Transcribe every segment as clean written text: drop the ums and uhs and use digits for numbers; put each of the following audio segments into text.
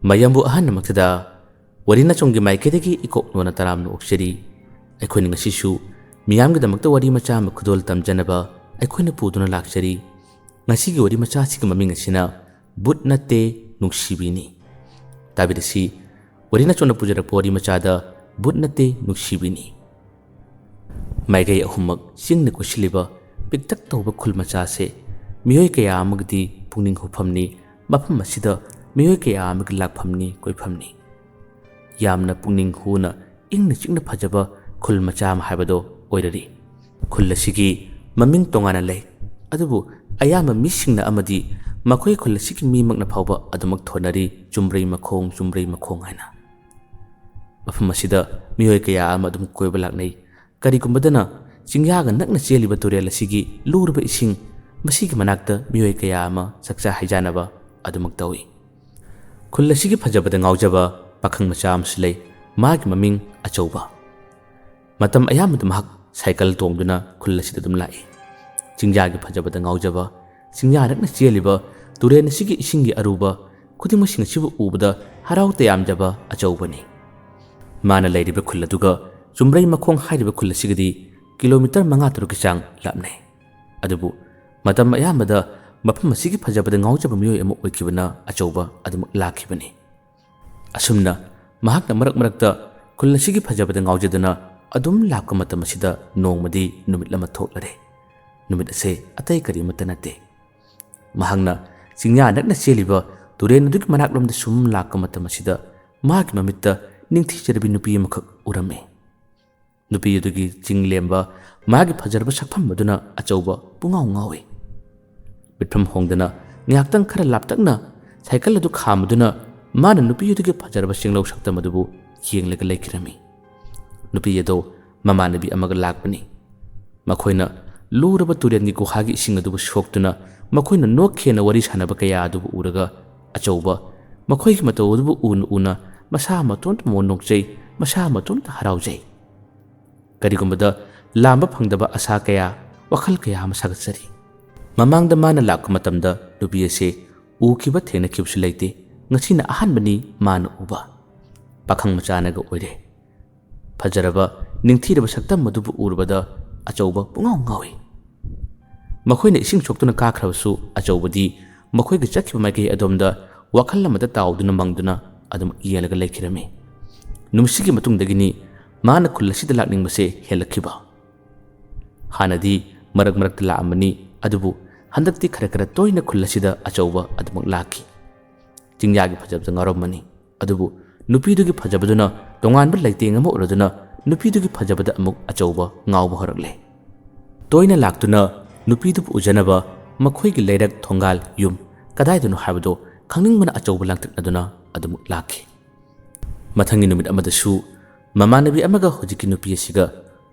mayambu ahan namaktada warina chonggi maikedagi ikok nona taram no okseri aikhoini ngasisu miyamgi damakta wari macha ma khudol tamjanaba aikhoina puduna laksari ngasigi wari macha sigi maming asina but natte nuksibini tabirasi warina chona pujara pori macha da but natte nuksibini maigai ahumak singna kusiliba piktak tawba khul macha se miyoi kaya amagdi pungning huphamni mafam masida miyoi kaya amag lakphamni koiphamni yamna pungning huna ingna chingna phajaba khul macha ma haibado oirari khul asigi maming tongana lei adubu ayama misingna amadi makhoi khul asigi mi magna phawba adumak thonari chumrei makhong haina mafam masida miyoi kaya am adum koiba laknei karigumbadana chingyaga nakna cheliba turel asigi lurba ising masigi manakta miyoi kaya ama sakcha haijanaba adumak tawi khul asigi phajabada ngaujaba pakhang macha amslei magi maming achauba matam ayamad mahak cycle tongduna khul asida dum lai chingjagi phajabada ngaujaba chingya rakna cheliba turen asigi isingi aruba khudimang sing sibu ubada harau tayamjaba achaubani mana leiriba khul aduga chumrei makhong hairiba khul asigidi kilometer 5 ki chang lapnai adubu matam ayamada mafam asigi phajabada ngaujaba miyoi ama oikibana achauba adum lakhibani asumna mahakna marakta khul asigi phajabada ngaujadana adum lakka matam asida nongmadi numit lama thoklare numit ase atai kari mata nate mahangna singya nakna cheliba turen duk manaklomda sum lakka matam asida magi mamitta ningthi cherbi nupi amakak urame nupi adugi chinglemba magi phajarba sakpham maduna achauba pungaw ngawe bitpham hongdana nyaktang khara laptakna cycle adu khamaduna mana nupi adugi phajarba singlau sakta madubu yenglaga lekhirami nupi ado mamanabi amaga lakpani makhoina luraba turengi guhagi ising adubu shoktuna makhoina nokhena wari sanaba kaya adubu uraga achauba makhoigi mataw adubu una masa maton monokjai masa maton haraujai karigumbada lamba phangdaba asa kaya wakhal kaya masagatsari mamangda mana lakku matamda nupi ase ukiba thena kibsu leite ngasina ahanbani mana uba pakhang machanaga oire fajaraba ningthiraba saktam madubu urbada achauba pungaw ngawe makhoina ising choktuna kakhrabasu achaubadi makhoiga chakhiba maikei adomda wakhal lamada tawduna mangduna adum yelaga lekhirami numsigi matungdagini mana khullasida lakning base helakhiba hanadi marak la amani adubu handakti khara toina khullasida achauba adum lakhi chingyagi phajabda ngaromani adubu nupidugi phajabaduna tonganba leiteng ama uraduna nupidugi phajabada amuk achauba ngawba horakle toina laktuna nupidu ujanaba makhoigi leirak thongal yum kadaidunu habado khangningmana achauba langtaknaduna adum lakhi mathangi numit amadasu mamanabi amaga hojiki nupi asiga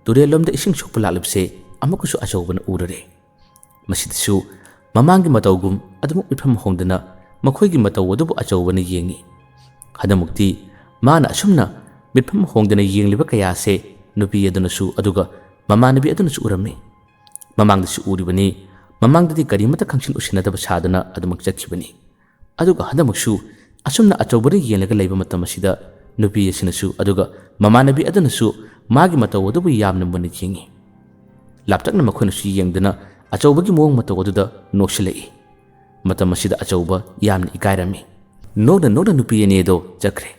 turelomda ising sokpa lalibse amakusu achaubana urare masidasu mamangi matawgum adum ipam hongdana makhoigi mataw adubu achaubana yengi hadamukti mana asumna mitpham hongdana yengliba kaya se nupi adunasu aduga mamanabi adunasu urame mamangdasu uribani mamangdadi karimata khangsin usinadaba sadana adumak chakhibani aduga hadamuksu asumna achaubana yenglaga leiba matam asida nupi asinasu aduga mamanabi adunasu magi mataw adubu yamna mani yengi laptakna makhonasu yengdana achaubagi mong mataw aduda noksilai matam asida achauba yamna ikairami noda nupi anedo chakre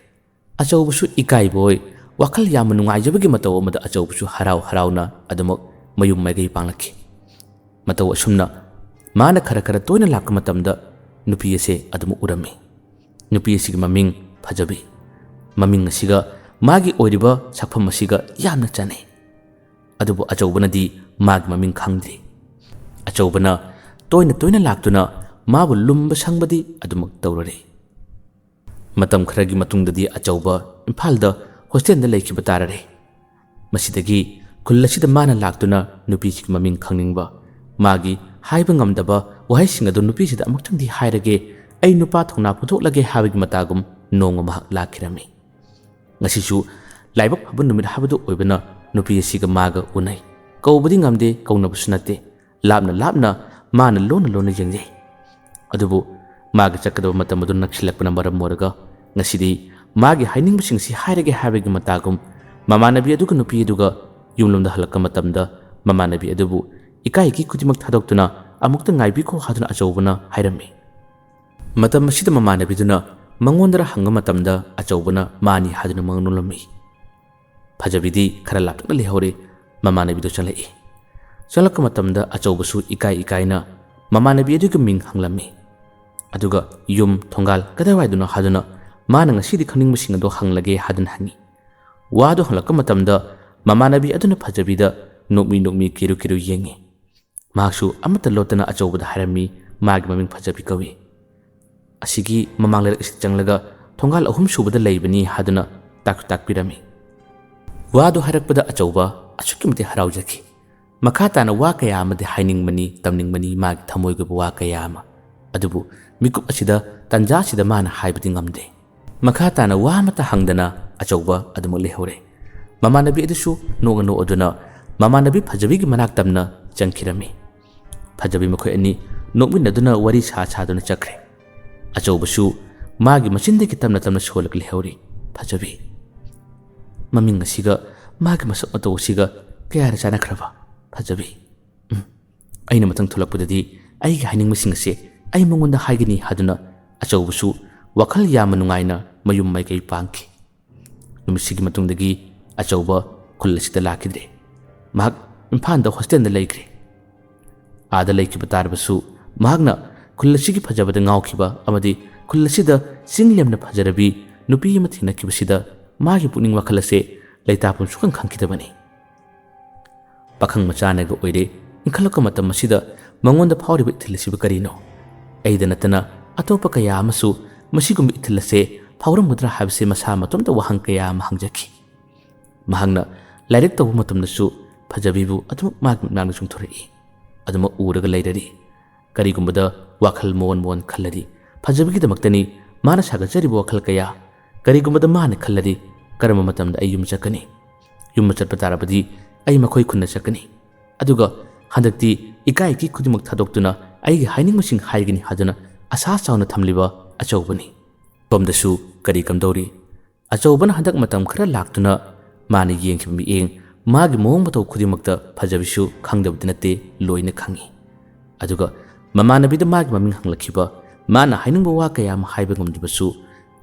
achaubusu ikai boy wakhal yamna nungaijabagi mataw amada achaubusu harauna adumok mayum maigai panglakhi mataw asumna mana khara toina lakka matamda nupi ase adum urami nupi asigi maming phajabi maming asiga magi oiriba sakpham asiga yamna chane adubu achaubanadi magi maming khangdri achaubana toina laktuna mabu lumba sangbadi adumak tawrare matam kharagi matungdadi achauba imphal da hostel da laikhiba tarare masidagi khullasida mana laktuna nupi sigi maming khangningba magi haiba ngamdaba wahai singadu nupi sida amuktangdi hairage ai nupa thongna puthoklage habigi matagum nonga mahak lakhirami ngasisu laibak phabu numit habadu oibana nupi asiga maga unai kaubadi ngamde kaunabusu nate lapna mana lona yengjai adubu maga chakadaba matam adu naksilakpana maram moraga ngasi magi haining basing si hairage habegi matagum mamanabi aduga nupi aduga yumlumda halakka matamda mamanabi adubu ikai ki kudimak thadokuna amukta ngaibi ko haduna achobuna hairami matam masida mamanabi duna mangondra hanga matamda achobuna mani haduna mangnulami phajabidi khara lapna lehore mamanabi do chalai chalakka matamda achobusu ikai na mamanabi aduga ming hanglami aduga yum thongal kadawai duna haduna mana ngasidi khangning masing ado hanglage hadan hangi wado halakka matamda mamanabi aduna phajabida nokmi kiru yengi maksu amata lotana achobada harami magi maming phajabi kawi asigi mamangler isi changlaga thongal ahum subada leibani haduna takpirami wado harakpada achoba achukimte haraujaki makata na wa kaya amade haining mani tamning mani magi thamoiga wa kaya ama adubu mikup asida tanja sida mana haibati ngamde makata na wa mata hangdana achoba adumo lehore mamanabi adusu no aduna mamanabi phajabi gi manak tamna changkhirami phajabi makhoi ani nokmin aduna wari sa duna chakre achobasu magi machinde ki tamna solak lehore phajabi maming asiga magi masak ato siga kaya chana khraba phajabi aina matang thulakpudadi ai gi haining masing ase ai mangonda haigini haduna achobasu wakhal yama nungaina mayum mai kai pangki numisigi matungdagi achoba khulasida lakidre mahak imphanda hostel da laikre ada laikiba tarbasu mahakna khulasigi phajabada ngawkiba amadi khulasida singlemna phajarabi nupi ama thinakibasida magi puning wakhalase laitapum sukan khangkidabani pakhang machanaga oire inkhalaka matam masida mangonda phawriba thilasiba karino aida natana atopa kaya amasu masigum ithilase phawram mudra habse masa matomda wahang kaya mahangjaki mahangna lairik tabu matamdasu phajabibu adum magna chungthorei aduma uraga lairari karigumbada wakhal mon khalladi phajabi gidamakani mana sagacharibu wakhal kaya karigumbada mana khalladi karama matamda ayum chakani yum chatpa tarabadi ai makhoi khunna chakani aduga handakti ikai ki khudimak thadoktuna ai gi haining masing haigini haduna asa chauna thamliba achobani tomdasu kari kamdori achobana handak matam khara laktuna mani yengkhimi eng magi mong bato khudimakta phajabisu khangdabdinate loina khangi aduga mamanabida magi maming hanglakhiba mana hainingba wa kaya ma haiba ngomdibasu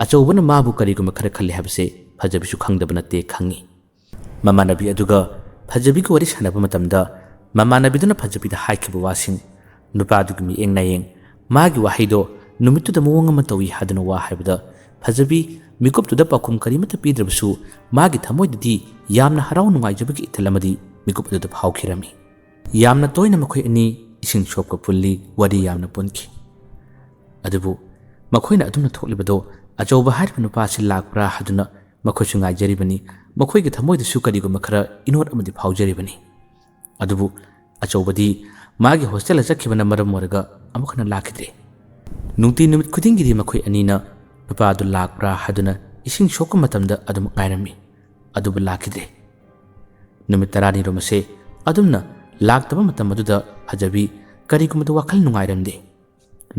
achobana mabu kariguma khara khalli habse phajabisu khangdabnate khangi mamanabi aduga phajabi ko wari sanaba matamda mamanabiduna phajabida haikhiba wasing nupadugmi eng na eng magi wahido numitu da mawang ama tawi haduna wa haibada phajabi mikup tu da pakum karimata pidrabsu magi thamoi didi yamna harau nungai jabagi itelamadi mikup tu da phaukhirami yamna toina makhoi ani ising shopka pulli wadi yamna punki adubu makhoina adumna thoklibado ajoba harba nupa si lakpra haduna makhoi sungai jaribani makhoi gi thamoi da su kari gu makhara inot amadi phaujaribani adubu achobadi magi hostel chakhibana maram moraga amakhana lakhidre nungti numit khudingi di makhoi anina nupa adu lakpra haduna ising shokka matamda adum ngairami adubu lakhidre numit tarani romase adumna laktaba matam aduda phajabi karigumada wakhal nungairamde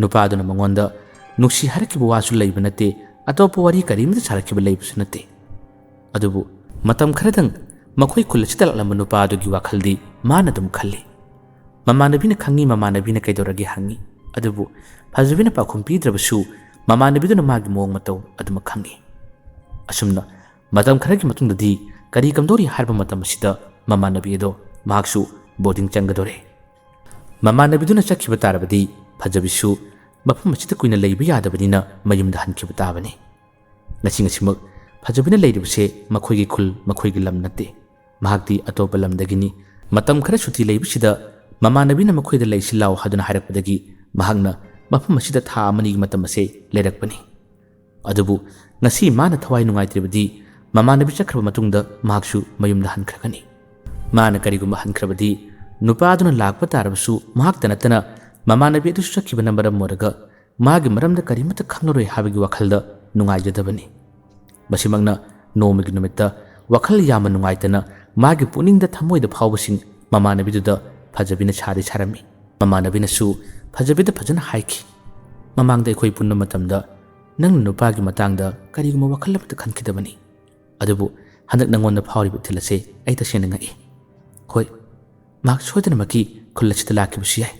nupa aduna mangonda nuksi harakiba wasu leiba nate atopa wari karimda sarakiba leibusu nate adubu matam kharadang makhoi khulachida lamba nupa adugi wakhaldi mana dum khalli mamanabina khangi mamanabina kaidoragi hangi adubu phajabina pakhum pidrabasu mamanabiduna magi mong matau aduma khangi asumna matam kharagi matungdadi kari kamdori harba matam sida mamanabi do mahaksu boarding changadore mamanabiduna chakhiba tarabadi phajabisu mafam sida kuina leiba yadabadina mayumda hankhiba tabani ngasimak phajabina leiribse makhoigi khul makhoigi lam nate mahakti atopa lamdagini matam khara suti leibsida mamanabina makhoida leisilao haduna harakpadagi mahakna mafam asida tha amani matam ase leirakpani adubu ngasi mana thawai nungaitribadi mamanabi chakhra matungda mahaksu mayumda hankhrakani mana kariguma hankrabadi nupa aduna lakpa tarabsu mahakta natana mamanabi adu chakhibana maram moraga magi maramda karimata khangnaroi habagi wakhalda nungaijadabani basimagna nomigi numitta wakhal yama nungaitana magi puningda thamoida phawbasing mamanabidda phajabina chari charami mamanabina su phajabida phajana haiki mamangda ekhoi punna matamda nang nupagi matangda kariguma wakhal amata khankidabani adubu handak nangonda phawriba thilase ai tasena ngai hoi mak soidana maki khullachita lakibusi yai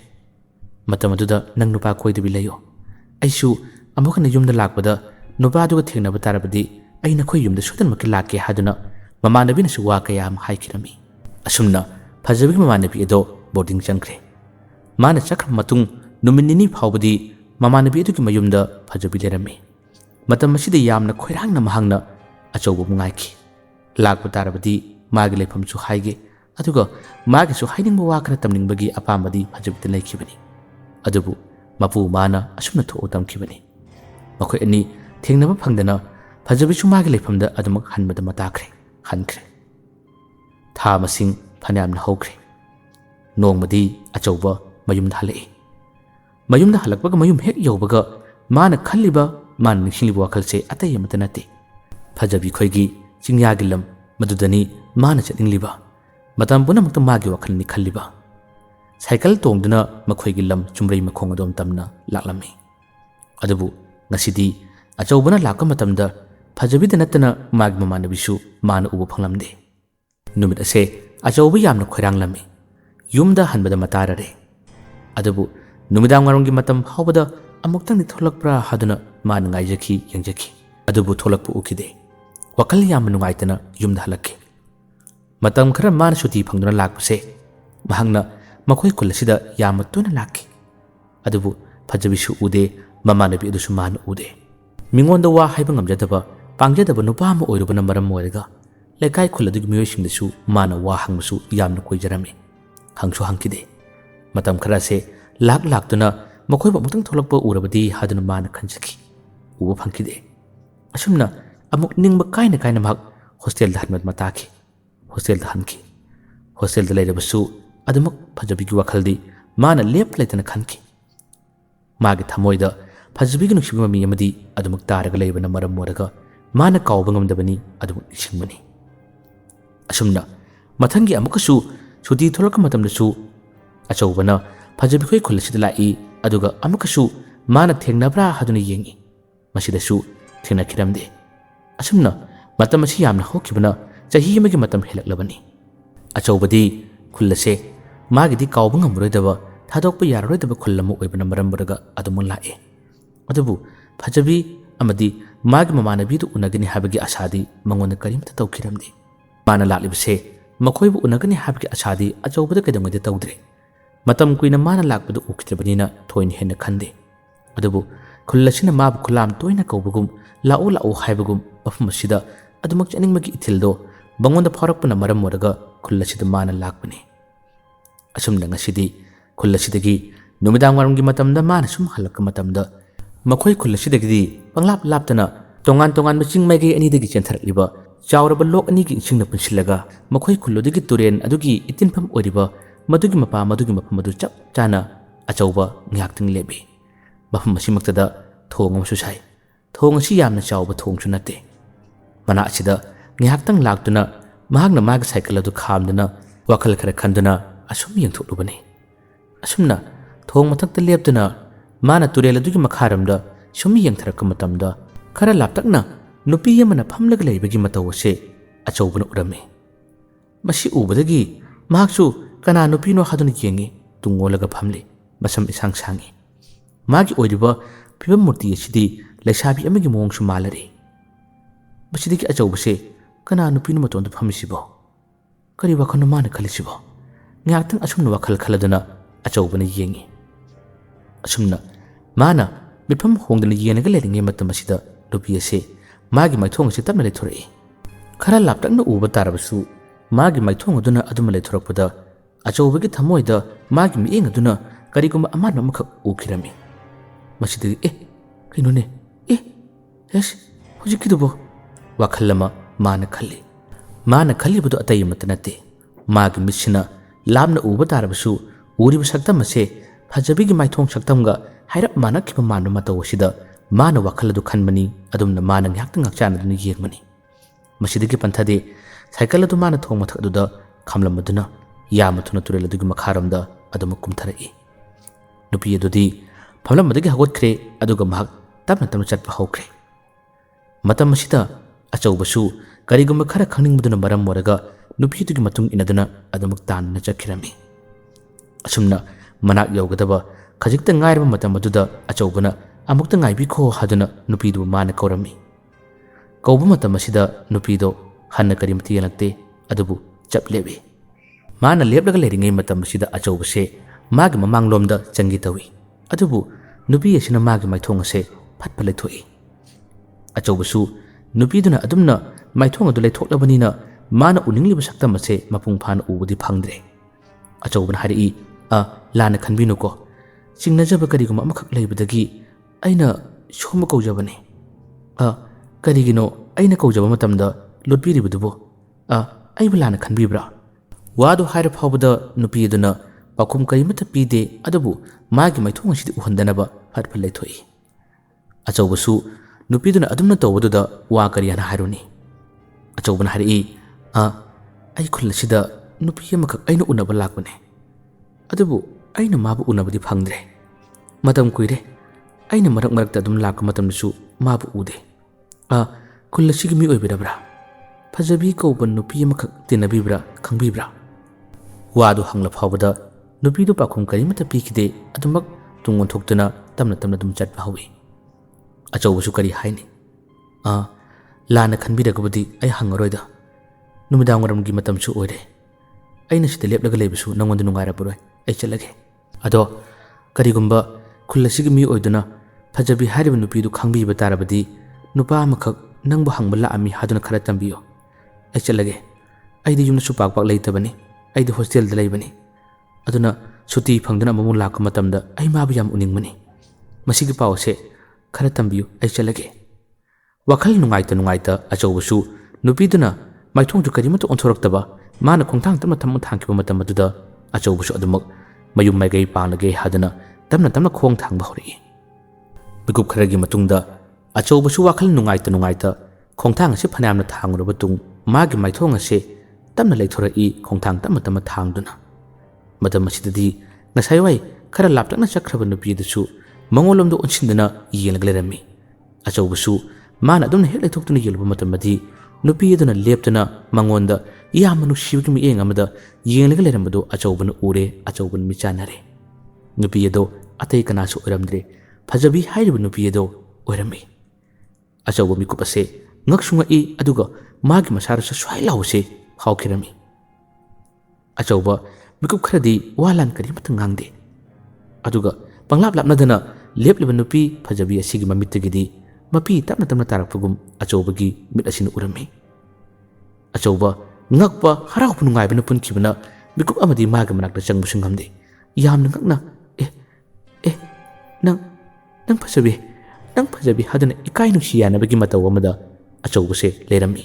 matam aduda nang nupa khoidabi layo aisu amukana yumda lakpada nupa aduga thengnaba tarabadi aina khoi yumda soidana maki lakke haduna mamanabi nasu wa kaya am haikirami asumna fajabi mamanabi edo boarding changkre mana chakra matung numinini phawbadi mamanabi adugi mayumda fajabi lerami matam masida yamna khoirangna mahangna achoubu mungaiki lakpa tarabadi magi lepham chu haige aduga magi su hainingba wa khara tamningbagi apambadi fajabi laikibani adubu mapu mana asumna tho utamkibani makhoi ani thengnaba phangdana fajabi chu magi lepham da adumak hanbada matakre hankre tha masing phanamna hokre nongmadi achouba mayumda halai mayumda halakbaga mayum hek yobaga mana khalliba man nixingliba wakhalse atay amata nate fajabi khoigi chingyagi lam madudani mana chatningliba matam punamakta magi wakhalni khalliba cycle tongduna makhoigi lam chumrei makhong adom tamna laklami adubu ngasidi achaubana lakka matamda fajabi danatana magi mamanabisu mana ubu phanglamde numit ase achauba yamna khoirang lami yumda hanbada matarare adubu numidang waronggi matam hawbada amuktang ni tholakpra haduna man ngaijaki yangjaki adubu tholakpu ukide wakal yam nungaitana yumda halakki matam khara man suti phangduna lakpase mahangna makhoi kulasida yamatuna lakki adubu fajabisu ude mamanabi adusu man ude mingonda wa haiba ngamjadaba pangjadaba nupa ama oirubana maram moiraga lekai khuladugi miyoisingdasu mana wa hangmasu yamna koijarami hangsu hangkide matam khara se lak laktuna makhoi ba mutang tholakpa urabadi haduna mana khanjaki uba phangkide asumna amuk ningba kaina mak hostel da hanmat mataki hostel da hanki hostel da leidabasu adumak fajabigi wakhaldi mana lep leitana khanki magi thamoida fajabigi nuksibi mami amadi adumak taraga leibana maram moraga mana kawba ngamdabani adumak isingmani asumna mathangi amukasu suti tholaka matamdasu achaubana fajabi khoi khulasida lai aduga amukasu mana thengnabra haduna yengi masidasu thengnakiramde asumna matam asi yamna hokibana chahi amagi matam helaklabani achaubadi khullase magidi kawba ngamroidaba thadokpa yaroidaba khullamu oibana marambraga adumu lae adubu fajabi amadi magi mamanabi du unagani habagi asadi mangona karimta tawkiramde mana laklibase makhoi bu unagani habagi asadi achaubada kedamgade tawdre matam kuina mana lakpadu ukitrebanina thoin henna khande adubu khullachina mabu khulam toina kawbugum lau haibugum mafmasida adumak chaningmagi ithildo bangonda pharakpana maram moraga khullachida mana lakpani asumna ngasidi khullasidagi numidang warumgi matamda mana sum halakka matamda makhoi khullasidagi panglap laptana tongan maching maigi ani dagi chentharakliba chawraba lok ani gi singna punsilaga makhoi khullodagi turen adugi itinpham oriba madugi mapa madugi mapam madu chap chana achauba ngakting lebi mafam masimaktada thong amsu sai thong asi yamna chawba thong chu nate mana asida ngaktang laktuna mahagna mag cycle adu khamduna wakhal khara khanduna asum yengtholubani asumna thong mathakta leptuna mana turel adugi makharamda sumi yengtharak matamda khara laptakna nupi yamana phamlaga leibagi matawse achaubuna urame masi ubadagi mahaksu kana nupino haduna yengi tungolaga phamli masam isang sangi magi oidiba phibam murti asidi lesabi amagi mongsu malari basidiki achaubase kana nupino matonda phamisibo kari wakhana mana khalisibo ngaktang asumna wakhal khaladuna achaubana yengi asumna mana mifam hongdana yenaga leringe matam asida nupi ase magi maithong ase tapna lethorai khara laptakna uba tarabasu magi maithong aduna aduma lethorakpada achaubagi thamoida magi mieng aduna kariguma amana makha ukirami masidi kainone yes hojikidubo wakhallama mana khalli budu atay matanate magi misina lamna uba tarabasu uriba saktam ase phajabigi maithong saktamga hairap mana khiba manu matawsida mana wakhalladu khanmani adumna mana ngakta ngakchana duna yengmani masidigi panthade cycle adu mana thong mathak aduda khamlamaduna yamathuna turel adugi makharamda aduma kumtharai nupi adudi phamlamadagi hagotkhre aduga mahak ꯇꯞꯅ ꯇꯞꯅ ꯆꯠꯄ ꯍꯧꯈ꯭ꯔꯦ꯫ ꯃꯇꯝ ꯑꯁꯤꯗ ꯑꯆꯧꯕꯁꯨ ꯀꯔꯤꯒꯨꯝꯕ ꯈꯔ ꯈꯪꯅꯤꯡꯕꯗꯨꯅ ꯃꯔꯝ ꯑꯣꯏꯔꯒ ꯅꯨꯄꯤꯗꯨꯒꯤ ꯃꯇꯨꯡ ꯏꯟꯅꯗꯨꯅ ꯑꯗꯨꯃꯛ ꯇꯥꯟꯅ ꯆꯠꯈꯤꯔꯝꯃꯤ꯫ ꯑꯁꯨꯝꯅ ꯃꯅꯥꯛ ꯌꯧꯒꯗꯕ ꯈꯖꯤꯛꯇ ꯉꯥꯏꯔꯕ ꯃꯇꯝ ꯑꯗꯨꯗ ꯑꯆꯧꯕꯅ ꯑꯃꯨꯛꯇ ꯉꯥꯏꯕꯤꯈꯣ ꯍꯥꯏꯗꯨꯅ ꯅꯨꯄꯤꯗꯨꯕꯨ ꯃꯥꯅ ꯀꯧꯔꯝꯃꯤ꯫ ꯀꯧꯕ ꯃꯇꯝ ꯑꯁꯤꯗ ꯅꯨꯄꯤꯗꯣ ꯍꯟꯅ ꯀꯔꯤꯃꯇ ꯌꯦꯡꯂꯛꯇꯦ, ꯑꯗꯨꯕꯨ ꯆꯞ ꯂꯦꯞꯏ꯫ ꯃꯥꯅ ꯂꯦꯞꯂꯒ ꯂꯩꯔꯤꯉꯩ ꯃꯇꯝ ꯑꯁꯤꯗ ꯑꯆꯧꯕꯁꯦ ꯃꯥꯒꯤ ꯃꯃꯥꯡꯂꯣꯝꯗ ꯆꯪꯒꯦ ꯇꯧꯏ, ꯑꯗꯨꯕꯨ ꯅꯨꯄꯤ ꯑꯁꯤꯅ ꯃꯥꯒꯤ ꯃꯥꯏꯊꯣꯡ ꯑꯁꯦ ꯐꯠꯄ ꯂꯩꯊꯣꯛꯏ꯫ ꯑꯆꯧꯕꯁꯨ ꯅꯨꯄꯤꯗꯨꯅ ꯑꯗꯨꯝꯅ ꯃꯥꯏꯊꯣꯡ ꯑꯗꯨ ꯂꯩꯊꯣꯛꯂꯕꯅꯤꯅ ꯃꯥꯅ ꯎꯅꯤꯡꯂꯤꯕ ꯁꯛꯇꯝ ꯑꯁꯦ ꯃꯄꯨꯡ ꯐꯥꯅ ꯎꯕꯗꯤ ꯐꯪꯗ꯭ꯔꯦ꯫ ꯑꯆꯧꯕꯅ ꯍꯥꯏꯔꯛꯏ, ꯂꯥꯟꯅ ꯈꯟꯕꯤꯅꯨꯀꯣ, ꯆꯤꯡꯅꯖꯕ ꯀꯔꯤꯒꯨꯝꯕ ꯑꯃꯈꯛ ꯂꯩꯕꯗꯒꯤ ꯑꯩꯅ ꯁꯣꯝꯕ ꯀꯧꯖꯕꯅꯤ꯫ ꯀꯔꯤꯒꯤꯅꯣ ꯑꯩꯅ ꯀꯧꯖꯕ ꯃꯇꯝꯗ ꯂꯣꯠꯄꯤꯔꯤꯕꯗꯨꯕꯨ? ꯑꯩꯕꯨ ꯂꯥꯟꯅ ꯈꯟꯕꯤꯕ꯭ꯔꯥ? ꯋꯥꯗꯨ ꯍꯥꯏꯔ ꯐꯥꯎꯕꯗ ꯅꯨꯄꯤ ꯑꯗꯨꯅ ꯄꯥꯎꯈꯨꯝ ꯀꯔꯤꯃꯠꯇ ꯄꯤꯗꯦ, ꯑꯗꯨꯕꯨ ꯃꯥꯒꯤ ꯃꯥꯏꯊꯣꯡ ꯑꯁꯤꯗ ꯎꯍꯟꯗꯅꯕ ꯐꯠ ꯂꯩꯊꯣꯛꯏ꯫ ꯑꯆꯧꯕꯁꯨ ꯅꯨꯄꯤꯗꯨꯅ ꯑꯗꯨꯝꯅ ꯇꯧꯕꯗꯨꯗ ꯋꯥ ꯀꯔꯤ ꯍꯥꯏꯅ ꯍꯥꯏꯔꯨꯅꯤ? ꯑꯆꯧꯕꯅ ꯍꯥꯏꯔꯛꯏ, ꯑꯩ ꯈꯨꯜ ꯑꯁꯤꯗ ꯅꯨꯄꯤ ꯑꯃꯈꯛ ꯑꯩꯅ ꯎꯅꯕ ꯂꯥꯛꯄꯅꯦ, ꯑꯗꯨꯕꯨ ꯑꯩꯅ ꯃꯥꯕꯨ ꯎꯅꯕꯗꯤ ꯐꯪꯗ꯭ꯔꯦ꯫ ꯃꯇꯝ ꯀꯨꯏꯔꯦ, ꯑꯩꯅ ꯃꯔꯛ ꯃꯔꯛꯇ ꯑꯗꯨꯝ ꯂꯥꯛꯄ ꯃꯇꯝꯗꯁꯨ ꯃꯥꯕꯨ ꯎꯗꯦ꯫ ꯈꯨꯜ ꯑꯁꯤꯒꯤ ꯃꯤ ꯑꯣꯏꯕꯤꯔꯕ꯭ꯔꯥ? ꯐꯖꯕꯤ ꯀꯧꯕ ꯅꯨꯄꯤ ꯑꯃꯈꯛ ꯇꯤꯟꯅꯕꯤꯕ꯭ꯔꯥ, ꯈꯪꯕꯤꯕ꯭ꯔꯥ? ꯋꯥꯗꯨ ꯍꯪꯂ ꯐꯥꯎꯕꯗ ꯅꯨꯄꯤꯗꯨ ꯄꯥꯎꯈꯨꯝ ꯀꯔꯤꯃꯠꯇ ꯄꯤꯈꯤꯗꯦ, ꯑꯗꯨꯃꯛ ꯇꯨꯡ ꯑꯣꯟꯊꯣꯛꯇꯨꯅ ꯇꯞꯅ ꯇꯞꯅ ꯑꯗꯨꯝ ꯆꯠꯄ ꯍꯧꯏ꯫ ꯑꯆꯧꯕꯁꯨ ꯀꯔꯤ ꯍꯥꯏꯅꯤ? ꯂꯥꯟꯅ ꯈꯟꯕꯤꯔꯒꯕꯨꯗꯤ ꯑꯩ ꯍꯪꯉꯔꯣꯏꯗ, ꯅꯨꯃꯤꯗꯥꯡ ꯋꯥꯏꯔꯝꯒꯤ ꯃꯇꯝꯁꯨ ꯑꯣꯏꯔꯦ, ꯑꯩꯅ ꯁꯤꯗ ꯂꯦꯞꯂꯒ ꯂꯩꯕꯁꯨ ꯅꯪꯉꯣꯟꯗ ꯅꯨꯡꯉꯥꯏꯔꯝꯃꯔꯣꯏ, ꯑꯩ ꯆꯠꯂꯒꯦ꯫ ꯑꯗꯣ ꯀꯔꯤꯒꯨꯝꯕ ꯈꯨꯜ ꯑꯁꯤꯒꯤ ꯃꯤ ꯑꯣꯏꯗꯨꯅ ꯐꯖꯕꯤ ꯍꯥꯏꯔꯤꯕ ꯅꯨꯄꯤꯗꯨ ꯈꯪꯕꯤꯕ ꯇꯥꯔꯕꯗꯤ ꯅꯨꯄꯥ ꯑꯃꯈꯛ ꯅꯪꯕꯨ ꯍꯪꯕ ꯂꯥꯛꯑꯝꯃꯤ ꯍꯥꯏꯗꯨꯅ ꯈꯔ ꯇꯝꯕꯤꯌꯨ, ꯑꯩ ꯆꯠꯂꯒꯦ꯫ ꯑꯩꯗꯤ ꯌꯨꯝꯗꯁꯨ ꯄꯥꯛ ꯂꯩꯇꯕꯅꯤ, ꯑꯩꯗꯤ ꯍꯣꯁꯇꯦꯜꯗ ꯂꯩꯕꯅꯤ, ꯑꯗꯨꯅ ꯁꯨꯇꯤ ꯐꯪꯗꯨꯅ ꯑꯃꯨꯛ ꯂꯥꯛꯄ ꯃꯇꯝꯗ ꯑꯩ ꯃꯥꯕꯨ ꯌꯥꯝ ꯎꯅꯤꯡꯕꯅꯤ, ꯃꯁꯤꯒꯤ ꯄꯥꯎ ꯑꯁꯦ ꯈꯔ ꯇꯝꯕꯤꯌꯨ, ꯑꯩ ꯆꯠꯂꯒꯦ꯫ ꯋꯥꯈꯜ ꯅꯨꯡꯉꯥꯏꯇ ꯑꯆꯧꯕꯁꯨ ꯅꯨꯄꯤꯗꯨꯅ ꯃꯥꯏꯊꯣꯡꯁꯨ ꯀꯔꯤꯃꯠꯇ ꯑꯣꯟꯊꯣꯔꯛꯇꯕ ꯃꯥꯅ ꯈꯣꯡꯊꯥꯡ ꯇꯞꯅ ꯇꯞꯅ ꯊꯥꯡꯈꯤꯕ ꯃꯇꯝ ꯑꯗꯨꯗ ꯑꯆꯧꯕꯁꯨ ꯑꯗꯨꯃꯛ ꯃꯌꯨꯝ ꯃꯥꯏꯀꯩ ꯄꯥꯡꯂꯒꯦ ꯍꯥꯏꯗꯨꯅ ꯇꯞꯅ ꯇꯞꯅ ꯈꯣꯡ ꯊꯥꯡꯕ ꯍꯧꯔꯛꯏ꯫ ꯃꯤꯀꯨꯞ ꯈꯔꯒꯤ ꯃꯇꯨꯡꯗ ꯑꯆꯧꯕꯁꯨ ꯋꯥꯈꯜ ꯅꯨꯡꯉꯥꯏꯇ ꯈꯣꯡꯊꯥꯡ ꯑꯁꯤ ꯐꯅꯌꯥꯝꯅ ꯊꯥꯡꯂꯨꯔꯕ ꯇꯨꯡ ꯃꯥꯒꯤ ꯃꯥꯏꯊꯣꯡ ꯑꯁꯦ ꯇꯞꯅ ꯂꯩꯊꯣꯔꯛꯏ, ꯈꯣꯡꯊꯥꯡ ꯇꯞꯅ ꯇꯞꯅ ꯊꯥꯡꯗꯨꯅ꯫ ꯃꯇꯝ ꯑꯁꯤꯗꯗꯤ ꯉꯁꯥꯏꯋꯥꯏ ꯈꯔ ꯂꯥꯞꯇꯛꯅ ꯆꯠꯈ꯭ꯔꯕ ꯅꯨꯄꯤ ꯑꯗꯨꯁꯨ ꯃꯉꯣꯟꯂꯣꯝꯗ ꯑꯣꯟꯁꯤꯟꯗꯨꯅ ꯌꯦꯡꯂꯒ ꯂꯩꯔꯝꯃꯤ꯫ ꯑꯆꯧꯕꯁꯨ ꯃꯥꯅ ꯑꯗꯨꯝꯅ ꯍꯦꯛ ꯂꯩꯊꯣꯛꯇꯨꯅ ꯌꯦꯡꯂꯨꯕ ꯃꯇꯝꯗꯗꯤ ꯅꯨꯄꯤ ꯑꯗꯨꯅ ꯂꯦꯞꯇꯨꯅ ꯃꯉꯣꯟꯗ ꯌꯥꯝꯅ ꯅꯨꯡꯁꯤꯕꯒꯤ ꯃꯤꯠꯌꯦꯡ ꯑꯃꯗ ꯌꯦꯡꯂꯒ ꯂꯩꯔꯝꯕꯗꯨ ꯑꯆꯧꯕꯅ ꯎꯔꯦ, ꯑꯆꯧꯕꯅ ꯃꯤꯠꯆꯥꯟꯅꯔꯦ꯫ ꯅꯨꯄꯤ ꯑꯗꯣ ꯑꯇꯩ ꯀꯅꯥꯁꯨ ꯑꯣꯏꯔꯝꯗ꯭ꯔꯦ, ꯐꯖꯕꯤ ꯍꯥꯏꯔꯤꯕ ꯅꯨꯄꯤ ꯑꯗꯣ ꯑꯣꯏꯔꯝꯃꯤ꯫ ꯑꯆꯧꯕ ꯃꯤꯀꯨꯞ ꯑꯁꯦ ꯉꯛꯁꯨ ꯉꯛꯏ, ꯑꯗꯨꯒ ꯃꯥꯒꯤ ꯃꯁꯥꯗꯁꯨ ꯁ꯭ꯋꯥꯏ ꯂꯥꯎꯕꯁꯦ ꯐꯥꯎꯈꯤꯔꯝꯃꯤ꯫ ꯑꯆꯧꯕ ꯃꯤꯀꯨꯞ ꯈꯔꯗꯤ ꯋꯥ ꯂꯥꯟ ꯀꯔꯤꯃꯠꯇ ꯉꯥꯡꯗꯦ, ꯑꯗꯨꯒ ꯄꯪꯂꯥꯞ ꯂꯥꯞꯅꯗꯅ ꯂꯦꯞꯂꯤꯕ ꯅꯨꯄꯤ ꯐꯖꯕꯤ ꯑꯁꯤꯒꯤ ꯃꯃꯤꯠꯇꯒꯤꯗꯤ ꯃꯄꯤ ꯇꯞꯅ ꯇꯞꯅ ꯇꯥꯔꯛꯄꯒꯨꯝ ꯑꯆꯧꯕꯒꯤ ꯃꯤꯠ ꯑꯁꯤꯅ ꯎꯔꯝꯃꯤ꯫ ꯑꯆꯧꯕ ꯉꯛꯄ, ꯍꯔꯥꯎꯕ, ꯅꯨꯡꯉꯥꯏꯕꯅ ꯄꯨꯟꯈꯤꯕꯅ ꯃꯤꯀꯨꯞ ꯑꯃꯗꯤ ꯃꯥꯒꯤ ꯃꯅꯥꯛꯇ ꯆꯪꯕꯁꯨ ꯉꯝꯗꯦ꯫ ꯌꯥꯝꯅ ꯉꯛꯅ ꯅꯪ ꯐꯖꯕꯤ ꯍꯥꯏꯗꯨꯅ ꯏꯀꯥꯏ ꯅꯨꯡꯁꯤ ꯌꯥꯅꯕꯒꯤ ꯃꯇꯧ ꯑꯃꯗ ꯑꯆꯧꯕꯁꯦ ꯂꯩꯔꯝꯃꯤ꯫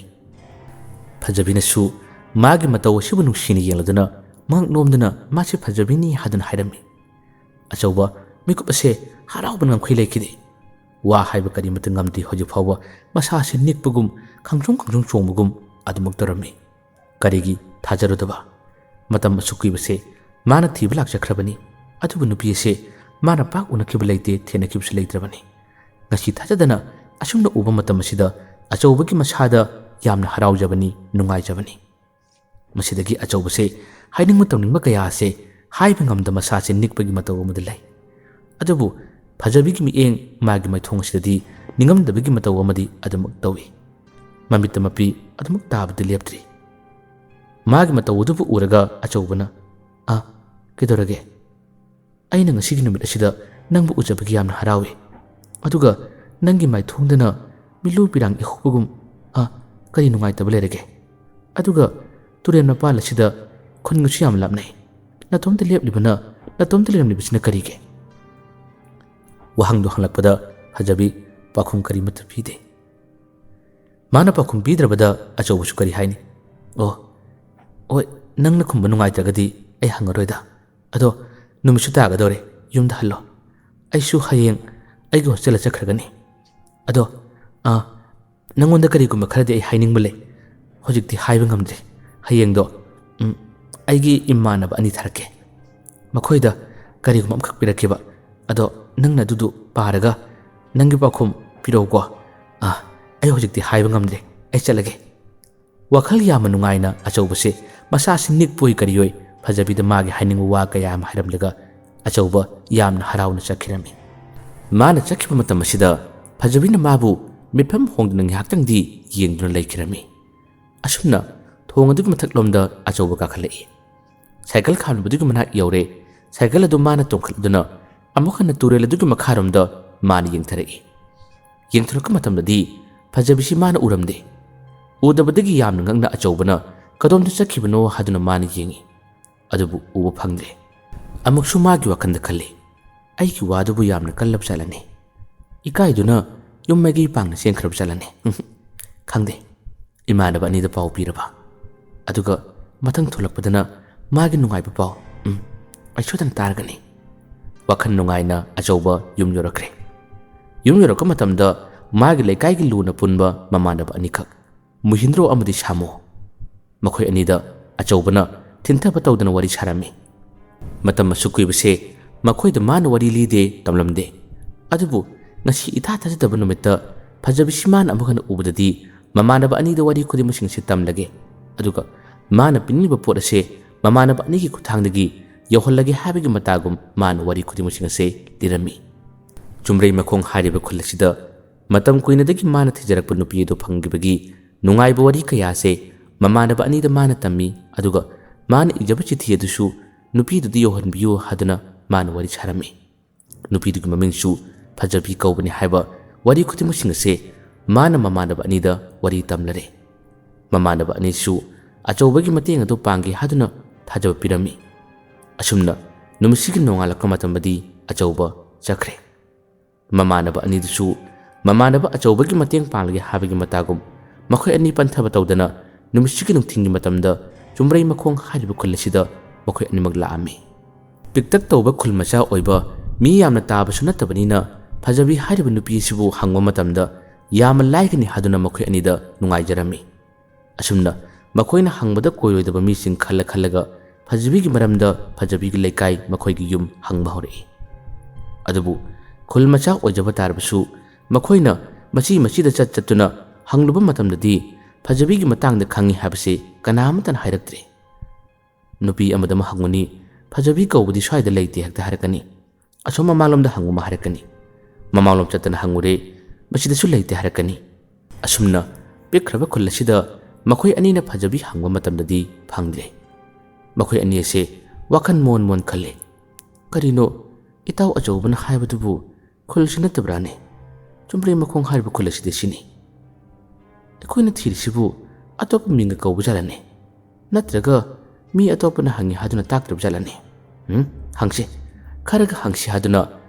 ꯐꯖꯕꯤꯅꯁꯨ ꯃꯥꯒꯤ ꯃꯇꯧ ꯑꯁꯤꯕꯨ ꯅꯨꯡꯁꯤꯅ ꯌꯦꯡꯂꯗꯨꯅ ꯃꯉꯛ ꯅꯣꯝꯗꯨꯅ ꯃꯥꯁꯦ ꯐꯖꯕꯤꯅꯤ ꯍꯥꯏꯗꯨꯅ ꯍꯥꯏꯔꯝꯃꯤ꯫ ꯑꯆꯧꯕ ꯃꯤꯀꯨꯞ ꯑꯁꯦ ꯍꯔꯥꯎꯕꯅ ꯉꯝꯈꯩ ꯂꯩꯈꯤꯗꯦ꯫ ꯋꯥ ꯍꯥꯏꯕ ꯀꯔꯤꯃꯠꯇ ꯉꯝꯗꯦ, ꯍꯧꯖꯤꯛ ꯐꯥꯎꯕ ꯃꯁꯥꯁꯦ ꯅꯤꯛꯄꯒꯨꯝ ꯈꯪꯖꯣꯡ ꯆꯣꯡꯕꯒꯨꯝ ꯑꯗꯨꯃꯛ ꯇꯧꯔꯝꯃꯤ꯫ ꯀꯔꯤꯒꯤ ꯊꯥꯖꯔꯨꯗꯕ? ꯃꯇꯝ ꯑꯁꯨꯛ ꯀꯨꯏꯕꯁꯦ ꯃꯥꯅ ꯊꯤꯕ ꯂꯥꯛꯆꯈ꯭ꯔꯕꯅꯤ, ꯑꯗꯨꯕꯨ ꯅꯨꯄꯤ ꯑꯁꯦ ꯃꯥꯅ ꯄꯥꯛ ꯎꯅꯈꯤꯕ ꯂꯩꯇꯦ, ꯊꯦꯡꯅꯈꯤꯕꯁꯨ ꯂꯩꯇ꯭ꯔꯕꯅꯤ꯫ ꯉꯁꯤ ꯊꯥꯖꯗꯅ ꯑꯁꯨꯝꯅ ꯎꯕ ꯃꯇꯝ ꯑꯁꯤꯗ ꯑꯆꯧꯕꯒꯤ ꯃꯁꯥꯗ ꯌꯥꯝꯅ ꯍꯔꯥꯎꯖꯕꯅꯤ, ꯅꯨꯡꯉꯥꯏꯖꯕꯅꯤ꯫ ꯃꯁꯤꯗꯒꯤ ꯑꯆꯧꯕꯁꯦ ꯍꯥꯏꯅꯤꯡꯕ ꯇꯧꯅꯤꯡꯕ ꯀꯌꯥ ꯑꯁꯦ ꯍꯥꯏꯕ ꯉꯝꯗ ꯃꯁꯥꯁꯦ ꯅꯤꯛꯄꯒꯤ ꯃꯇꯧ ꯑꯃꯗ ꯂꯩ꯫ ꯑꯗꯨꯕꯨ ꯐꯖꯕꯤꯒꯤ ꯃꯤꯠꯌꯦꯡ, ꯃꯥꯒꯤ ꯃꯥꯏꯊꯣꯡ ꯑꯁꯤꯗꯗꯤ ꯅꯤꯡꯉꯝꯗꯕꯒꯤ ꯃꯇꯧ ꯑꯃꯗꯤ ꯑꯗꯨꯃꯛ ꯇꯧꯏ꯫ ꯃꯃꯤꯠꯇ ꯃꯄꯤ ꯑꯗꯨꯃꯛ ꯇꯥꯕꯗꯤ ꯂꯦꯞꯇ꯭ꯔꯤ꯫ ꯃꯥꯒꯤ ꯃꯇꯧ ꯑꯗꯨꯕꯨ ꯎꯔꯒ ꯑꯆꯧꯕꯅ ꯀꯩꯗꯧꯔꯒꯦ? ꯑꯩꯅ ꯉꯁꯤꯒꯤ ꯅꯨꯃꯤꯠ ꯑꯁꯤꯗ ꯅꯪꯕꯨ ꯎꯖꯕꯒꯤ ꯌꯥꯝꯅ ꯍꯔꯥꯎꯏ, ꯑꯗꯨꯒ ꯅꯪꯒꯤ ꯃꯥꯏꯊꯣꯡꯗꯅ ꯃꯤꯠꯂꯨ ꯄꯤꯔꯥꯡ ꯏꯍꯧꯕꯒꯨꯝ ꯀꯔꯤ ꯅꯨꯡꯉꯥꯏꯇꯕ ꯂꯩꯔꯒꯦ? ꯑꯗꯨꯒ ꯇꯨꯔꯦꯜ ꯃꯄꯥꯟ ꯑꯁꯤꯗ ꯈꯨꯟꯒꯁꯨ ꯌꯥꯝ ꯂꯥꯞꯅꯩ, ꯅꯇꯣꯝꯇ ꯂꯩꯔꯝꯂꯤꯕꯁꯤꯅ ꯀꯔꯤꯒꯤ? ꯋꯥꯍꯪꯗꯨ ꯍꯪꯂꯛꯄꯗ ꯐꯖꯕꯤ ꯄꯥꯎꯈꯨꯝ ꯀꯔꯤꯃꯠꯇ ꯄꯤꯗꯦ꯫ ꯃꯥꯅ ꯄꯥꯎꯈꯨꯝ ꯄꯤꯗ꯭ꯔꯕꯗ ꯑꯆꯧꯕꯁꯨ ꯀꯔꯤ ꯍꯥꯏꯅꯤ? ꯍꯣꯏ, ꯅꯪꯅ ꯈꯨꯝꯕ ꯅꯨꯡꯉꯥꯏꯇ꯭ꯔꯒꯗꯤ ꯑꯩ ꯍꯪꯉꯔꯣꯏꯗ, ꯑꯗꯣ ꯅꯨꯃꯤꯠꯁꯨ ꯇꯥꯒꯗꯧꯔꯦ, ꯌꯨꯝꯗ ꯍꯜꯂꯣ, ꯑꯩꯁꯨ ꯍꯌꯦꯡ ꯑꯩꯒꯤ ꯍꯣꯁꯇꯦꯜꯗ ꯆꯠꯈ꯭ꯔꯒꯅꯤ꯫ ꯑꯗꯣ ꯅꯪꯉꯣꯟꯗ ꯀꯔꯤꯒꯨꯝꯕ ꯈꯔꯗꯤ ꯑꯩ ꯍꯥꯏꯅꯤꯡꯕ ꯂꯩ, ꯍꯧꯖꯤꯛꯇꯤ ꯍꯥꯏꯕ ꯉꯝꯗ꯭ꯔꯦ꯫ ꯍꯌꯦꯡꯗꯣ ꯑꯩꯒꯤ ꯏꯃꯥꯟꯅꯕ 2 ꯊꯥꯔꯛꯀꯦ, ꯃꯈꯣꯏꯗ ꯀꯔꯤꯒꯨꯝꯕ ꯑꯃꯈꯛ ꯄꯤꯔꯛꯈꯤꯕ, ꯑꯗꯣ ꯅꯪꯅ ꯑꯗꯨꯗꯨ ꯄꯥꯔꯒ ꯅꯪꯒꯤ ꯄꯥꯎꯈꯨꯝ ꯄꯤꯔꯛꯎꯀꯣ ꯑꯩ ꯍꯧꯖꯤꯛꯇꯤ ꯍꯥꯏꯕ ꯉꯝꯗ꯭ꯔꯦ ꯑꯩ ꯆꯠꯂꯒꯦ ꯋꯥꯈꯜ ꯌꯥꯝꯅ ꯅꯨꯡꯉꯥꯏꯅ ꯑꯆꯧꯕꯁꯦ ꯃꯁꯥꯁꯤ ꯅꯤꯛꯄꯣꯏ ꯀꯔꯤꯌꯣꯏ ꯐꯖꯕꯤꯗ ꯃꯥꯒꯤ ꯍꯥꯏꯅꯤꯡꯕ ꯋꯥ ꯀꯌꯥ ꯑꯃ ꯍꯥꯏꯔꯝꯂꯒ ꯑꯆꯧꯕ ꯌꯥꯝꯅ ꯍꯔꯥꯎꯅ ꯆꯠꯈꯤꯔꯝꯃꯤ ꯃꯥꯅ ꯆꯠꯈꯤꯕ ꯃꯇꯝ ꯑꯁꯤꯗ ꯐꯖꯕꯤꯅ ꯃꯥꯕꯨ ꯃꯤꯠꯐꯝ ꯍꯣꯡꯗꯨꯅ ꯉꯥꯏꯍꯥꯛꯇꯪꯗꯤ ꯌꯦꯡꯗꯨꯅ ꯂꯩꯈꯤꯔꯝꯃꯤ ꯑꯁꯨꯝꯅ ꯊꯣꯡ ꯑꯗꯨꯒꯤ ꯃꯊꯛꯂꯣꯝꯗ ꯑꯆꯧꯕ ꯀꯥꯈꯠꯂꯛꯏ ꯁꯥꯏꯀꯜ ꯈꯥꯝꯂꯤꯕꯗꯨꯒꯤ ꯃꯅꯥꯛ ꯌꯧꯔꯦ ꯁꯥꯏꯀꯜ ꯑꯗꯨ ꯃꯥꯅ ꯇꯣꯡꯈꯠꯂꯗꯨꯅ ꯑꯃꯨꯛ ꯍꯟꯅ ꯇꯨꯔꯦꯜ ꯑꯗꯨꯒꯤ ꯃꯈꯥꯔꯣꯝꯗ ꯃꯥꯅ ꯌꯦꯡꯊꯔꯛꯏ ꯌꯦꯡꯊꯔꯛꯄ ꯃꯇꯝꯗꯗꯤ ꯐꯖꯕꯤꯁꯤ ꯃꯥꯅ ꯎꯔꯝꯗꯦ ꯎꯗꯕꯗꯒꯤ ꯌꯥꯝꯅ ꯉꯛꯅ ꯑꯆꯧꯕꯅ ꯀꯗꯣꯝꯗ ꯆꯠꯈꯤꯕꯅꯣ ꯍꯥꯏꯗꯨꯅ ꯃꯥꯅ ꯌꯦꯡꯉꯤ ꯑꯗꯨꯕꯨ ꯎꯕ ꯐꯪꯗ꯭ꯔꯦ ꯑꯃꯨꯛꯁꯨ ꯃꯥꯒꯤ ꯋꯥꯈꯜꯗ ꯈꯜꯂꯤ ꯑꯩꯒꯤ ꯋꯥꯗꯨꯕꯨ ꯌꯥꯝꯅ ꯀꯜꯂꯕ ꯆꯠꯂꯅꯤ ꯏꯀꯥꯏꯗꯨꯅ ꯌꯨꯝ ꯃꯥꯏꯀꯩ ꯄꯥꯡꯅ ꯆꯦꯟꯈ꯭ꯔꯕ ꯆꯠꯂꯅꯤ ꯈꯪꯗꯦ ꯏꯃꯥꯟꯅꯕ ꯑꯅꯤꯗ ꯄꯥꯎ ꯄꯤꯔꯕ ꯑꯗꯨꯒ ꯃꯊꯪ ꯊꯣꯛꯂꯛꯄꯗꯅ ꯃꯥꯒꯤ ꯅꯨꯡꯉꯥꯏꯕ ꯄꯥꯎ ꯑꯩ ꯁꯣꯏꯗꯅ ꯇꯥꯔꯒꯅꯤ ꯋꯥꯈꯜ ꯅꯨꯡꯉꯥꯏꯅ ꯑꯆꯧꯕ ꯌꯨꯝ ꯌꯧꯔꯛꯈ꯭ꯔꯦ ꯌꯨꯝ ꯌꯧꯔꯛꯄ ꯃꯇꯝꯗ ꯃꯥꯒꯤ ꯂꯩꯀꯥꯏꯒꯤ ꯂꯨꯅ ꯄꯨꯟꯕ ꯃꯃꯥꯟꯅꯕ ꯑꯅꯤꯈꯛ ꯃꯨꯍꯤꯟꯗ꯭ꯔꯣ ꯑꯃꯗꯤ ꯁꯥꯃꯣ ꯃꯈꯣꯏ ꯑꯅꯤꯗ ꯑꯆꯧꯕꯅ ꯊꯤꯟꯊꯕ ꯇꯧꯗꯅ ꯋꯥꯔꯤ ꯁꯥꯔꯝꯃꯤ ꯃꯇꯝ ꯑꯁꯨꯛ ꯀꯨꯏꯕꯁꯦ ꯃꯈꯣꯏꯗ ꯃꯥꯅ ꯋꯥꯔꯤ ꯂꯤꯗꯦ ꯇꯝꯂꯝꯗꯦ ꯑꯗꯨꯕꯨ ꯉꯁꯤ ꯏꯊꯥ ꯊꯥꯖꯗꯕ ꯅꯨꯃꯤꯠꯇ ꯐꯖꯕꯤꯁꯤ ꯃꯥꯅ ꯑꯃꯨꯛ ꯍꯟꯅ ꯎꯕꯗꯗꯤ ꯃꯃꯥꯟꯅꯕ ꯑꯅꯤꯗ ꯋꯥꯔꯤ ꯈꯨꯗꯤꯡꯃꯛꯁꯤꯡꯁꯤ ꯇꯝꯂꯒꯦ ꯑꯗꯨꯒ ꯃꯥꯅ ꯄꯤꯅꯤꯡꯂꯤꯕ ꯄꯣꯠ ꯑꯁꯦ ꯃꯃꯥꯟꯅꯕ ꯑꯅꯤꯒꯤ ꯈꯨꯠꯊꯥꯡꯗꯒꯤ ꯌꯧꯍꯜꯂꯒꯦ ꯍꯥꯏꯕꯒꯤ ꯃꯇꯥꯒꯨꯝ ꯃꯥꯅ ꯋꯥꯔꯤ ꯈꯨꯗꯤꯡꯃꯛꯁꯤꯡ ꯑꯁꯦ ꯂꯤꯔꯝꯃꯤ ꯆꯨꯝꯕ꯭ꯔꯩ ꯃꯈꯣꯡ ꯍꯥꯏꯔꯤꯕ ꯈꯨꯜ ꯑꯁꯤꯗ ꯃꯇꯝ ꯀꯨꯏꯅꯗꯒꯤ ꯃꯥꯅ ꯊꯤꯖꯔꯛꯄ ꯅꯨꯄꯤ ꯑꯗꯨ ꯐꯪꯈꯤꯕꯒꯤ ꯅꯨꯡꯉꯥꯏꯕ ꯋꯥꯔꯤ ꯀꯌꯥꯁꯦ ꯃꯃꯥꯟꯅꯕ ꯑꯅꯤꯗ ꯃꯥꯅ ꯇꯝꯃꯤ ꯑꯗꯨꯒ ꯃꯥꯅ ꯏꯖꯕ ꯆꯤꯊꯤ ꯑꯗꯨꯁꯨ ꯅꯨꯄꯤꯗꯨꯗ ꯌꯧꯍꯟꯕꯤꯌꯨ ꯍꯥꯏꯗꯨꯅ ꯃꯥꯅ ꯋꯥꯔꯤ ꯁꯥꯔꯝꯃꯤ ꯅꯨꯄꯤꯗꯨꯒꯤ ꯃꯃꯤꯡꯁꯨ ꯐꯖꯕꯤ ꯀꯧꯕꯅꯤ ꯍꯥꯏꯕ ꯋꯥꯔꯤ ꯈꯨꯗꯤꯡꯃꯛꯁꯤꯡ ꯑꯁꯦ ꯃꯥꯅ ꯃꯃꯥꯟꯅꯕ ꯑꯅꯤꯗ ꯋꯥꯔꯤ ꯇꯝꯂꯔꯦ ꯃꯃꯥꯟꯅꯕ ꯑꯅꯤꯁꯨ ꯑꯆꯧꯕꯒꯤ ꯃꯇꯦꯡ ꯑꯗꯨ ꯄꯥꯡꯒꯦ ꯍꯥꯏꯗꯨꯅ ꯊꯥꯖꯕ ꯄꯤꯔꯝꯃꯤ ꯑꯁꯨꯝꯅ ꯅꯨꯃꯤꯠꯁꯤꯒꯤ ꯅꯣꯡꯉꯥꯜꯂꯛꯄ ꯃꯇꯝꯗꯗꯤ ꯑꯆꯧꯕ ꯆꯠꯈ꯭ꯔꯦ ꯃꯃꯥꯟꯅꯕ ꯑꯅꯤꯗꯨꯁꯨ ꯃꯃꯥꯟꯅꯕ ꯑꯆꯧꯕꯒꯤ ꯃꯇꯦꯡ ꯄꯥꯡꯂꯒꯦ ꯍꯥꯏꯕꯒꯤ ꯃꯇꯥꯒꯨꯝ ꯃꯈꯣꯏ ꯑꯅꯤ ꯄꯟꯊꯕ ꯇꯧꯗꯅ ꯅꯨꯃꯤꯠꯁꯤꯒꯤ ꯅꯨꯡꯊꯤꯜꯒꯤ ꯃꯇꯝꯗ ꯆꯨꯝꯕ꯭ꯔꯩ ꯃꯈꯣꯡ ꯍꯥꯏꯔꯤꯕ ꯈꯨꯜ ꯑꯁꯤꯗ ꯃꯈꯣꯏ ꯑꯅꯤꯃꯛ ꯂꯥꯛꯑꯝꯃꯤ ꯄꯤꯛꯇꯛ ꯇꯧꯕ ꯈꯨꯜ ꯃꯆꯥ ꯑꯣꯏꯕ ꯃꯤ ꯌꯥꯝꯅ ꯇꯥꯕꯁꯨ ꯅꯠꯇꯕꯅꯤꯅ ꯐꯖꯕꯤ ꯍꯥꯏꯔꯤꯕ ꯅꯨꯄꯤ ꯑꯁꯤꯕꯨ ꯍꯪꯕ ꯃꯇꯝꯗ ꯌꯥꯝꯅ ꯂꯥꯏꯒꯅꯤ ꯍꯥꯏꯗꯨꯅ ꯃꯈꯣꯏ ꯑꯅꯤꯗ ꯅꯨꯡꯉꯥꯏꯖꯔꯝꯃꯤ ꯑꯁꯨꯝꯅ ꯃꯈꯣꯏꯅ ꯍꯪꯕꯗ ꯀꯣꯏꯔꯣꯏꯗꯕ ꯃꯤꯁꯤꯡ ꯈꯜꯂꯒ ꯐꯖꯕꯤꯒꯤ ꯃꯔꯝꯗ ꯐꯖꯕꯤꯒꯤ ꯂꯩꯀꯥꯏ ꯃꯈꯣꯏꯒꯤ ꯌꯨꯝ ꯍꯪꯕ ꯍꯧꯔꯛꯏ ꯑꯗꯨꯕꯨ ꯈꯨꯜ ꯃꯆꯥ ꯑꯣꯏꯖꯕ ꯇꯥꯔꯕꯁꯨ ꯃꯈꯣꯏꯅ ꯃꯆꯤꯗ ꯆꯠꯇꯨꯅ ꯍꯪꯂꯨꯕ ꯃꯇꯝꯗꯗꯤ ꯐꯖꯕꯤꯒꯤ ꯃꯇꯥꯡꯗ ꯈꯪꯉꯤ ꯍꯥꯏꯕꯁꯤ ꯀꯅꯥꯃꯠꯇꯅ ꯍꯥꯏꯔꯛꯇ꯭ꯔꯦ ꯅꯨꯄꯤ ꯑꯃꯗ ꯍꯪꯉꯨꯅꯤ ꯐꯖꯕꯤ ꯀꯧꯕꯗꯤ ꯁ꯭ꯋꯥꯏꯗ ꯂꯩꯇꯦ ꯍꯦꯛꯇ ꯍꯥꯏꯔꯛꯀꯅꯤ ꯑꯁꯣꯝ ꯃꯃꯥꯡꯂꯣꯝꯗ ꯍꯪꯉꯨ ꯍꯥꯏꯔꯛꯀꯅꯤ ꯃꯃꯥꯡꯂꯣꯝ ꯆꯠꯇꯅ ꯍꯪꯉꯨꯔꯦ ꯃꯁꯤꯗꯁꯨ ꯂꯩꯇꯦ ꯍꯥꯏꯔꯛꯀꯅꯤ ꯑꯁꯨꯝꯅ ꯄꯤꯛꯈ꯭ꯔꯕ ꯈꯨꯜ ꯑꯁꯤꯗ ꯃꯈꯣꯏ ꯑꯅꯤꯅ ꯐꯖꯕꯤ ꯍꯪꯕ ꯃꯇꯝꯗꯗꯤ ꯐꯪꯗ꯭ꯔꯦ ꯃꯈꯣꯏ ꯑꯅꯤ ꯑꯁꯦ ꯋꯥꯈꯜ ꯃꯣꯟ ꯈꯜꯂꯦ ꯀꯔꯤꯅꯣ ꯏꯇꯥꯎ ꯑꯆꯧꯕꯅ ꯍꯥꯏꯕꯗꯨꯕꯨ ꯈꯨꯜꯁꯤ ꯅꯠꯇꯕ꯭ꯔꯥꯅꯦ ꯆꯨꯝꯕ꯭ꯔꯩ ꯃꯈꯣꯡ ꯍꯥꯏꯔꯤꯕ ꯈꯨꯜ ꯑꯁꯤꯗꯤ ꯁꯤꯅꯤ ꯑꯩꯈꯣꯏꯅ ꯊꯤꯔꯤꯁꯤꯕꯨ ꯑꯇꯣꯞꯄ ꯃꯤꯡꯒ ꯀꯧꯕ ꯖꯥꯠꯂꯅꯦ ꯅꯠꯇ꯭ꯔꯒ ꯃꯤ ꯑꯇꯣꯞꯄꯅ ꯍꯪꯉꯤ ꯍꯥꯏꯗꯨꯅ ꯇꯥꯛꯇ꯭ꯔꯕ ꯖꯥꯠꯂꯅꯦ ꯍꯪꯁꯤ ꯈꯔꯒ ꯍꯪꯁꯤ ꯍꯥꯏꯗꯨꯅ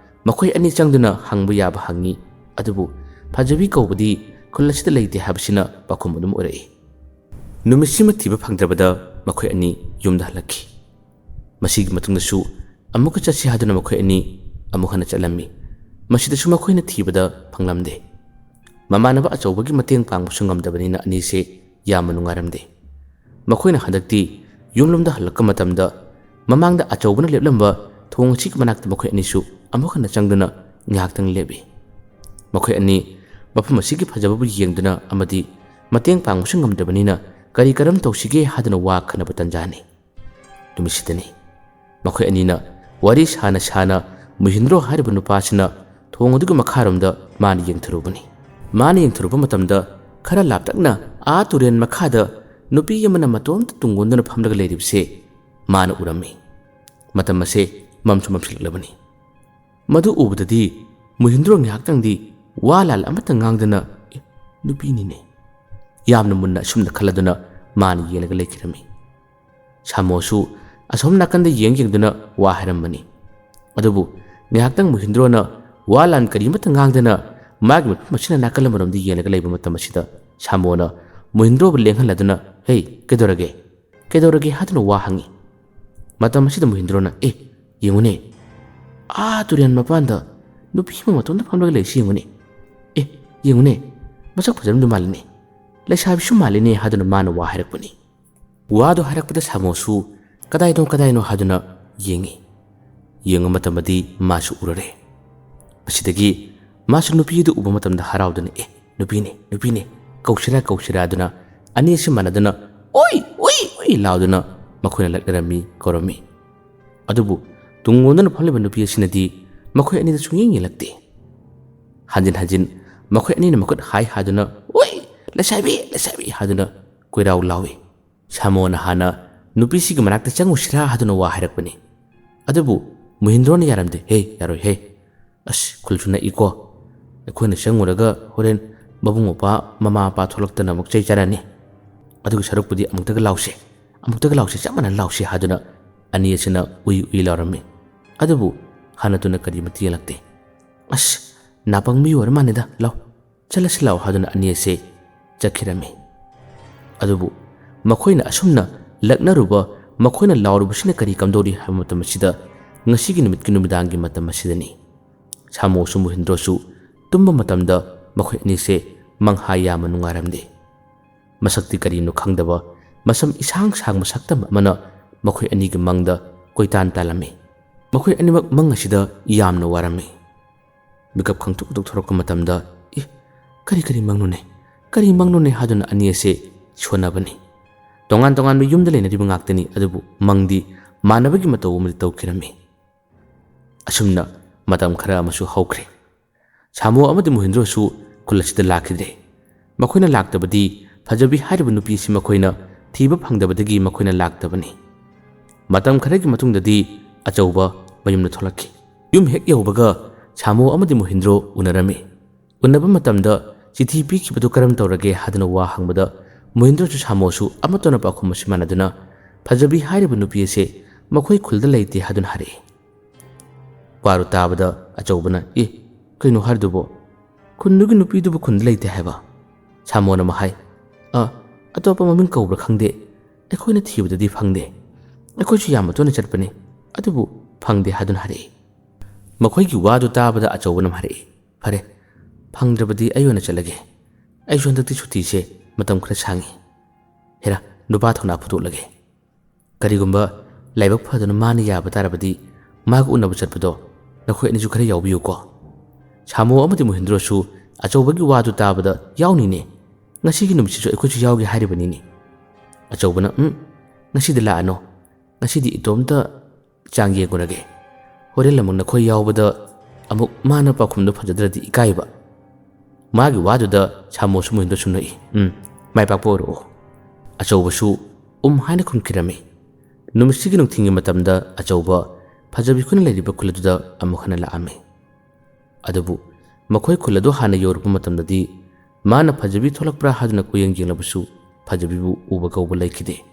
ꯃꯈꯣꯏ ꯑꯅꯤ ꯆꯪꯗꯨꯅ ꯍꯪꯕ ꯌꯥꯕ ꯍꯪꯉꯤ ꯑꯗꯨꯕु ꯐꯖꯕꯤ ꯀꯧꯕꯗꯤ ꯈꯨꯜ ꯑꯁꯤꯗ ꯂꯩꯇꯦ ꯍꯥꯏꯕꯁꯤꯅ ꯄꯥꯎꯈꯨꯝ ꯑꯗꯨꯝ ꯑꯣꯏꯔꯛꯏ ꯅꯨꯃꯤꯠꯁꯤꯃ ꯊꯤꯕ ꯐꯪꯗ꯭ꯔꯕꯗ ꯃꯈꯣꯏ ꯑꯅꯤ ꯌꯨꯝꯗ ꯍꯜꯂꯛꯈꯤ ꯃꯁꯤꯒꯤ ꯃꯇꯨꯡꯗꯁꯨ ꯑꯃꯨꯛꯀ ꯆꯠꯁꯤ ꯍꯥꯏꯗꯨꯅ ꯃꯈꯣꯏ ꯑꯅꯤ ꯑꯃꯨꯛ ꯍꯟꯅ ꯆꯠꯂꯝꯃꯤ ꯃꯁꯤꯗꯁꯨ ꯃꯈꯣꯏꯅ ꯊꯤꯕꯗ ꯐꯪꯂꯝꯗꯦ ꯃꯃꯥꯟꯅꯕ ꯑꯆꯧꯕꯒꯤ ꯃꯇꯦꯡ ꯄꯥꯡꯕꯁꯨ ꯉꯝꯗꯕꯅꯤꯅ ꯑꯅꯤꯁꯦ ꯌꯥꯝꯅ ꯅꯨꯡꯉꯥꯏꯔꯝꯗꯦ ꯃꯈꯣꯏꯅ ꯍꯟꯗꯛꯇꯤ ꯌꯨꯝꯂꯣꯝꯗ ꯍꯜꯂꯛꯄ ꯃꯇꯝꯗ ꯃꯃꯥꯡꯗ ꯑꯆꯧꯕꯅ ꯂꯦꯞꯂꯝꯕ ꯊꯣꯡ ꯑꯁꯤꯒꯤ ꯃꯅꯥꯛꯇ ꯃꯈꯣꯏ ꯑꯅꯤꯁꯨ ꯑꯃꯨꯛ ꯍꯟꯅ ꯆꯪꯗꯨꯅ ꯉꯥꯏꯍꯥꯛꯇꯪ ꯂꯦꯞꯄꯤ ꯃꯈꯣꯏ ꯑꯅꯤ ꯃꯐꯝ ꯑꯁꯤꯒꯤ ꯐꯖꯕꯕꯨ ꯌꯦꯡꯗꯨꯅ ꯑꯃꯗꯤ ꯃꯇꯦꯡ ꯄꯥꯡꯕꯁꯨ ꯉꯝꯗꯕꯅꯤꯅ ꯀꯔꯝ ꯇꯧꯁꯤꯒꯦ ꯍꯥꯏꯗꯨꯅ ꯋꯥ ꯈꯟꯅꯕ ꯇꯟꯖꯥꯅꯤ ꯅꯨꯃꯤꯠꯁꯤꯗꯅꯤ ꯃꯈꯣꯏ ꯑꯅꯤꯅ ꯋꯥꯔꯤ ꯁꯥꯅ ꯃꯨꯍꯤꯟꯗ꯭ꯔꯣ ꯍꯥꯏꯔꯤꯕ ꯅꯨꯄꯥꯁꯤꯅ ꯊꯣꯡ ꯑꯗꯨꯒꯤ ꯃꯈꯥꯔꯣꯝꯗ ꯃꯥꯅ ꯌꯦꯡꯊꯔꯨꯕꯅꯤ ꯃꯥꯅ ꯌꯦꯡꯊꯔꯨꯕ ꯃꯇꯝꯗ ꯈꯔ ꯂꯥꯞꯇꯛꯅ ꯇꯨꯔꯦꯟ ꯃꯈꯥꯗ ꯅꯨꯄꯤ ꯑꯃꯅ ꯃꯇꯣꯝꯇ ꯇꯨꯡꯒꯣꯟꯗꯨꯅ ꯐꯝꯂꯒ ꯂꯩꯔꯤꯕꯁꯦ ꯃꯥꯅ ꯎꯔꯝꯃꯤ ꯃꯇꯝ ꯑꯁꯦ ꯃꯝꯁꯤꯜꯂꯛꯂꯕꯅꯤ ꯃꯗꯨ ꯎꯕꯗꯗꯤ ꯃꯨꯍꯤꯟꯗ꯭ꯔꯣ ꯉꯥꯏꯍꯥꯛꯇꯪꯗꯤ ꯋꯥ ꯂꯥꯜ ꯑꯃꯠꯇ ꯉꯥꯡꯗꯅ ꯅꯨꯄꯤꯅꯤꯅꯦ ꯌꯥꯝꯅ ꯃꯨꯟꯅ ꯑꯁꯨꯝꯅ ꯈꯜꯂꯗꯨꯅ ꯃꯥꯅ ꯌꯦꯡꯂꯒ ꯂꯩꯈꯤꯔꯝꯃꯤ ꯁꯥꯃꯣꯁꯨ ꯑꯁꯣꯝ ꯅꯥꯀꯟꯗ ꯌꯦꯡꯗꯨꯅ ꯋꯥ ꯍꯥꯏꯔꯝꯕꯅꯤ ꯑꯗꯨꯕꯨ ꯉꯥꯏꯍꯥꯛꯇꯪ ꯃꯨꯍꯤꯟꯗ꯭ꯔꯣꯅ ꯋꯥ ꯂꯥꯟ ꯀꯔꯤꯃꯠꯇ ꯉꯥꯡꯗꯅ ꯃꯥꯒꯤ ꯃꯐꯝ ꯑꯁꯤꯅ ꯅꯥꯀꯜ ꯑꯃꯔꯣꯝꯗ ꯌꯦꯡꯂꯒ ꯂꯩꯕ ꯃꯇꯝ ꯑꯁꯤꯗ ꯁꯥꯃꯣꯅ ꯃꯨꯍꯤꯟꯗ꯭ꯔꯣꯕꯨ ꯂꯦꯡꯍꯜꯂꯗꯨꯅ ꯍꯦ ꯀꯩꯗꯧꯔꯒꯦ ꯍꯥꯏꯗꯨꯅ ꯋꯥ ꯍꯪꯉꯤ ꯃꯇꯝ ꯑꯁꯤꯗ ꯃꯨꯍꯤꯟꯗ꯭ꯔꯣꯅ ꯌꯦꯡꯉꯨꯅꯦ ꯇꯨꯔꯦꯟ ꯃꯄꯥꯟꯗ ꯅꯨꯄꯤ ꯑꯃ ꯃꯇꯣꯝꯇ ꯐꯝꯂꯒ ꯂꯩꯔꯤꯁꯤ ꯌꯦꯡꯉꯨꯅꯦ ꯌꯦꯡꯉꯨꯅꯦ ꯃꯁꯛ ꯐꯖꯔꯝꯗꯧ ꯃꯥꯜꯂꯤꯅꯦ ꯂꯩꯁꯥꯕꯤꯁꯨ ꯃꯥꯜꯂꯤꯅꯦ ꯍꯥꯏꯗꯨꯅ ꯃꯥꯅ ꯋꯥ ꯍꯥꯏꯔꯛꯄꯅꯤ ꯋꯥꯗꯣ ꯍꯥꯏꯔꯛꯄꯗ ꯁꯥꯃꯣꯁꯨ ꯀꯗꯥꯏꯅꯣ ꯍꯥꯏꯗꯨꯅ ꯌꯦꯡꯉꯤ ꯌꯦꯡꯕ ꯃꯇꯝꯗꯗꯤ ꯃꯥꯁꯨ ꯎꯔꯔꯦ ꯃꯁꯤꯗꯒꯤ मासु नुपीदु उब मतमदा हराउदुना ए नुपीने कौशिरा अदुना अनीसि मनदुना ओई लाउदुना मखोइना लक्नरमी कौरमी अदुबु तुंगोंदना फलिबा नुपी असिनदि मखोइ अनीदा सुयेंग येलक्ते हंजिन मखोइ अनीना मखुत हाई हादुना ओई लसाबी हादुना कोइराउ लावे सामोना हाना नुपीसिगि मनाक्ता चंगुसिरा हादुना वा हाइरकपनि अदुबु महिंद्रोना यारमदे हे यारोइ हे अस खुलसुना इको अखोइना चंगुरगा होरेन मबुंग मपा ममा मपा थोलक्तना मक चै चारानी अदुगि सरुकपुदि अमुक्तगा लाउसे चमना लाउसे हादुना अनी असिना उई लाउरम्मी अदुबु हानतुना करिमति येलक्ते अस नापंगमी ओर मानेदा लाउ चलसि लाउ हादुना अनी असे चखिरम्मी अदुबु मखोइना असुमना लक्नरुबा मखोइना लाउरुबसिना करी कमदोरी हाबा मतम असिदा ngasiगी numitki numidangi matam asidani Samo su Mohindrosu tumba matamda makhoi ani se manghaya manungaramde masakti karino khangdaba masam isang sang masaktam mana makhoi ani gi mangda koitan talami makhoi ani mak mang asida yamna warami bikap khangtu tuk thorok matamda e kari mangno ne haduna ani se chona bani tongan yumda lena ri bangaktani adubu mangdi manabagi mataw umri tawkirami asumna matam khara amasu hawkre Samo amadi Mohindrosu kulasida lakidre makoina laktabadi phajabi hariba nupi si makoina thiba phangdabadagi makoina laktabani matam kharagi matungdadi achauba mayumna tholakki yum hek yaubaga Samo amadi Mohindro unarami unaba matamda chithi pikibadu karam tawrage hadana wa hangbada Mohindrosu Samosu amatona pakhumasi manaduna phajabi hariba nupi se makoi khulda leite hadun hari paru tabada achaubana kaino hardubo kunnugi nupidubu khund leite haiba Samona mahai atopa mamin kaubra khangde ekhoina thibadadi phangde ekhoisu yamatona chatpani adubu phangde hadun hari makhoigi wadu tabada achaubanam hari phare phangdrabadi ayona chalage ai sondakti chuti se matam khra sangi hera nupa thona phutu lage karigumba laibak phaduna mani yaba tarabadi mag unabu chatpado nakhoi ani ju khara yawbiyu ko Samo amadi Mohindrosu achobagi wadu tabada yawnine ngasigi numisisu ekhoisu yawgi haribani achobana ngasidi laano ngasidi itomta changye gunage horelamang nakhoi yawbada amuk mana pakhumdo phajadradi ikaiba magi wadu da Samo su Mohindrosu nai mai pakporo achobasu haina khumkirame numisigi nungthingi matamda achoba phajabi khuna leiriba khuladuda amukhana laame Adabu makhoi khulado hana yorupa matamdadi mana phajabi tholakpra haduna kuyeng jinglabusu phajabibu uba kauba laikide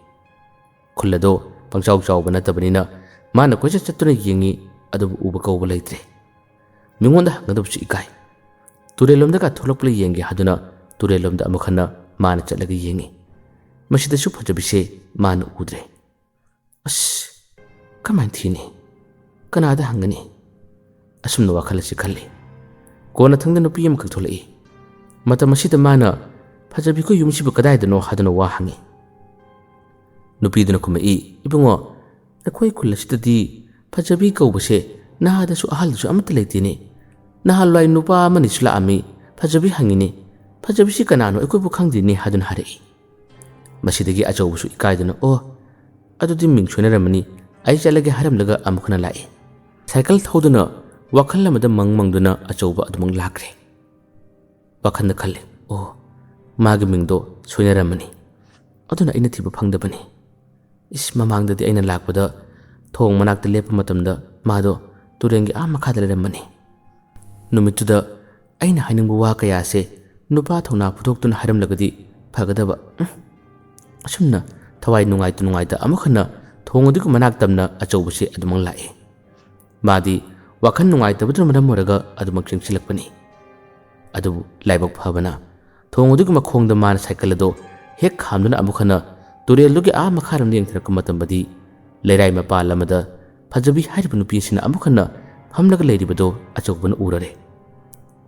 khulado pangchau chauba natabanina mana koisa chattuna yengi adabu uba kauba laitre mingonda hangadabusu ikai turelomda ka tholakpla yengi haduna turelomda amukhana mana chatlaga yengi masidasu phajabi se mana udre as kamain thini kanada hangani asumna wakhalasi khalli Kona thangda nupi yam kaktholai mata masida mana phajabi ko yumsibu kadaidano hadana wa hangi nupi duna kuma ibungo nakhoi khullasidadi phajabi kaubase nahada su ahal su amata leitini nahal lai nupa mani sula ami phajabi hangini phajabi si kanano ekoi bu khangdini hadun hari masidagi achaubu su ikaidana adudi mingchona ramani ai chalage haram laga amkhuna lai cycle thoduna wakhal amada mangmangduna achauba adumang lakre wakhanda khalle magi mingdo soinaramani aduna aina thiba phangdabani is mamangdadi aina lakpada thong manakta lepa matamda mado turengi makhada leramani numituda aina hainingbu wa kaya se nupa thona phudoktuna haram lagadi phagadaba asumna thawai nungaita amakhana thongodiku manaktamna achaubase adumang lae madi Wakan nungai tabudra madam moraga adumak chingsilakpani adubu laibak phabana thongodugi makhongda man cycle do hek khamduna amukhana tureldugi makharam yengthrak matambadi leirai mapa lamada phajabi haribu nupi sina amukhana phamlaga leiribado achokbana urare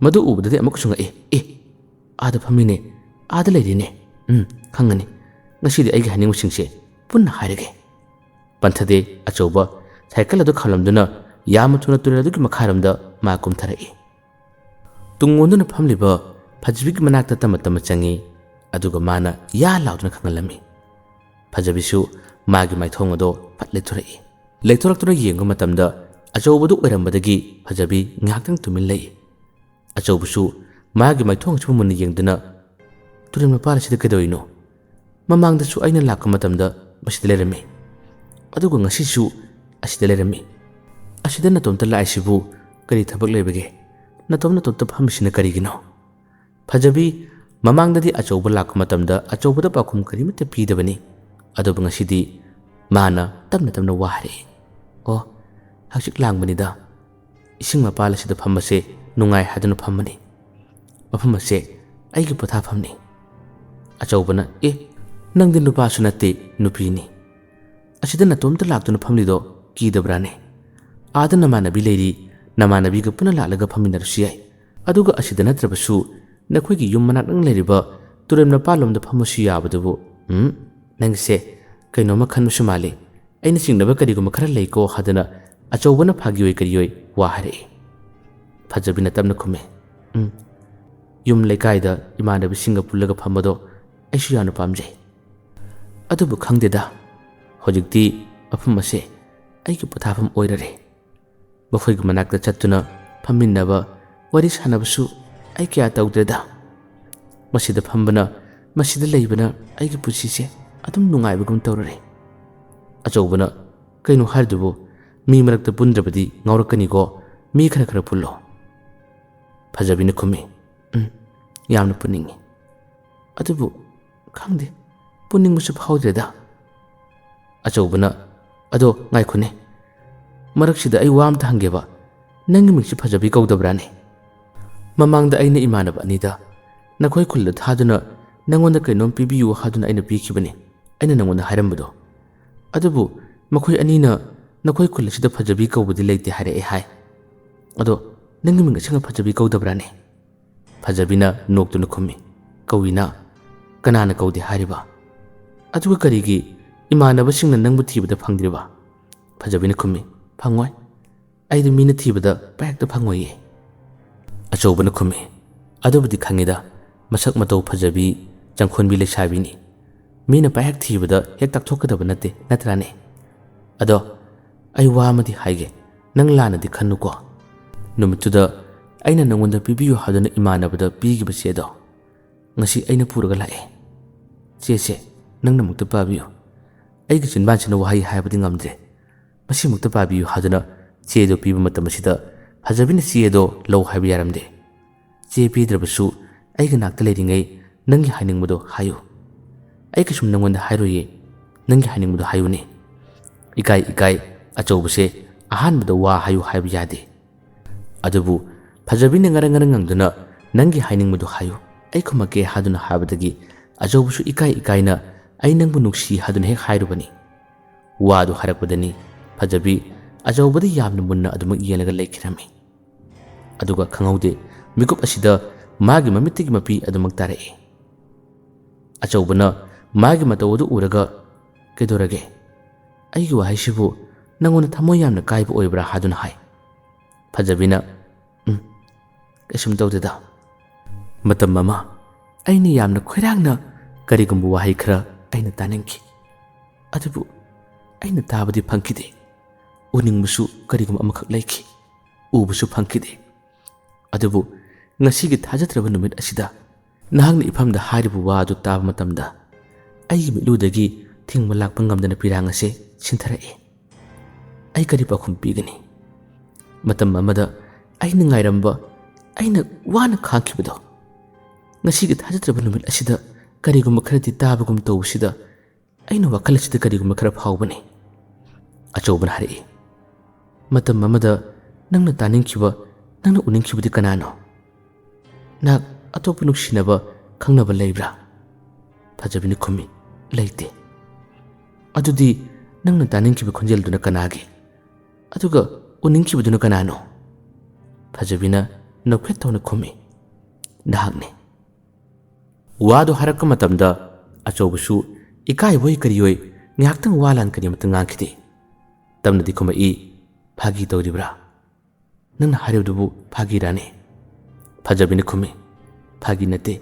madu ubudade amuk sunga ada phamine ada leirine khangani ngasidi aigi haningu singse punna hairege panthade achoba cycle do khalamduna Yamathuna tureldugi makharamda makum tharai ꯇꯨꯡꯉꯣꯟꯗꯨꯅ ꯐꯝꯂꯤꯕ ꯐꯖꯕꯤꯒꯤ ꯃꯅꯥꯛꯇ ꯇꯝꯃ ꯇꯝꯃ ꯆꯪꯉꯤ ꯑꯗꯨꯒ ꯃꯥꯅ ꯌꯥ ꯂꯥꯎꯗꯨꯅ ꯈꯪꯍꯜꯂꯝꯃꯤ ꯐꯖꯕꯤꯁꯨ ꯃꯥꯒꯤ ꯃꯥꯏꯊꯣꯡ ꯑꯗꯣ ꯐꯠ ꯂꯩꯊꯣꯔꯛꯏ ꯂꯩꯊꯣꯔꯛꯇꯨꯅ ꯌꯦꯡꯕ ꯃꯇꯝꯗ ꯑꯆꯧꯕꯗꯨ ꯑꯣꯏꯔꯝꯕꯗꯒꯤ ꯐꯖꯕꯤ ꯉꯥꯏꯍꯥꯛꯇꯪ ꯇꯨꯃꯤꯟ ꯂꯩꯏ ꯑꯆꯧꯕꯁꯨ ꯃꯥꯒꯤ ꯃꯥꯏꯊꯣꯡ ꯑꯁꯤꯕꯨ ꯃꯨꯟꯅ ꯌꯦꯡꯗꯨꯅ ꯇꯨꯔꯦꯜ ꯃꯄꯥꯟ ꯑꯁꯤꯗ ꯀꯩꯗꯧꯔꯤꯅꯣ ꯃꯃꯥꯡꯗꯁꯨ ꯑꯩꯅ ꯂꯥꯛꯄ ꯃꯇꯝꯗ ꯃꯁꯤꯗ ꯂꯩꯔꯝꯃꯤ ꯑꯗꯨꯒ ꯉꯁꯤꯁꯨ ꯑꯁꯤꯗ ꯂꯩꯔꯝꯃꯤ ꯑꯁꯤꯗ ꯅꯇꯣꯝꯇ ꯂꯥꯛꯏꯁꯤꯕꯨ ꯀꯔꯤ ꯊꯕꯛ ꯂꯩꯕꯒꯦ ꯅꯇꯣꯝꯇ ꯐꯝꯃꯤꯁꯤꯅ ꯀꯔꯤꯒꯤꯅꯣ ꯐꯖꯕꯤ ꯃꯃꯥꯡꯗꯗꯤ ꯑꯆꯧꯕ ꯂꯥꯛꯄ ꯃꯇꯝꯗ ꯑꯆꯧꯕꯗ ꯄꯥꯎꯈꯨꯝ ꯀꯔꯤꯃꯠꯇ ꯄꯤꯗꯕꯅꯤ ꯑꯗꯨꯕꯨ ꯉꯁꯤꯗꯤ ꯃꯥꯅ ꯇꯞꯅ ꯋꯥ ꯍꯥꯏꯔꯛꯏ ꯑꯣ ꯍꯛꯆꯤꯛ ꯂꯥꯡꯕꯅꯤꯗ ꯏꯁꯤꯡ ꯃꯄꯥꯜ ꯑꯁꯤꯗ ꯐꯝꯕꯁꯦ ꯅꯨꯡꯉꯥꯏ ꯍꯥꯏꯗꯨꯅ ꯐꯝꯕꯅꯤ ꯃꯐꯝ ꯑꯁꯦ ꯑꯩꯒꯤ ꯄꯣꯊꯥꯐꯝꯅꯤ ꯑꯆꯧꯕꯅ ꯅꯪꯗꯤ ꯅꯨꯄꯥꯁꯨ ꯅꯠꯇꯦ ꯅꯨꯄꯤꯅꯤ ꯑꯁꯤꯗ ꯅꯇꯣꯝꯇ ꯂꯥꯛꯇꯨꯅ ꯐꯝꯂꯤꯗꯣ ꯀꯤꯗꯕ꯭ꯔꯥꯅꯦ आद नमानबी लेरी नमानबीग पुनः लालग फमिनरसु याई अदुगा असिदा नत्रबसु नखोइगी युम मनाक नंग लेरिबा तुरेम नपालोमदा फमसु याबदुबु नंगसे कैनोमा खनमसु माले अइना सिंगदबा करिगुम खरा लेको हादना अचौबना फागियोय करियोय वा हरे फजबिना तमना खुमे युम लेकाइदा इमानबी सिंगा पुल्लगा फमदो अइसु यानु पामजे अदुबु खंगदेदा होजिक्ति अफमसे अइगी पथाफम ओइररे बखोइग मनाक्ता चत्तुना फमिन्नबा वरि सानबसु अइ क्या तौद्रेदा मसिदा फम्बना मसिदा लेइबना अइगी पुसिसे अदुम नुंगाइबगुम तौररे अचौबना कैनो हारदुबो मी मरक्ता पुंद्रबदी ngaurakanigo मी खरा खरा पुल्लो फजबिना खुमी यामना पुनिंगी अदुबु खंगदे पुनिंगमुसु फाउद्रेदा अचौबना अदो ngaikune मरक्सिदा अइ वाम हंगेबा नंगी मिक्सि फजबी कौदब्राने ममांगदा अइना इमानबा अनिदा नखोइ खुल्ला थादुना नंगोंदा कैनोम पिबियु हादुना अइना पिखिबने अइना नंगोंदा हारंबदो अदुबु मखोइ अनिना नखोइ खुल्लासिदा फजबी कौबदि लेते हारे ए हाय अदो नंगी मिंगा सिंगा फजबी कौदब्राने फजबिना नोक्तुना खुमी कौइना कनाना कौदे हारिबा अदुगा करिगी इमानबा सिंगना नंगबु थीबदा फंगद्रिबा फजबिना खुमी फंगोय अइदि मीना थीबदा पायक्ता फंगोये अचौबना खुमी अदुबदि खंगिदा मसक मतौ फजबी चंखोनबी लेसाबिनी मीना पायक थीबदा हेक तकथोकदब नते नत्राने अदो अइ वामदि हाइगे नंग लानदि खन्नुको नुमतुदा अइना नंगोंदा पिबियु हादना इमानबदा पीगिबा चेदो ngasi aina puraga lae chese nangna mukta pabiyo aigi chinbanchina wahai haibadi ngamdre masi mukta pabiyo haduna chedo piba matamasida hajabina chedo low haibi yaramde che pidrabasu aiga nakta leiringai nangi hainingmudo hayu aiga sum nangonda hairoye nangi hainingmudo hayune ikai achobuse ahanbada wa hayu haibi yade adubu phajabina ngarang ngangduna nangi hainingmudo hayu ai khumake haduna habadagi ajaubusu ikai na ai nangbu nuksi haduna hek hairubani wadu harakpadani fajabi ajaubadi yamna munna aduma yelaga lekhirami aduga khangaude mikup asida magi mamitigi mapi adumak tare ajaubana magi matawdu uraga kedorage aigi wahaisibu nangona thamoy yamna kaibu oibra haduna hai fajabina kesum tawdeda मतम mama अइनी यामना खोइरांगना करिगुम्बु वाहै खरा अइना तानिंखि अदुबु अइना ताबदि फंखिदे उनिंगबुसु करिगुम अमखक लैखि उबुसु फंखिदे अदुबु ngasiगी थाजत्रबा नुमित असिदा नहांगना इफमदा हारिबु वादु ताब मतमदा अइगी मिलुदगी थिंगमा Lakpa ngamdana पिरांगसे सिन्थरए अइ करि पखुम पिगनि मतम ममदा अइना ngairamba अइना वाना खांखिबदो ngasiगी थाजत्रबा नुमित असिदा करिगुम खरदि ताबगुम तौसिदा अइना वखलसिदा करिगुम खरा फावबने अचौबन हरे मतम ममदा नंगना तानिंखिबा नंगना उनिंखिबदि कनानो ना अतोप नुक्सिनबा खंगनबा लेब्रा फजबिनि खुमी लेते अदुदि नंगना तानिंखिबा खुंजेलदुना कनागे अदुगा उनिंखिबदुना कनानो फजबिना नौफेतौना खुमी नाहकने वादो हरक मतमदा अचौबसु इकाय बोय करियोय न्याक्तंग वालान करि मतंग आखिदे तमनदि खुमई फागी तौरिब्रा नंगना हारिबदुबु फागी राने ꯐꯖꯕꯤꯅ ꯈꯨꯝꯃꯤ ꯐꯥꯒꯤ ꯅꯠꯇꯦ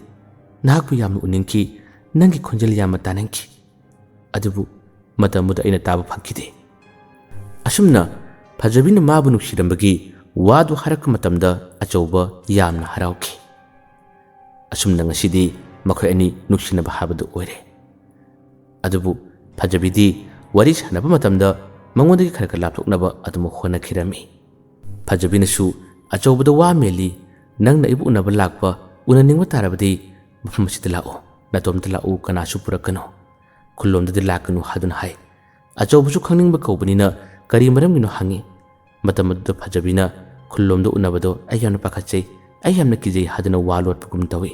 ꯅꯍꯥꯛꯄꯨ ꯌꯥꯝꯅ ꯎꯅꯤꯡꯈꯤ ꯅꯪꯒꯤ ꯈꯣꯟꯖꯦꯜ ꯌꯥꯝꯅ ꯇꯥꯅꯤꯡꯈꯤ ꯑꯗꯨꯕꯨ ꯃꯇꯝꯗꯨꯗ ꯑꯩꯅ ꯇꯥꯕ ꯐꯪꯈꯤꯗꯦ ꯑꯁꯨꯝꯅ ꯐꯖꯕꯤꯅ ꯃꯥꯕꯨ ꯅꯨꯡꯁꯤꯔꯝꯕꯒꯤ ꯋꯥꯗꯨ ꯍꯥꯏꯔꯛꯄ ꯃꯇꯝꯗ ꯑꯆꯧꯕ ꯌꯥꯝꯅ ꯍꯔꯥꯎꯈꯤ ꯑꯁꯨꯝꯅ ꯉꯁꯤꯗꯤ ꯃꯈꯣꯏ ꯑꯅꯤ ꯅꯨꯡꯁꯤꯅꯕ ꯍꯥꯏꯕꯗꯨ ꯑꯣꯏꯔꯦ ꯑꯗꯨꯕꯨ ꯐꯖꯕꯤꯗꯤ ꯋꯥꯔꯤ ꯁꯥꯟꯅꯕ ꯃꯇꯝꯗ ꯃꯉꯣꯟꯗꯒꯤ ꯈꯔ ꯂꯥꯞꯊꯣꯛꯅꯕ ꯑꯗꯨꯃꯛ ꯍꯣꯠꯅꯈꯤꯔꯝꯃꯤ ꯐꯖꯕꯤꯅꯁꯨ ꯑꯆꯧꯕꯗ ꯋꯥ ꯃꯦꯜꯂꯤ ꯅꯪꯅ ꯑꯩꯕꯨ ꯎꯅꯕ ꯂꯥꯛꯄ ꯎꯅꯅꯤꯡꯕ ꯇꯥꯔꯕꯗꯤ ꯃꯐꯝ ꯑꯁꯤꯗ ꯂꯥꯛꯑꯣ ꯅꯇꯣꯝꯇ ꯂꯥꯛꯎ ꯀꯅꯥꯁꯨ ꯄꯨꯔꯛꯀꯅꯨ ꯈꯨꯜꯂꯣꯝꯗꯗꯤ ꯂꯥꯛꯀꯅꯨ ꯍꯥꯏꯗꯨꯅ ꯍꯥꯏ ꯑꯆꯧꯕꯁꯨ ꯈꯪꯅꯤꯡꯕ ꯀꯧꯕꯅꯤꯅ ꯀꯔꯤ ꯃꯔꯝꯒꯤꯅꯣ ꯍꯪꯉꯤ ꯃꯇꯝ ꯑꯗꯨꯗ ꯐꯖꯕꯤꯅ ꯈꯨꯜꯂꯣꯝꯗ ꯎꯅꯕꯗꯣ ꯑꯩ ꯌꯥꯝꯅ ꯄꯥꯈꯠꯆꯩ ꯑꯩ ꯌꯥꯝꯅ ꯀꯤꯖꯩ ꯍꯥꯏꯗꯨꯅ ꯋꯥ ꯂꯣꯠꯄꯒꯨꯝ ꯇꯧꯏ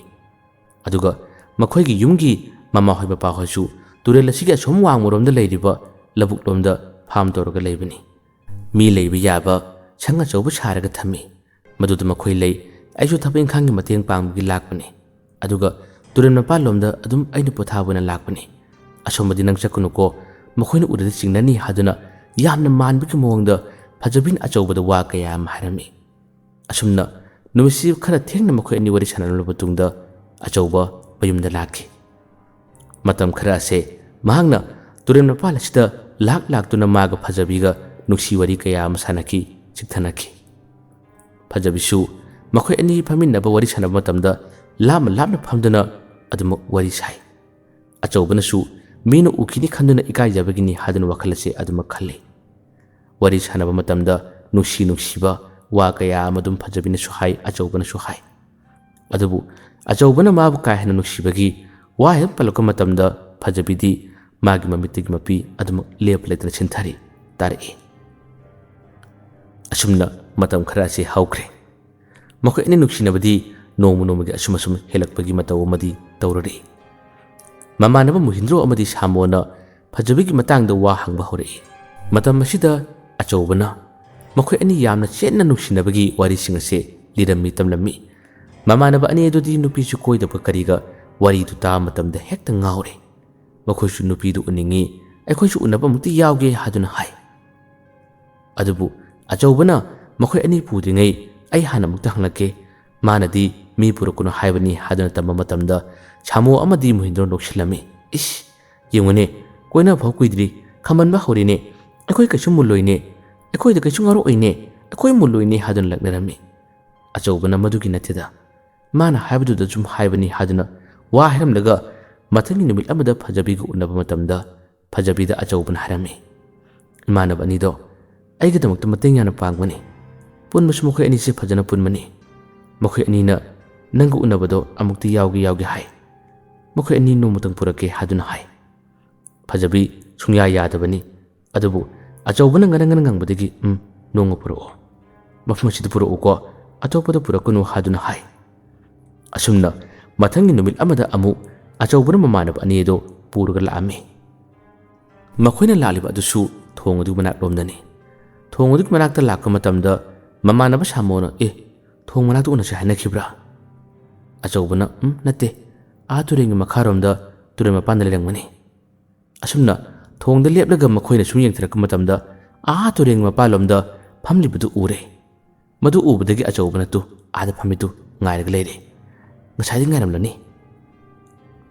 ꯑꯗꯨꯒ ꯃꯈꯣꯏꯒꯤ ꯌꯨꯝꯒꯤ ꯃꯃꯥꯍꯣꯏ ꯃꯄꯥꯍꯣꯏꯁꯨ ꯇꯨꯔꯦꯜ ꯑꯁꯤꯒꯤ ꯑꯁꯣꯝ ꯋꯥꯡꯃꯔꯣꯝꯗ ꯂꯩꯔꯤꯕ ꯂꯧꯕꯨꯛꯂꯣꯝꯗ ꯐꯥꯝ ꯇꯧꯔꯒ ꯂꯩꯕꯅꯤ ꯃꯤ ꯂꯩꯕ ꯌꯥꯕ ꯁꯪ ꯑꯆꯧꯕ ꯁꯥꯔꯒ ꯊꯝꯃꯤ ꯃꯗꯨꯗ ꯃꯈꯣꯏ ꯂꯩ ꯑꯩꯁꯨ ꯊꯕꯛ ꯏꯪꯈꯥꯡꯒꯤ ꯃꯇꯦꯡ ꯄꯥꯡꯕꯒꯤ ꯂꯥꯛꯄꯅꯤ ꯑꯗꯨꯒ ꯇꯨꯔꯦꯜ ꯃꯄꯥꯟꯂꯣꯝꯗ ꯑꯗꯨꯝ ꯑꯩꯅ ꯄꯣꯊꯥꯕ ꯑꯣꯏꯅ ꯂꯥꯛꯄꯅꯤ ꯑꯁꯣꯝꯕꯗꯤ ꯅꯪ ꯆꯠꯀꯅꯨꯀꯣ ꯃꯈꯣꯏꯅ ꯎꯔꯗꯤ ꯆꯤꯡꯅꯅꯤ ꯍꯥꯏꯗꯨꯅ ꯌꯥꯝꯅ ꯃꯥꯟꯕꯒꯤ ꯃꯑꯣꯡꯗ ꯐꯖꯕꯤꯅ ꯑꯆꯧꯕꯗ ꯋꯥ ꯀꯌꯥ ꯑꯃ ꯍꯥꯏꯔꯝꯃꯤ ꯑꯁꯨꯝꯅ ꯅꯨꯃꯤꯠꯁꯤ ꯈꯔ ꯊꯦꯡꯅ ꯃꯈꯣꯏ ꯑꯅꯤ ꯋꯥꯔꯤ ꯁꯥꯟꯅꯔꯕ ꯃꯇꯨꯡꯗ ꯑꯆꯧꯕ ꯃꯌꯨꯝꯗ ꯂꯥꯛꯈꯤ ꯃꯇꯝ ꯈꯔ ꯑꯁꯦ ꯃꯍꯥꯛꯅ ꯇꯨꯔꯦꯜ ꯃꯄꯥꯟ ꯑꯁꯤꯗ ꯂꯥꯛꯇꯨꯅ ꯃꯥꯒ ꯐꯖꯕꯤꯒ ꯅꯨꯡꯁꯤ ꯋꯥꯔꯤ ꯀꯌꯥ ꯑꯃ ꯁꯥꯟꯅꯈꯤ ꯆꯤꯛꯊꯅꯈꯤ ꯐꯖꯕꯤꯁꯨ ꯃꯈꯣꯏ ꯑꯅꯤ ꯐꯝꯃꯤꯟꯅꯕ ꯋꯥꯔꯤ ꯁꯥꯟꯅꯕ ꯃꯇꯝꯗ ꯂꯥꯞꯅ ꯐꯝꯗꯨꯅ ꯑꯗꯨꯃꯛ ꯋꯥꯔꯤ ꯁꯥꯏ ꯑꯆꯧꯕꯅꯁꯨ ꯃꯤꯅ ꯎꯈꯤꯅꯤ ꯈꯟꯗꯨꯅ ꯏꯀꯥꯏꯖꯕꯒꯤꯅꯤ ꯍꯥꯏꯗꯨꯅ ꯋꯥꯈꯜ ꯑꯁꯤ ꯑꯗꯨꯃꯛ ꯈꯜꯂꯤ ꯋꯥꯔꯤ ꯁꯥꯟꯅꯕ ꯃꯇꯝꯗ ꯅꯨꯡꯁꯤꯕ ꯋꯥ ꯀꯌꯥ ꯑꯃ ꯑꯗꯨꯝ ꯐꯖꯕꯤꯅꯁꯨ ꯍꯥꯏ ꯑꯆꯧꯕꯅꯁꯨ ꯍꯥꯏ ꯑꯗꯨꯕు ꯑꯆꯧꯕꯅ ꯃꯥꯕꯨ ꯀꯥ ꯍꯦꯟꯅ ꯅꯨꯡꯁꯤꯕꯒꯤ ꯋꯥ ꯍꯦꯛ ꯄꯜꯂꯛꯄ ꯃꯇꯝꯗ ꯐꯖꯕꯤꯗꯤ ꯃꯥꯒꯤ ꯃꯃꯤꯠꯇꯒꯤ ꯃꯄꯤ ꯑꯗꯨꯃꯛ ꯂꯦꯞꯄ ꯂꯩꯇꯅ ꯁꯤꯟꯊꯔꯤ ꯇꯥꯔꯛꯏ ꯑꯁꯨꯝꯅ ꯃꯇꯝ ꯈꯔ ꯑꯁꯤ ꯍꯧꯈ꯭ꯔꯦ ꯃꯈꯣꯏ ꯑꯅꯤ ꯅꯨꯡꯁꯤꯅꯕꯗꯤ ꯅꯣꯡꯃꯒꯤ ꯑꯁꯨꯝ ꯍꯦꯜꯂꯛꯄꯒꯤ ꯃꯇꯧ ꯑꯃꯗꯤ ꯇꯧꯔꯛꯏ ꯃꯃꯥꯟꯅꯕ ꯃꯨꯍꯤꯟꯗ꯭ꯔꯣ ꯑꯃꯗꯤ ꯁꯥꯃꯣꯅ ꯐꯖꯕꯤꯒꯤ ꯃꯇꯥꯡꯗ ꯋꯥ ꯍꯪꯕ ꯍꯧꯔꯛꯏ ꯃꯇꯝ ꯑꯁꯤꯗ ꯑꯆꯧꯕꯅ ꯃꯈꯣꯏ ꯑꯅꯤ ꯌꯥꯝꯅ ꯆꯦꯠꯅ ꯅꯨꯡꯁꯤꯅꯕꯒꯤ ꯋꯥꯔꯤꯁꯤꯡ ꯑꯁꯤ ꯂꯤꯔꯝꯃꯤ ꯇꯝꯂꯝꯃꯤ ꯃꯃꯥꯟꯅꯕ ꯑꯅꯤ ꯑꯗꯨꯗꯤ ꯅꯨꯄꯤꯁꯨ ꯀꯣꯏꯗꯕ ꯀꯔꯤꯒ ꯋꯥꯔꯤꯗꯨ ꯇꯥꯕ ꯃꯇꯝꯗ ꯍꯦꯛꯇ ꯉꯥꯎꯔꯦ ꯃꯈꯣꯏꯁꯨ ꯅꯨꯄꯤꯗꯨ ꯎꯅꯤꯡꯉꯤ ꯑꯩꯈꯣꯏꯁꯨ ꯎꯅꯕ ꯑꯃꯨꯛꯇ ꯌꯥꯎꯒꯦ ꯍꯥꯏꯗꯨꯅ ꯍꯥꯏ ꯑꯗꯨꯕꯨ ꯑꯆꯧꯕꯅ ꯃꯈꯣꯏ ꯑꯅꯤ ꯄꯨꯗ꯭ꯔꯤꯉꯩ ꯑꯩ ꯍꯥꯟꯅ ꯑꯃꯨꯛꯇ ꯍꯪꯂꯛꯀꯦ ꯃꯥꯅꯗꯤ ꯃꯤ ꯄꯨꯔꯛꯀꯅꯨ ꯍꯥꯏꯕꯅꯤ ꯍꯥꯏꯗꯨꯅ ꯇꯝꯕ ꯃꯇꯝꯗ ꯁꯥꯃꯣ ꯑꯃꯗꯤ ꯃꯨꯍꯤꯟꯗ꯭ꯔꯣ ꯅꯣꯛꯁꯤꯜꯂꯝꯃꯤ ꯏꯁ ꯌꯦꯡꯉꯨꯅꯦ ꯀꯣꯏꯅꯕ ꯐꯥꯎ ꯀꯨꯏꯗ꯭ꯔꯤ ꯈꯝꯕꯟꯕ ꯍꯧꯔꯤꯅꯦ ꯑꯩꯈꯣꯏ ꯀꯩꯁꯨ ꯃꯨꯜꯂꯣꯏꯅꯦ ꯑꯩꯈꯣꯏꯗ ꯀꯩꯁꯨ ꯉꯥꯎꯔꯛꯑꯣꯏꯅꯦ ꯑꯩꯈꯣꯏ ꯃꯨꯜꯂꯣꯏꯅꯦ ꯍꯥꯏꯗꯨꯅ ꯂꯛꯅꯔꯝꯃꯤ ꯑꯆꯧꯕꯅ ꯃꯗꯨꯒꯤ ꯅꯠꯇꯦꯗ ꯃꯥꯅ ꯍꯥꯏꯕꯗꯨꯗ ꯁꯨꯝ ꯍꯥꯏꯕꯅꯤ ꯍꯥꯏꯗꯨꯅ ꯋꯥ ꯍꯥꯏꯔꯝꯂꯒ ꯃꯊꯪꯒꯤ ꯅꯨꯃꯤꯠ ꯑꯃꯗ ꯐꯖꯕꯤꯒ ꯎꯅꯕ ꯃꯇꯝꯗ ꯐꯖꯕꯤꯗ ꯑꯆꯧꯕꯅ ꯍꯥꯏꯔꯝꯃꯤ ꯏꯃꯥꯟꯅꯕ ꯑꯅꯤꯗꯣ ꯑꯩꯒꯤꯗꯃꯛꯇ ꯃꯇꯦꯡ ꯌꯥꯝꯅ ꯄꯥꯡꯕꯅꯤ ꯄꯨꯟꯕꯁꯨ ꯃꯈꯣꯏ ꯑꯅꯤꯁꯦ ꯐꯖꯅ ꯄꯨꯟꯕꯅꯤ ꯃꯈꯣꯏ ꯑꯅꯤꯅ ꯅꯪꯒ ꯎꯅꯕꯗꯣ ꯑꯃꯨꯛꯇ ꯌꯥꯎꯒꯦ ꯍꯥꯏ ꯃꯈꯣꯏ ꯑꯅꯤ ꯅꯣꯡꯃꯇꯪ ꯄꯨꯔꯛꯀꯦ ꯍꯥꯏꯗꯨꯅ ꯍꯥꯏ ꯐꯖꯕꯤ ꯁꯨꯡꯌꯥ ꯌꯥꯗꯕꯅꯤ ꯑꯗꯨꯕु ꯑꯆꯧꯕꯅ ꯉꯔꯪ ꯉꯪꯕꯗꯒꯤ ꯅꯣꯡꯃ ꯄꯨꯔꯛꯑꯣ ꯃꯐꯝ ꯑꯁꯤꯗ ꯄꯨꯔꯛꯎꯀꯣ ꯑꯇꯣꯞꯄꯗ ꯄꯨꯔꯛꯀꯅꯨ ꯍꯥꯏꯗꯨꯅ ꯍꯥꯏ ꯑꯁꯨꯝꯅ ꯃꯊꯪꯒꯤ ꯅꯨꯃꯤꯠ ꯑꯃꯗ ꯑꯃꯨꯛ ꯑꯆꯧꯕꯅ ꯃꯃꯥꯟꯅꯕ ꯑꯅꯤ ꯑꯗꯨ ꯄꯨꯔꯒ ꯂꯥꯛꯑꯝꯃꯤ ꯃꯈꯣꯏꯅ ꯂꯥꯛꯂꯤꯕ ꯑꯗꯨꯁꯨ ꯊꯣꯡ ꯑꯗꯨꯒꯤ ꯃꯅꯥꯛꯂꯣꯝꯗꯅꯤ ꯊꯣꯡ ꯑꯗꯨꯒꯤ ꯃꯅꯥꯛꯇ ꯂꯥꯛꯄ ꯃꯇꯝꯗ ꯃꯃꯥꯟꯅꯕ ꯁꯥꯃꯣꯅ ꯊꯣꯡ ꯃꯅꯥꯛꯇ ꯎꯅꯁꯦ ꯍꯥꯏꯅꯈꯤꯕ꯭ꯔꯥ ꯑꯆꯧꯕꯅ ꯅꯠꯇꯦ ꯇꯨꯔꯦꯟꯒꯤ ꯃꯈꯥꯔꯣꯝꯗ ꯇꯨꯔꯦꯟ ꯃꯄꯥꯟꯗ ꯂꯩꯔꯝꯒꯅꯤ ꯑꯁꯨꯝꯅ ꯊꯣꯡꯗ ꯂꯦꯞꯂꯒ ꯃꯈꯣꯏꯅ ꯁꯨꯝ ꯌꯦꯡꯊꯔꯛꯄ ꯃꯇꯝꯗ ꯇꯨꯔꯦꯟꯒꯤ ꯃꯄꯥꯟꯂꯣꯝꯗ ꯐꯝꯂꯤꯕꯗꯨ ꯎꯔꯦ ꯃꯗꯨ ꯎꯕꯗꯒꯤ ꯑꯆꯧꯕꯅ ꯑꯥꯗ ꯐꯝꯃꯤꯗꯨ ꯉꯥꯏꯔꯒ ꯂꯩꯔꯦ ꯉꯁꯥꯏꯗꯤ ꯉꯥꯏꯔꯝꯂꯅꯤ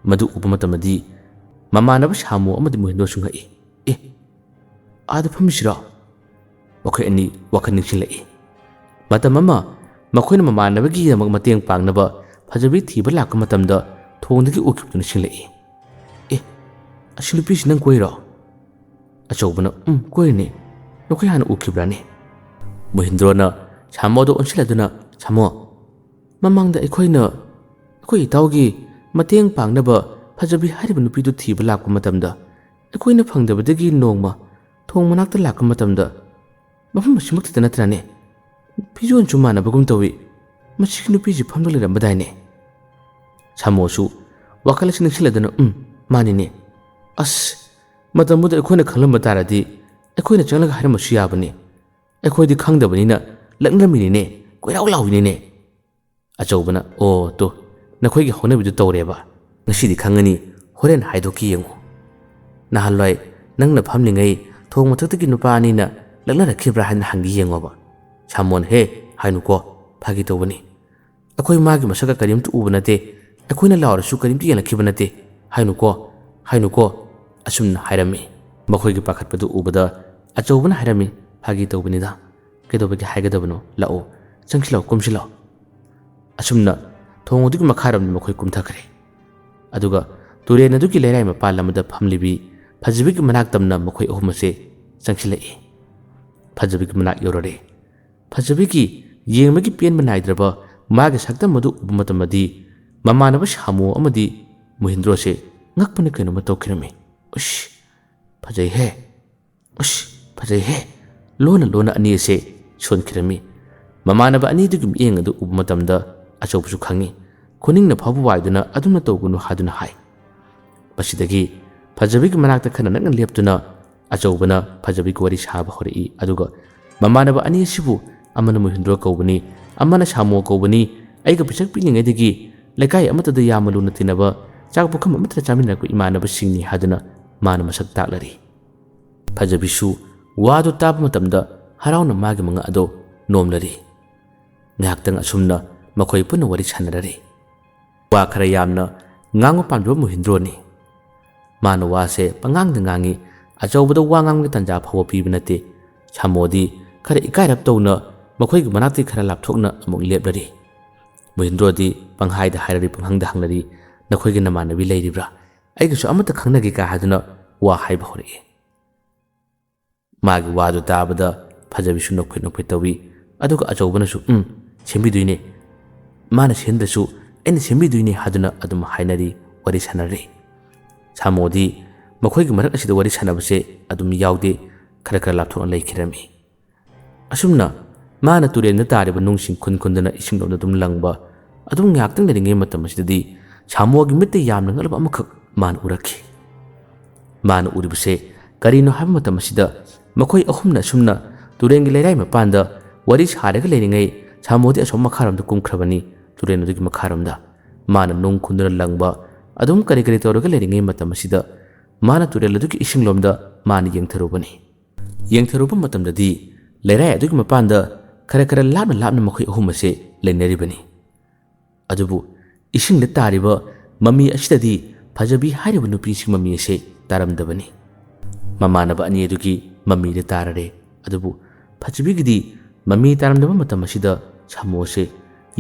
ꯃꯗꯨ ꯎꯕ ꯃꯇꯝꯗꯗꯤ ꯃꯃꯥꯟꯅꯕ ꯁꯥꯃꯣ ꯑꯃꯗꯤ ꯃꯨꯍꯤꯟꯗ꯭ꯔꯣꯁꯨ ꯉꯛꯏ ꯑꯥꯗ ꯐꯝꯃꯤꯁꯤꯔꯣ ꯃꯈꯣꯏ ꯑꯅꯤ ꯋꯥꯈꯜ ꯅꯤꯡꯁꯤꯡꯂꯛꯏ ꯃꯇꯝ ꯑꯃ ꯃꯈꯣꯏꯅ ꯃꯃꯥꯟꯅꯕꯒꯤꯗꯃꯛ ꯃꯇꯦꯡ ꯄꯥꯡꯅꯕ ꯐꯖꯕꯤ ꯊꯤꯕ ꯂꯥꯛꯄ ꯃꯇꯝꯗ ꯊꯣꯡꯗꯒꯤ ꯎꯈꯤꯕꯗꯨ ꯅꯤꯡꯁꯤꯡꯂꯛꯏ ꯑꯁꯤ ꯅꯨꯄꯤꯁꯤ ꯅꯪ ꯀꯣꯏꯔꯣ ꯑꯆꯧꯕꯅ ꯀꯣꯏꯔꯤꯅꯤ ꯅꯈꯣꯏ ꯍꯥꯟꯅ ꯎꯈꯤꯕ꯭ꯔꯥꯅꯦ ꯃꯨꯍꯤꯟꯗ꯭ꯔꯣꯅ ꯁꯥꯃꯣꯗ ꯑꯣꯟꯁꯤꯜꯂꯗꯨꯅ ꯁꯥꯃꯣ ꯃꯃꯥꯡꯗ ꯑꯩꯈꯣꯏ ꯏꯇꯥꯎꯒꯤ ꯃꯇꯦꯡ ꯄꯥꯡꯅꯕ ꯐꯖꯕꯤ ꯍꯥꯏꯔꯤꯕ ꯅꯨꯄꯤꯗꯨ ꯊꯤꯕ ꯂꯥꯛꯄ ꯃꯇꯝꯗ ꯑꯩꯈꯣꯏꯅ ꯐꯪꯗꯕꯗꯒꯤ ꯅꯣꯡꯃ ꯊꯣꯡ ꯃꯅꯥꯛꯇ ꯂꯥꯛꯄ ꯃꯇꯝꯗ ꯃꯐꯝ ꯑꯁꯤꯃꯛꯇꯗ ꯅꯠꯇ꯭ꯔꯅꯦ ꯐꯤꯖꯣꯜꯁꯨ ꯃꯥꯟꯅꯕꯒꯨꯝ ꯇꯧꯏ ꯃꯁꯤꯒꯤ ꯅꯨꯄꯤꯁꯤ ꯐꯝꯗꯨꯅ ꯂꯩꯔꯝꯕꯗꯥꯏꯅꯦ ꯁꯥꯃꯣꯁꯨ ꯋꯥꯈꯜ ꯑꯁꯤ ꯅꯤꯡꯁꯤꯡꯂꯗꯨꯅ ꯃꯥꯅꯤꯅꯦ ꯑꯁ ꯃꯇꯝꯗꯨꯗ ꯑꯩꯈꯣꯏꯅ ꯈꯪꯂꯝꯕ ꯇꯥꯔꯗꯤ ꯑꯩꯈꯣꯏꯅ ꯆꯪꯂꯒ ꯍꯥꯏꯔꯝꯕꯁꯨ ꯌꯥꯕꯅꯤ ꯑꯩꯈꯣꯏꯗꯤ ꯈꯪꯗꯕꯅꯤꯅ ꯂꯛꯅꯔꯝꯃꯤꯅꯤꯅꯦ ꯀꯣꯏꯔꯥꯎ ꯂꯥꯎꯏꯅꯤꯅꯦ ꯑꯆꯧꯕꯅ ꯅꯈꯣꯏꯒꯤ ꯍꯧꯅꯕꯤꯗꯨ ꯇꯧꯔꯦꯕ ꯉꯁꯤꯗꯤ ꯈꯪꯉꯅꯤ ꯍꯣꯔꯦꯟ ꯍꯥꯏꯗꯣꯛꯀꯤ ꯌꯦꯡꯉꯨ ꯅꯍꯥꯟꯋꯥꯏ ꯅꯪꯅ ꯐꯝꯂꯤꯉꯩ ꯊꯣꯡ ꯃꯊꯛꯇꯒꯤ ꯅꯨꯄꯥ ꯑꯅꯤꯅ ꯂꯛꯅꯔꯛꯈꯤꯕ꯭ꯔꯥ ꯍꯥꯏꯅ ꯍꯪꯒꯤ ꯌꯦꯡꯉꯣꯕ ꯁꯥꯃꯣꯟ ꯍꯥꯏꯅꯨꯀꯣ ꯐꯥꯒꯤ ꯇꯧꯕꯅꯤ ꯑꯩꯈꯣꯏ ꯃꯥꯒꯤ ꯃꯁꯛꯀ ꯀꯔꯤꯝꯇ ꯎꯕ ꯅꯠꯇꯦ ꯑꯩꯈꯣꯏꯅ ꯂꯥꯎꯔꯁꯨ ꯀꯔꯤꯝꯇ ꯌꯦꯡꯂꯛꯈꯤꯕ ꯅꯠꯇꯦ ꯍꯥꯏꯅꯨꯀꯣ ꯑꯁꯨꯝꯅ ꯍꯥꯏꯔꯝꯃꯤ ꯃꯈꯣꯏꯒꯤ ꯄꯥꯈꯠꯄꯗꯨ ꯎꯕꯗ ꯑꯆꯧꯕꯅ ꯍꯥꯏꯔꯝꯃꯤ ꯐꯥꯒꯤ ꯇꯧꯕꯅꯤꯗ ꯀꯩꯗꯧꯕꯒꯤ ꯍꯥꯏꯒꯗꯕꯅꯣ ꯂꯥꯛꯑꯣ ꯆꯪꯁꯤꯜꯂꯛꯑꯣ ꯀꯨꯝꯁꯤꯜꯂꯛꯑꯣ ꯑꯁꯨꯝꯅ ꯊꯣꯡ ꯑꯗꯨꯒꯤ ꯃꯈꯥꯔꯣꯝꯗ ꯃꯈꯣꯏ ꯀꯨꯝꯊꯈ꯭ꯔꯦ ꯑꯗꯨꯒ ꯇꯨꯔꯦꯟ ꯑꯗꯨꯒꯤ ꯂꯩꯔꯥꯏ ꯃꯄꯥꯟ ꯑꯃꯗ ꯐꯝꯂꯤꯕꯤ ꯐꯖꯕꯤꯒꯤ ꯃꯅꯥꯛ ꯇꯝꯅ ꯃꯈꯣꯏ ꯑꯍꯨꯝ ꯑꯁꯦ ꯆꯪꯁꯤꯜꯂꯛꯏ ꯐꯖꯕꯤꯒꯤ ꯃꯅꯥꯛ ꯌꯧꯔꯔꯦ ꯐꯖꯕꯤꯒꯤ ꯌꯦꯡꯕꯒꯤ ꯄꯦꯟꯕ ꯅꯥꯏꯗ꯭ꯔꯕ ꯃꯥꯒꯤ ꯁꯛꯇꯝ ꯑꯗꯨ ꯎꯕ ꯃꯇꯝꯗꯗꯤ ꯃꯃꯥꯟꯅꯕ ꯁꯥꯃꯨ ꯑꯃꯗꯤ ꯃꯣꯍꯤꯟꯗ꯭ꯔꯣꯁꯦ ꯉꯛꯄꯅ ꯀꯩꯅꯣꯝꯃ ꯇꯧꯈꯤꯔꯝꯃꯤ ꯎꯁ ꯐꯖꯩꯍꯦ ꯎꯁ ꯐꯖꯩꯍꯦ ꯂꯣꯟꯅ ꯑꯅꯤ ꯑꯁꯦ ꯁꯣꯟꯈꯤꯔꯝꯃꯤ ꯃꯃꯥꯟꯅꯕ ꯑꯅꯤꯗꯨꯒꯤ ꯃꯤꯠꯌꯦꯡ ꯑꯗꯨ ꯎꯕ ꯃꯇꯝꯗ ꯑꯆꯧꯕꯁꯨ ꯈꯪꯉꯤ ꯈꯨꯅꯤꯡꯅ ꯐꯥꯎꯕ ꯋꯥꯏꯗꯨꯅ ꯑꯗꯨꯝꯅ ꯇꯧꯒꯅꯨ ꯍꯥꯏꯗꯨꯅ ꯍꯥꯏ ꯃꯁꯤꯗꯒꯤ ꯐꯖꯕꯤꯒꯤ ꯃꯅꯥꯛꯇ ꯈꯔ ꯅꯛꯅ ꯂꯦꯞꯇꯨꯅ ꯑꯆꯧꯕꯅ ꯐꯖꯕꯤꯒꯤ ꯋꯥꯔꯤ ꯁꯥꯕ ꯍꯧꯔꯛꯏ ꯑꯗꯨꯒ ꯃꯃꯥꯟꯅꯕ ꯑꯅꯤ ꯑꯁꯤꯕꯨ ꯑꯃꯅ ꯃꯣꯍꯤꯟꯗ꯭ꯔꯣ ꯀꯧꯕꯅꯤ ꯑꯃꯅ ꯁꯥꯃꯨ ꯀꯧꯕꯅꯤ ꯑꯩꯒ ꯄꯤꯁꯛ ꯄꯤꯛꯂꯤꯉꯩꯗꯒꯤ ꯂꯩꯀꯥꯏ ꯑꯃꯠꯇꯗ ꯌꯥꯝꯅ ꯂꯨꯅ ꯇꯤꯟꯅꯕ ꯆꯥꯛ ꯄꯨꯈꯝ ꯑꯃꯠꯇꯗ ꯆꯥꯃꯤꯟꯅꯔꯛꯄ ꯏꯃꯥꯟꯅꯕꯁꯤꯡꯅꯤ ꯍꯥꯏꯗꯨꯅ ꯃꯥꯅ ꯃꯁꯛ ꯇꯥꯛꯂꯔꯤ ꯐꯖꯕꯤꯁꯨ ꯋꯥꯗꯨ ꯇꯥꯕ ꯃꯇꯝꯗ ꯍꯔꯥꯎꯅ ꯃꯥꯒꯤ ꯃꯉꯛ ꯑꯗꯣ ꯅꯣꯝꯂꯔꯤ ꯉꯥꯏꯍꯥꯛꯇꯪ ꯑꯁꯨꯝꯅ ꯃꯈꯣꯏ ꯄꯨꯟꯅ ꯋꯥꯔꯤ ꯁꯥꯟꯅꯔꯔꯤ ꯋꯥ ꯈꯔ ꯌꯥꯝꯅ ꯉꯥꯡꯕ ꯄꯥꯝꯖꯕ ꯃꯣꯍꯤꯟꯗ꯭ꯔꯣꯅꯤ ꯃꯥꯅ ꯋꯥꯁꯦ ꯄꯉꯥꯡꯗ ꯉꯥꯡꯉꯤ ꯑꯆꯧꯕꯗ ꯋꯥ ꯉꯥꯡꯕꯒꯤ ꯇꯥꯟꯖꯥ ꯐꯥꯎꯕ ꯄꯤꯕ ꯅꯠꯇꯦ ꯁꯥꯃꯣꯗꯤ ꯈꯔ ꯏꯀꯥꯏꯔꯞ ꯇꯧꯅ ꯃꯈꯣꯏꯒꯤ ꯃꯅꯥꯛꯇꯒꯤ ꯈꯔ ꯂꯥꯞꯊꯣꯛꯅ ꯑꯃꯨꯛ ꯂꯦꯞꯂꯔꯤ ꯃꯣꯍꯤꯟꯗ꯭ꯔꯣꯗꯤ ꯄꯪꯍꯥꯏꯗ ꯍꯥꯏꯔꯔꯤ ꯄꯪꯍꯪꯗ ꯍꯪꯂꯔꯤ ꯅꯈꯣꯏꯒꯤ ꯅꯃꯥꯟꯅꯕꯤ ꯂꯩꯔꯤꯕ꯭ꯔꯥ ꯑꯩꯒꯁꯨ ꯑꯃꯠꯇ ꯈꯪꯅꯒꯦ ꯀꯥ ꯍꯥꯏꯗꯨꯅ ꯋꯥ ꯍꯥꯏꯕ ꯍꯧꯔꯛꯏ ꯃꯥꯒꯤ ꯋꯥꯗꯨ ꯇꯥꯕꯗ ꯐꯖꯕꯤꯁꯨ ꯅꯣꯛꯐꯦꯠ ꯇꯧꯏ ꯑꯗꯨꯒ ꯑꯆꯧꯕꯅꯁꯨ ꯁꯦꯝꯕꯤꯗꯣꯏꯅꯦ ꯃꯥꯅ ꯁꯦꯝꯗ꯭ꯔꯁꯨ ꯑꯩꯅ ꯁꯦꯝꯕꯤꯗꯣꯏꯅꯦ ꯍꯥꯏꯗꯨꯅ ꯑꯗꯨꯝ ꯍꯥꯏꯅꯔꯤ ꯋꯥꯔꯤ ꯁꯥꯟꯅꯔꯤ ꯁꯥꯃꯣꯗꯤ ꯃꯈꯣꯏꯒꯤ ꯃꯔꯛ ꯑꯁꯤꯗ ꯋꯥꯔꯤ ꯁꯥꯟꯅꯕꯁꯦ ꯑꯗꯨꯝ ꯌꯥꯎꯗꯦ ꯈꯔ ꯂꯥꯞꯊꯣꯛꯅ ꯂꯩꯈꯤꯔꯝꯃꯤ ꯑꯁꯨꯝꯅ ꯃꯥꯅ ꯇꯨꯔꯦꯟꯗ ꯇꯥꯔꯤꯕ ꯅꯨꯡꯁꯤꯡ ꯈꯨꯟꯗꯨꯅ ꯏꯁꯤꯡꯂꯣꯝꯗ ꯑꯗꯨꯝ ꯂꯪꯕ ꯑꯗꯨꯝ ꯉꯥꯏꯍꯥꯛꯇꯪ ꯂꯩꯔꯤꯉꯩ ꯃꯇꯝ ꯑꯁꯤꯗꯗꯤ ꯁꯥꯃꯣꯒꯤ ꯃꯤꯠꯇ ꯌꯥꯝꯅ ꯉꯛꯂꯕ ꯑꯃꯈꯛ ꯃꯥꯅ ꯎꯔꯛꯈꯤ ꯃꯥꯅ ꯎꯔꯤꯕꯁꯦ ꯀꯔꯤꯅꯣ ꯍꯥꯏꯕ ꯃꯇꯝ ꯑꯁꯤꯗ ꯃꯈꯣꯏ ꯑꯍꯨꯝꯅ ꯑꯁꯨꯝꯅ ꯇꯨꯔꯦꯟꯒꯤ ꯂꯩꯔꯥꯏ ꯃꯄꯥꯟꯗ ꯋꯥꯔꯤ ꯁꯥꯔꯒ ꯂꯩꯔꯤꯉꯩ ꯁꯥꯃꯣꯗꯤ ꯑꯁꯣꯝ ꯃꯈꯥꯔꯣꯝꯗ ꯀꯨꯝꯈ꯭ꯔꯕꯅꯤ ꯇꯨꯔꯦꯟ ꯑꯗꯨꯒꯤ ꯃꯈꯥꯔꯣꯝꯗ ꯃꯥꯅ ꯅꯨꯡ ꯈꯨꯟꯗꯨꯅ ꯂꯪꯕ ꯑꯗꯨꯝ ꯀꯔꯤ ꯇꯧꯔꯒ ꯂꯩꯔꯤꯉꯩ ꯃꯇꯝ ꯑꯁꯤꯗ ꯃꯥꯅ ꯇꯨꯔꯦꯜ ꯑꯗꯨꯒꯤ ꯏꯁꯤꯡꯂꯣꯝꯗ ꯃꯥꯅ ꯌꯦꯡꯊꯔꯨꯕꯅꯤ ꯌꯦꯡꯊꯔꯨꯕ ꯃꯇꯝꯗꯗꯤ ꯂꯩꯔꯥꯏ ꯑꯗꯨꯒꯤ ꯃꯄꯥꯟꯗ ꯈꯔ ꯂꯥꯞꯅ ꯃꯈꯣꯏ ꯑꯍꯨꯝ ꯑꯁꯦ ꯂꯩꯅꯔꯤꯕꯅꯤ ꯑꯗꯨꯕꯨ ꯏꯁꯤꯡꯗ ꯇꯥꯔꯤꯕ ꯃꯃꯤ ꯑꯁꯤꯗꯗꯤ ꯐꯖꯕꯤ ꯍꯥꯏꯔꯤꯕ ꯅꯨꯄꯤꯁꯤꯡ ꯃꯃꯤ ꯑꯁꯦ ꯇꯥꯔꯝꯗꯕꯅꯤ ꯃꯃꯥꯟꯅꯕ ꯑꯅꯤ ꯑꯗꯨꯒꯤ ꯃꯃꯤꯗ ꯇꯥꯔꯔꯦ ꯑꯗꯨꯕꯨ ꯐꯖꯕꯤꯒꯤꯗꯤ ꯃꯃꯤ ꯇꯥꯔꯝꯗꯕ ꯃꯇꯝ ꯑꯁꯤꯗ ꯁꯥꯃꯣꯁꯦ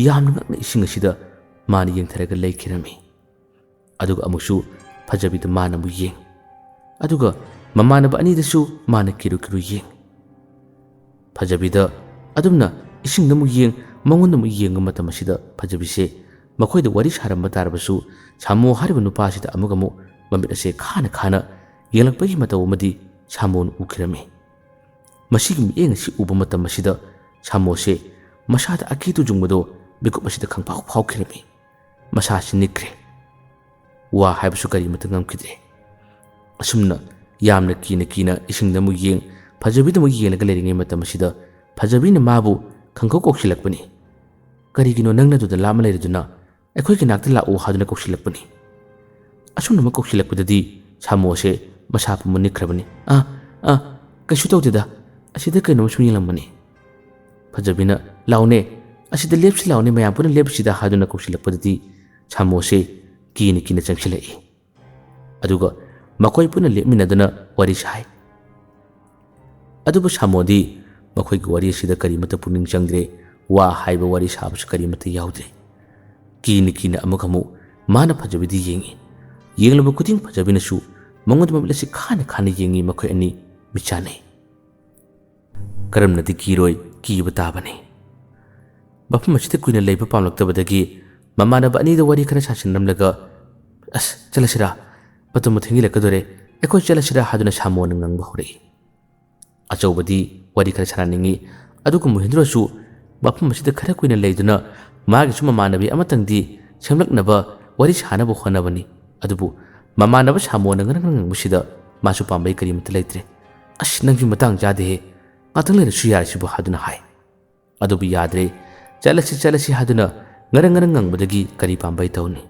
ꯌꯥꯝꯅ ꯉꯛꯅ ꯏꯁꯤꯡ ꯑꯁꯤꯗ ꯃꯥꯅ ꯌꯦꯡꯊꯔꯒ ꯂꯩꯈꯤꯔꯝꯃꯤ ꯑꯗꯨꯒ ꯑꯃꯨꯛꯁꯨ ꯐꯖꯕꯤꯗ ꯃꯥꯅ ꯑꯃꯨꯛ ꯌꯦꯡ ꯑꯗꯨꯒ ꯃꯃꯥꯟꯅꯕ ꯑꯅꯤꯗꯁꯨ ꯃꯥꯅ ꯀꯤꯔꯨ ꯌꯦꯡ ꯐꯖꯕꯤꯗ ꯑꯗꯨꯝꯅ ꯏꯁꯤꯡꯗ ꯑꯃꯨꯛ ꯌꯦꯡ ꯃꯉꯣꯟꯗ ꯑꯃꯨꯛ ꯌꯦꯡꯕ ꯃꯇꯝ ꯑꯁꯤꯗ ꯐꯖꯕꯤꯁꯦ ꯃꯈꯣꯏꯗ ꯋꯥꯔꯤ ꯁꯥꯔꯝꯕ ꯇꯥꯔꯕꯁꯨ ꯁꯥꯃꯣ ꯍꯥꯏꯔꯤꯕ ꯅꯨꯄꯥꯁꯤꯗ ꯑꯃꯨꯛ ꯃꯃꯤꯠ ꯑꯁꯦ ꯈꯥꯅ ꯌꯦꯡꯂꯛꯄꯒꯤ ꯃꯇꯧ ꯑꯃꯗꯤ ꯁꯥꯃꯣꯅ ꯎꯈꯤꯔꯝꯃꯤ ꯃꯁꯤꯒꯤ ꯃꯤꯠꯌꯦꯡ ꯑꯁꯤ ꯎꯕ ꯃꯇꯝ ꯑꯁꯤꯗ ꯁꯥꯃꯣꯁꯦ ꯃꯁꯥꯗ ꯑꯀꯤ ꯇꯨꯖꯨꯡꯕꯗꯣ ꯃꯤꯀꯨꯞ ꯑꯁꯤꯗ ꯈꯪꯐꯥꯎ ꯐꯥꯎꯈꯤꯔꯝꯃꯤ ꯃꯁꯥꯁꯤ ꯅꯤꯛꯈ꯭ꯔꯦ ꯋꯥ ꯍꯥꯏꯕꯁꯨ ꯀꯔꯤꯃꯇ ꯉꯝꯈꯤꯗ꯭ꯔꯦ ꯑꯁꯨꯝꯅ ꯌꯥꯝꯅ ꯀꯤꯅ ꯏꯁꯤꯡꯗ ꯑꯃꯨꯛ ꯌꯦꯡ ꯐꯖꯕꯤꯗ ꯑꯃꯨꯛ ꯌꯦꯡꯂꯒ ꯂꯩꯔꯤꯉꯩ ꯃꯇꯝ ꯑꯁꯤꯗ ꯐꯖꯕꯤꯅ ꯃꯥꯕꯨ ꯈꯪꯀꯧ ꯀꯧꯁꯤꯜꯂꯛꯄꯅꯤ ꯀꯔꯤꯒꯤꯅꯣ ꯅꯪꯅ ꯑꯗꯨꯗ ꯂꯥꯞꯅ ꯂꯩꯔꯗꯨꯅ ꯑꯩꯈꯣꯏꯒꯤ ꯅꯥꯛꯇ ꯂꯥꯛꯑꯣ ꯍꯥꯏꯗꯨꯅ ꯀꯧꯁꯤꯜꯂꯛꯄꯅꯤ ꯑꯁꯨꯝꯅ ꯀꯧꯁꯤꯜꯂꯛꯄꯗꯗꯤ ꯁꯥꯃꯣꯁꯦ ꯃꯁꯥ ꯄꯨꯝꯕ ꯅꯤꯛꯈ꯭ꯔꯕꯅꯤ ꯀꯩꯁꯨ ꯇꯧꯗꯦꯗ ꯑꯁꯤꯗ ꯀꯩꯅꯣꯝ ꯁꯨꯝ ꯌꯦꯡꯂꯝꯕꯅꯤ ꯐꯖꯕꯤꯅ ꯂꯥꯎꯅꯦ ꯑꯁꯤꯗ ꯂꯦꯞꯁꯤ ꯂꯥꯎꯅꯦ ꯃꯌꯥꯝ ꯄꯨꯟꯅ ꯂꯦꯞꯁꯤꯗ ꯍꯥꯏꯗꯨꯅ ꯀꯧꯁꯤꯜꯂꯛꯄꯗꯗꯤ ꯁꯥꯃꯣꯁꯦ ꯀꯤꯅ ꯆꯪꯁꯤꯜꯂꯛꯏ ꯑꯗꯨꯒ ꯃꯈꯣꯏ ꯄꯨꯟꯅ ꯂꯦꯞꯃꯤꯟꯅꯗꯨꯅ ꯋꯥꯔꯤ ꯁꯥꯏ ꯑꯗꯨꯕꯨ ꯁꯥꯃꯣꯗꯤ ꯃꯈꯣꯏꯒꯤ ꯋꯥꯔꯤ ꯑꯁꯤꯗ ꯀꯔꯤꯃꯇ ꯄꯨꯛꯅꯤꯡ ꯆꯪꯗ꯭ꯔꯦ ꯋꯥ ꯍꯥꯏꯕ ꯋꯥꯔꯤ ꯁꯥꯕꯁꯨ ꯀꯔꯤꯃꯇ ꯌꯥꯎꯗ꯭ꯔꯦ ꯀꯤꯅ ꯑꯃꯨꯛ ꯃꯥꯅ ꯐꯖꯕꯤꯗ ꯌꯦꯡꯂꯨꯕ ꯈꯨꯗꯤꯡ ꯐꯖꯕꯤꯅꯁꯨ ꯃꯉꯣꯟꯗ ꯃꯃꯤꯠ ꯑꯁꯤ ꯈꯥꯅ ꯌꯦꯡꯉꯤ ꯃꯈꯣꯏ ꯑꯅꯤ ꯃꯤꯠꯆꯥꯟꯅꯩ ꯀꯔꯝꯅꯗꯤ ꯀꯤꯔꯣꯏ ꯀꯤꯕ ꯇꯥꯕꯅꯤ ꯃꯐꯝ ꯑꯁꯤꯗ ꯀꯨꯏꯅ ꯂꯩꯕ ꯄꯥꯝꯂꯛꯇꯕꯗꯒꯤ ꯃꯃꯥꯟꯅꯕ ꯑꯅꯤꯗ ꯋꯥꯔꯤ ꯈꯔ ꯁꯥꯁꯤꯟꯅꯔꯝꯂꯒ ꯆꯠꯂꯁꯤꯔꯥ ꯃꯇꯝ ꯊꯦꯡꯖꯤꯜꯂꯛꯀꯗꯣꯔꯦ ꯑꯩꯈꯣꯏ ꯆꯠꯂꯁꯤꯔꯥ ꯍꯥꯏꯗꯨꯅ ꯁꯥꯃꯣꯅ ꯉꯪꯕ ꯍꯧꯔꯛꯏ ꯑꯆꯧꯕꯗꯤ ꯋꯥꯔꯤ ꯈꯔ ꯁꯥꯟꯅꯅꯤꯡꯉꯤ ꯑꯗꯨꯒ ꯃꯣꯍꯤꯟꯗ꯭ꯔꯣꯁꯨ ꯃꯐꯝ ꯑꯁꯤꯗ ꯈꯔ ꯀꯨꯏꯅ ꯂꯩꯗꯨꯅ ꯃꯥꯒꯤꯁꯨ ꯃꯃꯥꯟꯅꯕꯤ ꯑꯃꯇꯪꯗꯤ ꯁꯦꯝꯂꯛꯅꯕ ꯋꯥꯔꯤ ꯁꯥꯅꯕ ꯍꯣꯠꯅꯕꯅꯤ ꯑꯗꯨꯕꯨ ꯃꯃꯥꯟꯅꯕ ꯁꯥꯃꯣꯅ ꯉꯪꯕꯁꯤꯗ ꯃꯥꯁꯨ ꯄꯥꯝꯕꯩ ꯀꯔꯤꯃꯇ ꯂꯩꯇ꯭ꯔꯦ ꯅꯪꯁꯨ ꯃꯇꯥꯡ ꯆꯥꯗꯦꯍꯦ ꯉꯥꯛꯇꯪ ꯂꯩꯔꯁꯨ ꯌꯥꯔꯤꯁꯤꯕꯨ ꯍꯥꯏꯗꯨꯅ ꯍꯥꯏ ꯑꯗꯨꯕꯨ ꯌꯥꯗ꯭ꯔꯦ ꯆꯠꯂꯁꯤ ꯍꯥꯏꯗꯨꯅ ꯉꯔꯪ ꯉꯪꯕꯗꯒꯤ ꯀꯔꯤ ꯄꯥꯝꯕꯩ ꯇꯧꯅꯤ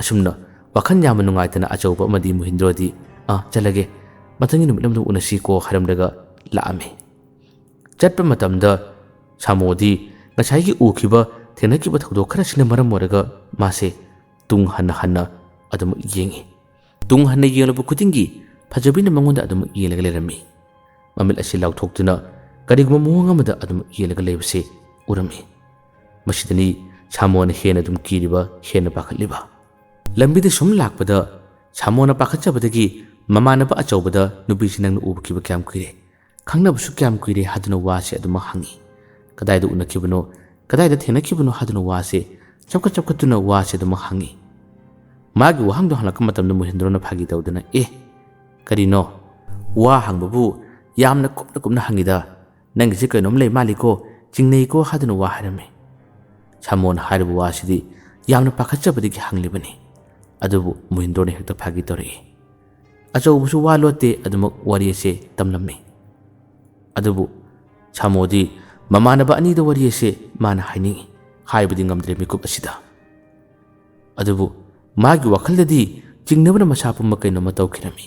ꯑꯁꯨꯝꯅ ꯋꯥꯈꯜ ꯌꯥꯝꯅ ꯅꯨꯡꯉꯥꯏꯇꯅ ꯑꯆꯧꯕ ꯑꯃꯗꯤ ꯃꯣꯍꯤꯟꯗ꯭ꯔꯣꯗꯤ ꯆꯠꯂꯒꯦ ꯃꯊꯪꯒꯤ ꯅꯨꯃꯤꯠ ꯑꯃꯗ ꯎꯅꯁꯤꯀꯣ ꯍꯥꯏꯔꯝꯂꯒ ꯂꯥꯛꯑꯝꯃꯤ ꯆꯠꯄ ꯃꯇꯝꯗ ꯁꯥꯃꯣꯗꯤ ꯉꯁꯥꯏꯒꯤ ꯎꯈꯤꯕ ꯊꯦꯡꯅꯈꯤꯕ ꯊꯧꯗꯣꯛ ꯈꯔꯁꯤꯅ ꯃꯔꯝ ꯑꯣꯏꯔꯒ ꯃꯥꯁꯦ ꯇꯨꯡ ꯍꯟꯅ ꯑꯗꯨꯃꯛ ꯌꯦꯡꯉꯤ ꯇꯨꯡ ꯍꯟꯅ ꯌꯦꯡꯂꯕ ꯈꯨꯗꯤꯡꯒꯤ ꯐꯖꯕꯤꯅ ꯃꯉꯣꯟꯗ ꯑꯗꯨꯃꯛ ꯌꯦꯡꯂꯒ ꯂꯩꯔꯝꯃꯤ ꯃꯃꯤꯠ ꯑꯁꯤ ꯂꯥꯎꯊꯣꯛꯇꯨꯅ ꯀꯔꯤꯒꯨꯝꯕ ꯃꯑꯣꯡ ꯑꯃꯗ ꯑꯗꯨꯃꯛ ꯌꯦꯡꯂꯒ ꯂꯩꯕꯁꯤ ꯎꯔꯝꯃꯤ ꯃꯁꯤꯗꯅꯤ ꯁꯥꯃꯣꯅ ꯍꯦꯟꯅ ꯑꯗꯨꯝ ꯀꯤꯔꯤꯕ ꯍꯦꯟꯅ ꯄꯥꯈꯠꯂꯤꯕ ꯂꯝꯕꯤꯗ ꯁꯨꯝ ꯂꯥꯛꯄꯗ ꯁꯥꯃꯣꯅ ꯄꯥꯈꯠꯆꯕꯗꯒꯤ ꯃꯃꯥꯟꯅꯕ ꯑꯆꯧꯕꯗ ꯅꯨꯄꯤꯁꯤ ꯅꯪꯅ ꯎꯈꯤꯕ ꯀꯌꯥꯝ ꯀꯨꯏꯔꯦ ꯈꯪꯅꯕꯁꯨ ꯀꯌꯥꯝ ꯀꯨꯏꯔꯦ ꯍꯥꯏꯗꯨꯅ ꯋꯥꯁꯦ ꯑꯗꯨꯃꯛ ꯍꯪꯉꯤ ꯀꯗꯥꯏꯗ ꯎꯅꯈꯤꯕꯅꯣ ꯀꯗꯥꯏꯗ ꯊꯦꯡꯅꯈꯤꯕꯅꯣ ꯍꯥꯏꯗꯨꯅ ꯋꯥꯁꯦ ꯆꯞꯈꯠꯇꯨꯅ ꯋꯥꯁꯦ ꯑꯗꯨꯃꯛ ꯍꯪꯉꯤ ꯃꯥꯒꯤ ꯋꯥꯍꯪꯗꯣ ꯍꯪꯂꯛꯄ ꯃꯇꯝꯗ ꯃꯣꯍꯤꯟꯗ꯭ꯔꯣꯅ ꯐꯥꯒꯤ ꯇꯧꯗꯨꯅ ꯀꯔꯤꯅꯣ ꯋꯥ ꯍꯪꯕꯕꯨ ꯌꯥꯝꯅ ꯀꯨꯞꯅ ꯍꯪꯉꯤꯗ ꯅꯪꯒꯤꯁꯦ ꯀꯩꯅꯣꯝ ꯂꯩ ꯃꯥꯜꯂꯤꯀꯣ ꯆꯤꯡꯅꯩꯀꯣ ꯍꯥꯏꯗꯨꯅ ꯋꯥ ꯍꯥꯏꯔꯝꯃꯤ ꯁꯥꯃꯣꯅ ꯍꯥꯏꯔꯤꯕ ꯋꯥꯁꯤꯗꯤ ꯌꯥꯝꯅ ꯄꯥꯈꯠꯆꯕꯗꯒꯤ ꯍꯪꯂꯤꯕꯅꯤ ꯑꯗꯨꯕꯨ ꯃꯣꯍꯤꯟꯗ꯭ꯔꯣꯅ ꯍꯦꯛꯇ ꯐꯥꯒꯤ ꯇꯧꯔꯛꯏ ꯑꯆꯧꯕꯁꯨ ꯋꯥ ꯂꯣꯠꯇꯦ ꯑꯗꯨꯃꯛ ꯋꯥꯔꯤ ꯑꯁꯤ ꯇꯝꯂꯝꯃꯤ ꯑꯗꯨꯕꯨ ꯁꯥꯃꯣꯗꯤ ꯃꯃꯥꯟꯅꯕ ꯑꯅꯤꯗ ꯋꯥꯔꯤ ꯑꯁꯤ ꯃꯥꯅ ꯍꯥꯏꯅꯤꯡꯉꯤ ꯍꯥꯏꯕꯗꯤ ꯉꯝꯗ꯭ꯔꯦ ꯃꯤꯀꯨꯞ ꯑꯁꯤꯗ ꯑꯗꯨꯕꯨ ꯃꯥꯒꯤ ꯋꯥꯈꯜꯗꯗꯤ ꯆꯤꯡꯅꯕꯅ ꯃꯁꯥ ꯄꯨꯝꯕ ꯀꯩꯅꯣꯝꯃ ꯇꯧꯈꯤꯔꯝꯃꯤ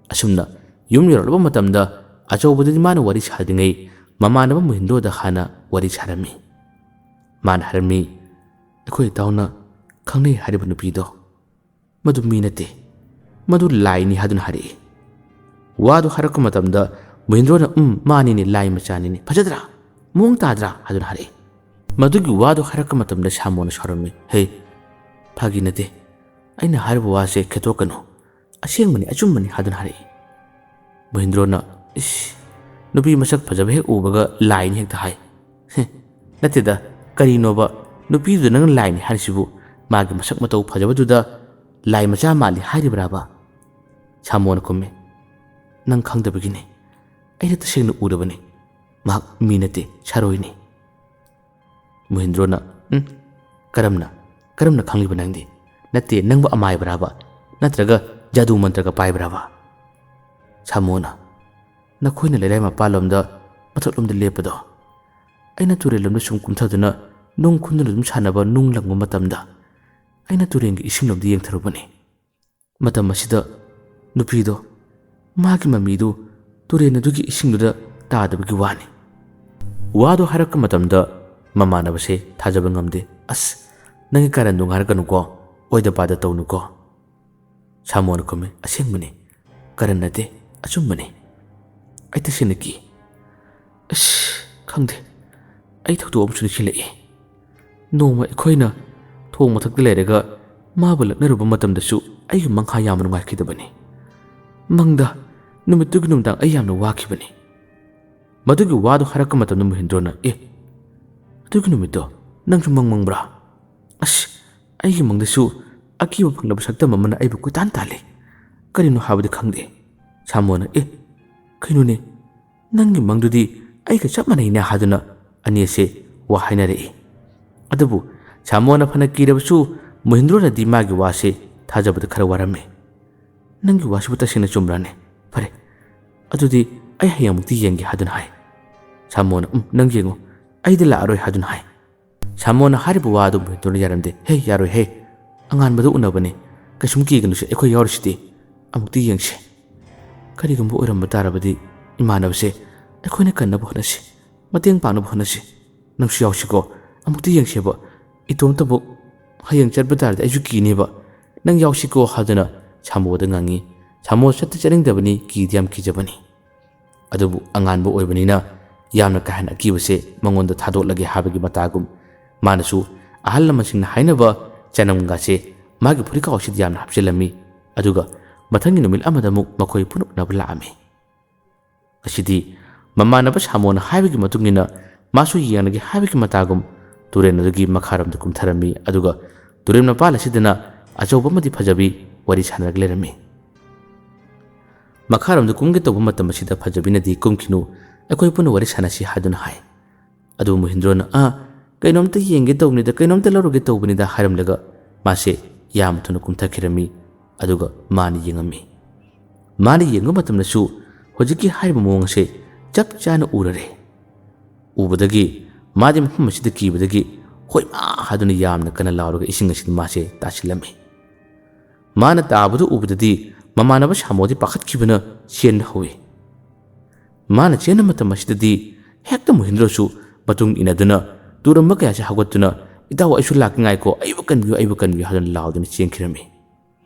ꯑꯁꯨꯝꯅ ꯌꯨꯝ ꯌꯧꯔꯛꯂꯕ ꯃꯇꯝꯗ ꯑꯆꯧꯕꯗꯗꯤ ꯃꯥꯅ ꯋꯥꯔꯤ ꯁꯥꯗ꯭ꯔꯤꯉꯩ ꯃꯃꯥꯟꯅꯕ ꯃꯣꯍꯤꯟꯗ꯭ꯔꯣꯗ ꯍꯥꯟꯅ ꯋꯥꯔꯤ ꯁꯥꯔꯝꯃꯤ ꯃꯥꯅ ꯍꯥꯏꯔꯝꯃꯤ ꯑꯩꯈꯣꯏ ꯏꯇꯥꯎꯅ ꯈꯪꯅꯩ ꯍꯥꯏꯔꯤꯕ ꯅꯨꯄꯤꯗꯣ ꯃꯗꯨ ꯃꯤ ꯅꯠꯇꯦ ꯃꯗꯨ ꯂꯥꯏꯅꯤ ꯍꯥꯏꯗꯨꯅ ꯍꯥꯏꯔꯛꯏ ꯋꯥꯗꯨ ꯍꯥꯏꯔꯛꯄ ꯃꯇꯝꯗ ꯃꯣꯍꯤꯟꯗ꯭ꯔꯣꯅ ꯃꯥꯅꯤꯅꯦ ꯂꯥꯏ ꯃꯆꯥꯅꯤꯅꯦ ꯐꯖꯗ꯭ꯔꯥ ꯃꯑꯣꯡ ꯇꯥꯗ꯭ꯔꯥ ꯍꯥꯏꯗꯨꯅ ꯍꯥꯏꯔꯛꯏ ꯃꯗꯨꯒꯤ ꯋꯥꯗꯨ ꯍꯥꯏꯔꯛꯄ ꯃꯇꯝꯗ ꯁꯥꯃꯣꯅ ꯁꯥꯎꯔꯝꯃꯤ ꯐꯥꯒꯤ ꯅꯠꯇꯦ ꯑꯩꯅ ꯍꯥꯏꯔꯤꯕ ꯋꯥꯁꯦ ꯈꯦꯠꯇꯣꯛꯀꯅꯨ ꯑꯁꯦꯡꯕꯅꯤ ꯑꯆꯨꯝꯕꯅꯤ ꯍꯥꯏꯗꯨꯅ ꯍꯥꯏꯔꯛꯏ ꯃꯣꯍꯤꯟꯗ꯭ꯔꯣꯅ ꯅꯨꯄꯤ ꯃꯁꯛ ꯐꯖꯕ ꯍꯦꯛ ꯎꯕꯒ ꯂꯥꯏꯅꯤ ꯍꯦꯛꯇ ꯍꯥꯏ ꯅꯠꯇꯦꯗ ꯀꯔꯤꯅꯣꯕ ꯅꯨꯄꯤꯗꯨꯗ ꯅꯪ ꯂꯥꯏꯅꯤ ꯍꯥꯏꯔꯤꯁꯤꯕꯨ ꯃꯥꯒꯤ ꯃꯁꯛ ꯃꯇꯧ ꯐꯖꯕꯗꯨꯗ ꯂꯥꯏ ꯃꯆꯥ ꯃꯥꯜꯂꯤ ꯍꯥꯏꯔꯤꯕ꯭ꯔꯥꯕ ꯁꯥꯃꯣꯅ ꯈꯨꯝꯃꯤ ꯅꯪ ꯈꯪꯗꯕꯒꯤꯅꯤ ꯑꯩꯅ ꯇꯁꯦꯡꯅ ꯎꯔꯕꯅꯤ ꯃꯍꯥꯛ ꯃꯤ ꯅꯠꯇꯦ ꯁꯥꯔꯣꯏꯅꯤ ꯃꯣꯍꯤꯟꯗ꯭ꯔꯣꯅ ꯀꯔꯝꯅ ꯈꯪꯂꯤꯕ ꯅꯪꯗꯤ ꯅꯠꯇꯦ ꯅꯪꯕꯨ ꯑꯃꯥꯏꯕ꯭ꯔꯥꯕ ꯅꯠꯇ꯭ꯔꯒ ꯖꯥꯗꯨ ꯃꯟꯇ꯭ꯔꯒ ꯄꯥꯏꯕ꯭ꯔꯥꯕ ꯁꯥꯃꯣꯅ ꯅꯈꯣꯏꯅ ꯂꯩꯔꯥꯏ ꯃꯄꯥꯟꯂꯣꯝꯗ ꯃꯊꯛꯂꯣꯝꯗ ꯂꯦꯞꯄꯗꯣ ꯑꯩꯅ ꯇꯨꯔꯦꯜꯂꯣꯝꯗ ꯁꯨꯝ ꯀꯨꯝꯊꯗꯨꯅ ꯅꯨꯡ ꯈꯨꯟꯗꯨꯅ ꯑꯗꯨꯝ ꯁꯥꯟꯅꯕ ꯅꯨꯡ ꯂꯪꯕ ꯃꯇꯝꯗ ꯑꯩꯅ ꯇꯨꯔꯦꯟꯒꯤ ꯏꯁꯤꯡꯂꯣꯝꯗ ꯌꯦꯡꯊꯔꯨꯕꯅꯤ ꯃꯇꯝ ꯑꯁꯤꯗ ꯅꯨꯄꯤꯗꯣ ꯃꯥꯒꯤ ꯃꯃꯤꯗꯨ ꯇꯨꯔꯦꯟ ꯑꯗꯨꯒꯤ ꯏꯁꯤꯡꯗꯨꯗ ꯇꯥꯗꯕꯒꯤ ꯋꯥꯅꯤ ꯋꯥꯗꯣ ꯍꯥꯏꯔꯛꯄ ꯃꯇꯝꯗ ꯃꯃꯥꯟꯅꯕꯁꯦ ꯊꯥꯖꯕ ꯉꯝꯗꯦ ꯅꯪꯒꯤ ꯀꯥꯔꯟꯗꯣ ꯉꯥꯏꯔꯛꯀꯅꯨꯀꯣ ꯑꯣꯏꯗ ꯄꯥꯗ ꯇꯧꯅꯨꯀꯣ ꯁꯥꯃꯣꯅ ꯈꯨꯝꯃꯤ ꯑꯁꯦꯡꯕꯅꯤ ꯀꯥꯔꯟ ꯅꯠꯇꯦ ꯑꯆꯨꯝꯕꯅꯤ ꯑꯩ ꯇꯁꯦꯡꯅ ꯀꯤ ꯈꯪꯗꯦ ꯑꯩ ꯊꯧꯗꯣꯛ ꯑꯃꯁꯨ ꯅꯤꯡꯁꯤꯡꯂꯛꯏ ꯅꯣꯡꯃ ꯑꯩꯈꯣꯏꯅ ꯊꯣꯡ ꯃꯊꯛꯇ ꯂꯩꯔꯒ ꯃꯥꯕꯨ ꯂꯛꯅꯔꯨꯕ ꯃꯇꯝꯗꯁꯨ ꯑꯩꯒꯤ ꯃꯪꯍꯥ ꯌꯥꯝꯅ ꯅꯨꯡꯉꯥꯏꯈꯤꯗꯕꯅꯤ ꯃꯪꯗ ꯅꯨꯃꯤꯠꯇꯨꯒꯤ ꯅꯨꯡꯗꯥꯡ ꯑꯩ ꯌꯥꯝꯅ ꯋꯥꯈꯤꯕꯅꯤ ꯃꯗꯨꯒꯤ ꯋꯥꯗꯨ ꯍꯥꯏꯔꯛꯄ ꯃꯇꯝꯗ ꯃꯣꯍꯤꯟꯗ꯭ꯔꯣꯅ ꯑꯗꯨꯒꯤ ꯅꯨꯃꯤꯠꯇꯣ ꯅꯪꯁꯨ ꯃꯪꯕ꯭ꯔꯥ ꯑꯩꯒꯤ ꯃꯪꯗꯁꯨ ꯑꯀꯤꯕ ꯐꯪꯂꯕ ꯁꯛꯇꯝ ꯑꯃꯅ ꯑꯩꯕꯨ ꯀꯣꯏꯇꯥꯟ ꯇꯥꯜꯂꯤ ꯀꯔꯤꯅꯣ ꯍꯥꯏꯕꯗꯤ ꯈꯪꯗꯦ ꯁꯥꯃꯣꯅ ꯀꯩꯅꯣꯅꯦ ꯅꯪꯒꯤ ꯃꯪꯗꯨꯗꯤ ꯑꯩꯒ ꯆꯞ ꯃꯥꯟꯅꯩꯅꯦ ꯍꯥꯏꯗꯨꯅ ꯑꯅꯤꯁꯦ ꯋꯥ ꯍꯥꯏꯅꯔꯛꯏ ꯑꯗꯨꯕꯨ ꯁꯥꯃꯣꯅ ꯐꯅ ꯀꯤꯔꯕꯁꯨ ꯃꯣꯍꯤꯟꯗ꯭ꯔꯣꯅꯗꯤ ꯃꯥꯒꯤ ꯋꯥꯁꯦ ꯊꯥꯖꯕꯗ ꯈꯔ ꯋꯥꯔꯝꯃꯤ ꯅꯪꯒꯤ ꯋꯥꯁꯤꯕꯨ ꯇꯁꯦꯡꯅ ꯆꯨꯝꯕ꯭ꯔꯥꯅꯦ ꯐꯔꯦ ꯑꯗꯨꯗꯤ ꯑꯩ ꯍꯌꯦꯡꯃꯨꯛꯇꯤ ꯌꯦꯡꯒꯦ ꯍꯥꯏꯗꯨꯅ ꯍꯥꯏ ꯁꯥꯃꯣꯅ ꯅꯪ ꯌꯦꯡꯉꯨ ꯑꯩꯗꯤ ꯂꯥꯛꯑꯔꯣꯏ ꯍꯥꯏꯗꯨꯅ ꯍꯥꯏ ꯁꯥꯃꯣꯅ ꯍꯥꯏꯔꯤꯕ ꯋꯥꯗꯨ ꯃꯣꯍꯤꯟꯗ꯭ꯔꯣꯅ ꯌꯥꯔꯝꯗꯦ ꯌꯥꯔꯣꯏ ꯑꯉꯥꯟꯕꯗ ꯎꯅꯕꯅꯤ ꯀꯩꯁꯨꯝ ꯀꯤꯒꯅꯨꯁꯦ ꯑꯩꯈꯣꯏ ꯌꯥꯎꯔꯤꯁꯤꯗꯤ ꯑꯃꯨꯛꯇꯤ ꯌꯦꯡꯁꯤ ꯀꯔꯤꯒꯨꯝꯕ ꯑꯣꯏꯔꯝꯕ ꯇꯥꯔꯕꯗꯤ ꯏꯃꯥꯟꯅꯕꯁꯦ ꯑꯩꯈꯣꯏꯅ ꯀꯟꯅꯕ ꯍꯣꯠꯅꯁꯤ ꯃꯇꯦꯡ ꯄꯥꯡꯅꯕ ꯍꯣꯠꯅꯁꯤ ꯅꯪꯁꯨ ꯌꯥꯎꯁꯤꯀꯣ ꯑꯃꯨꯛꯇꯤ ꯌꯦꯡꯁꯦꯕ ꯏꯇꯣꯝꯇꯕꯨ ꯍꯌꯦꯡ ꯆꯠꯄ ꯇꯥꯔꯗꯤ ꯑꯩꯁꯨ ꯀꯤꯅꯦꯕ ꯅꯪ ꯌꯥꯎꯁꯤꯀꯣ ꯍꯥꯏꯗꯨꯅ ꯁꯥꯃꯣꯗ ꯉꯥꯡꯉꯤ ꯁꯥꯃꯣ ꯆꯠꯅꯤꯡꯗꯕꯅꯤ ꯀꯤꯗꯤ ꯌꯥꯝ ꯀꯤꯖꯕꯅꯤ ꯑꯗꯨꯕꯨ ꯑꯉꯥꯟꯕ ꯑꯣꯏꯕꯅꯤꯅ ꯌꯥꯝꯅ ꯀꯥ ꯍꯦꯟꯅ ꯑꯀꯤꯕꯁꯦ ꯃꯉꯣꯟꯗ ꯊꯥꯗꯣꯛꯂꯒꯦ ꯍꯥꯏꯕꯒꯤ ꯃꯇꯥꯒꯨꯝ ꯃꯥꯅꯁꯨ ꯑꯍꯜ ꯂꯃꯟꯁꯤꯡꯅ ꯍꯥꯏꯅꯕ ꯆꯅꯝꯒꯥꯁꯦ ꯃꯥꯒꯤ ꯐꯨꯔꯤꯠꯈꯥꯎꯁꯤꯗ ꯌꯥꯝꯅ ꯍꯥꯞꯆꯤꯜꯂꯝꯃꯤ ꯑꯗꯨꯒ ꯃꯊꯪꯒꯤ ꯅꯨꯃꯤꯠ ꯑꯃꯗ ꯑꯃꯨꯛ ꯃꯈꯣꯏ ꯄꯨꯟꯅ ꯎꯅꯕ ꯂꯥꯛꯑꯝꯃꯤ ꯑꯁꯤꯗꯤ ꯃꯃꯥꯟꯅꯕ ꯁꯥꯃꯣꯅ ꯍꯥꯏꯕꯒꯤ ꯃꯇꯨꯡꯏꯟꯅ ꯃꯥꯁꯨ ꯌꯦꯡꯂꯒꯦ ꯍꯥꯏꯕꯒꯤ ꯃꯇꯥꯒꯨꯝ ꯇꯨꯔꯦꯟ ꯑꯗꯨꯒꯤ ꯃꯈꯥꯔꯣꯝꯗ ꯀꯨꯝꯊꯔꯝꯃꯤ ꯑꯗꯨꯒ ꯇꯨꯔꯦꯟ ꯃꯄꯥꯟ ꯑꯁꯤꯗꯅ ꯑꯆꯧꯕ ꯑꯃꯗꯤ ꯐꯖꯕꯤ ꯋꯥꯔꯤ ꯁꯥꯟꯅꯔꯒ ꯂꯩꯔꯝꯃꯤ ꯃꯈꯥꯔꯣꯝꯗ ꯀꯨꯝꯒꯦ ꯇꯧꯕ ꯃꯇꯝ ꯑꯁꯤꯗ ꯐꯖꯕꯤꯅꯗꯤ ꯀꯨꯝꯈꯤꯅꯨ ꯑꯩꯈꯣꯏ ꯄꯨꯟꯅ ꯋꯥꯔꯤ ꯁꯥꯟꯅꯁꯤ ꯍꯥꯏꯗꯨꯅ ꯍꯥꯏ ꯑꯗꯨꯕꯨ ꯃꯣꯍꯤꯟꯗ꯭ꯔꯣꯅ ꯀꯩꯅꯣꯝꯇ ꯌꯦꯡꯒꯦ ꯇꯧꯕꯅꯤꯗ ꯀꯩꯅꯣꯝꯇ ꯂꯧꯔꯨꯒꯦ ꯇꯧꯕꯅꯤꯗ ꯍꯥꯏꯔꯝꯂꯒ ꯃꯥꯁꯦ ꯌꯥꯝ ꯊꯨꯅ ꯀꯨꯝꯊꯈꯤꯔꯝꯃꯤ ꯑꯗꯨꯒ ꯃꯥꯅ ꯌꯦꯡꯉꯝꯃꯤ ꯃꯥꯅ ꯌꯦꯡꯕ ꯃꯇꯝꯗꯁꯨ ꯍꯧꯖꯤꯛꯀꯤ ꯍꯥꯏꯔꯤꯕ ꯃꯑꯣꯡ ꯑꯁꯦ ꯆꯞ ꯆꯥꯅ ꯎꯔꯔꯦ ꯎꯕꯗꯒꯤ ꯃꯥꯗꯤ ꯃꯐꯝ ꯑꯁꯤꯗ ꯀꯤꯕꯗꯒꯤ ꯍꯣꯏꯃꯥ ꯍꯥꯏꯗꯨꯅ ꯌꯥꯝꯅ ꯀꯟꯅ ꯂꯥꯎꯔꯒ ꯏꯁꯤꯡ ꯑꯁꯤꯗ ꯃꯥꯁꯦ ꯇꯥꯁꯤꯜꯂꯝꯃꯤ ꯃꯥꯅ ꯇꯥꯕꯗꯨ ꯎꯕꯗꯗꯤ ꯃꯃꯥꯟꯅꯕ ꯁꯥꯃꯣꯗꯤ ꯄꯥꯈꯠꯈꯤꯕꯅ ꯆꯦꯟꯕ ꯍꯧꯏ ꯃꯥꯅ ꯆꯦꯟꯕ ꯃꯇꯝ ꯑꯁꯤꯗꯗꯤ ꯍꯦꯛꯇ ꯃꯣꯍꯤꯟꯗ꯭ꯔꯣꯁꯨ ꯃꯇꯨꯡ ꯏꯟꯅꯗꯨꯅ ꯇꯨꯔꯝꯕ ꯀꯌꯥꯁꯦ ꯍꯧꯒꯠꯇꯨꯅ ꯏꯇꯥꯎ ꯑꯩꯁꯨ ꯂꯥꯛꯅꯤꯡꯉꯥꯏꯀꯣ ꯑꯩꯕꯨ ꯀꯟꯕꯤꯌꯨ ꯍꯥꯏꯗꯨꯅ ꯂꯥꯎꯗꯨꯅ ꯆꯦꯟꯈꯤꯔꯝꯃꯤ꯫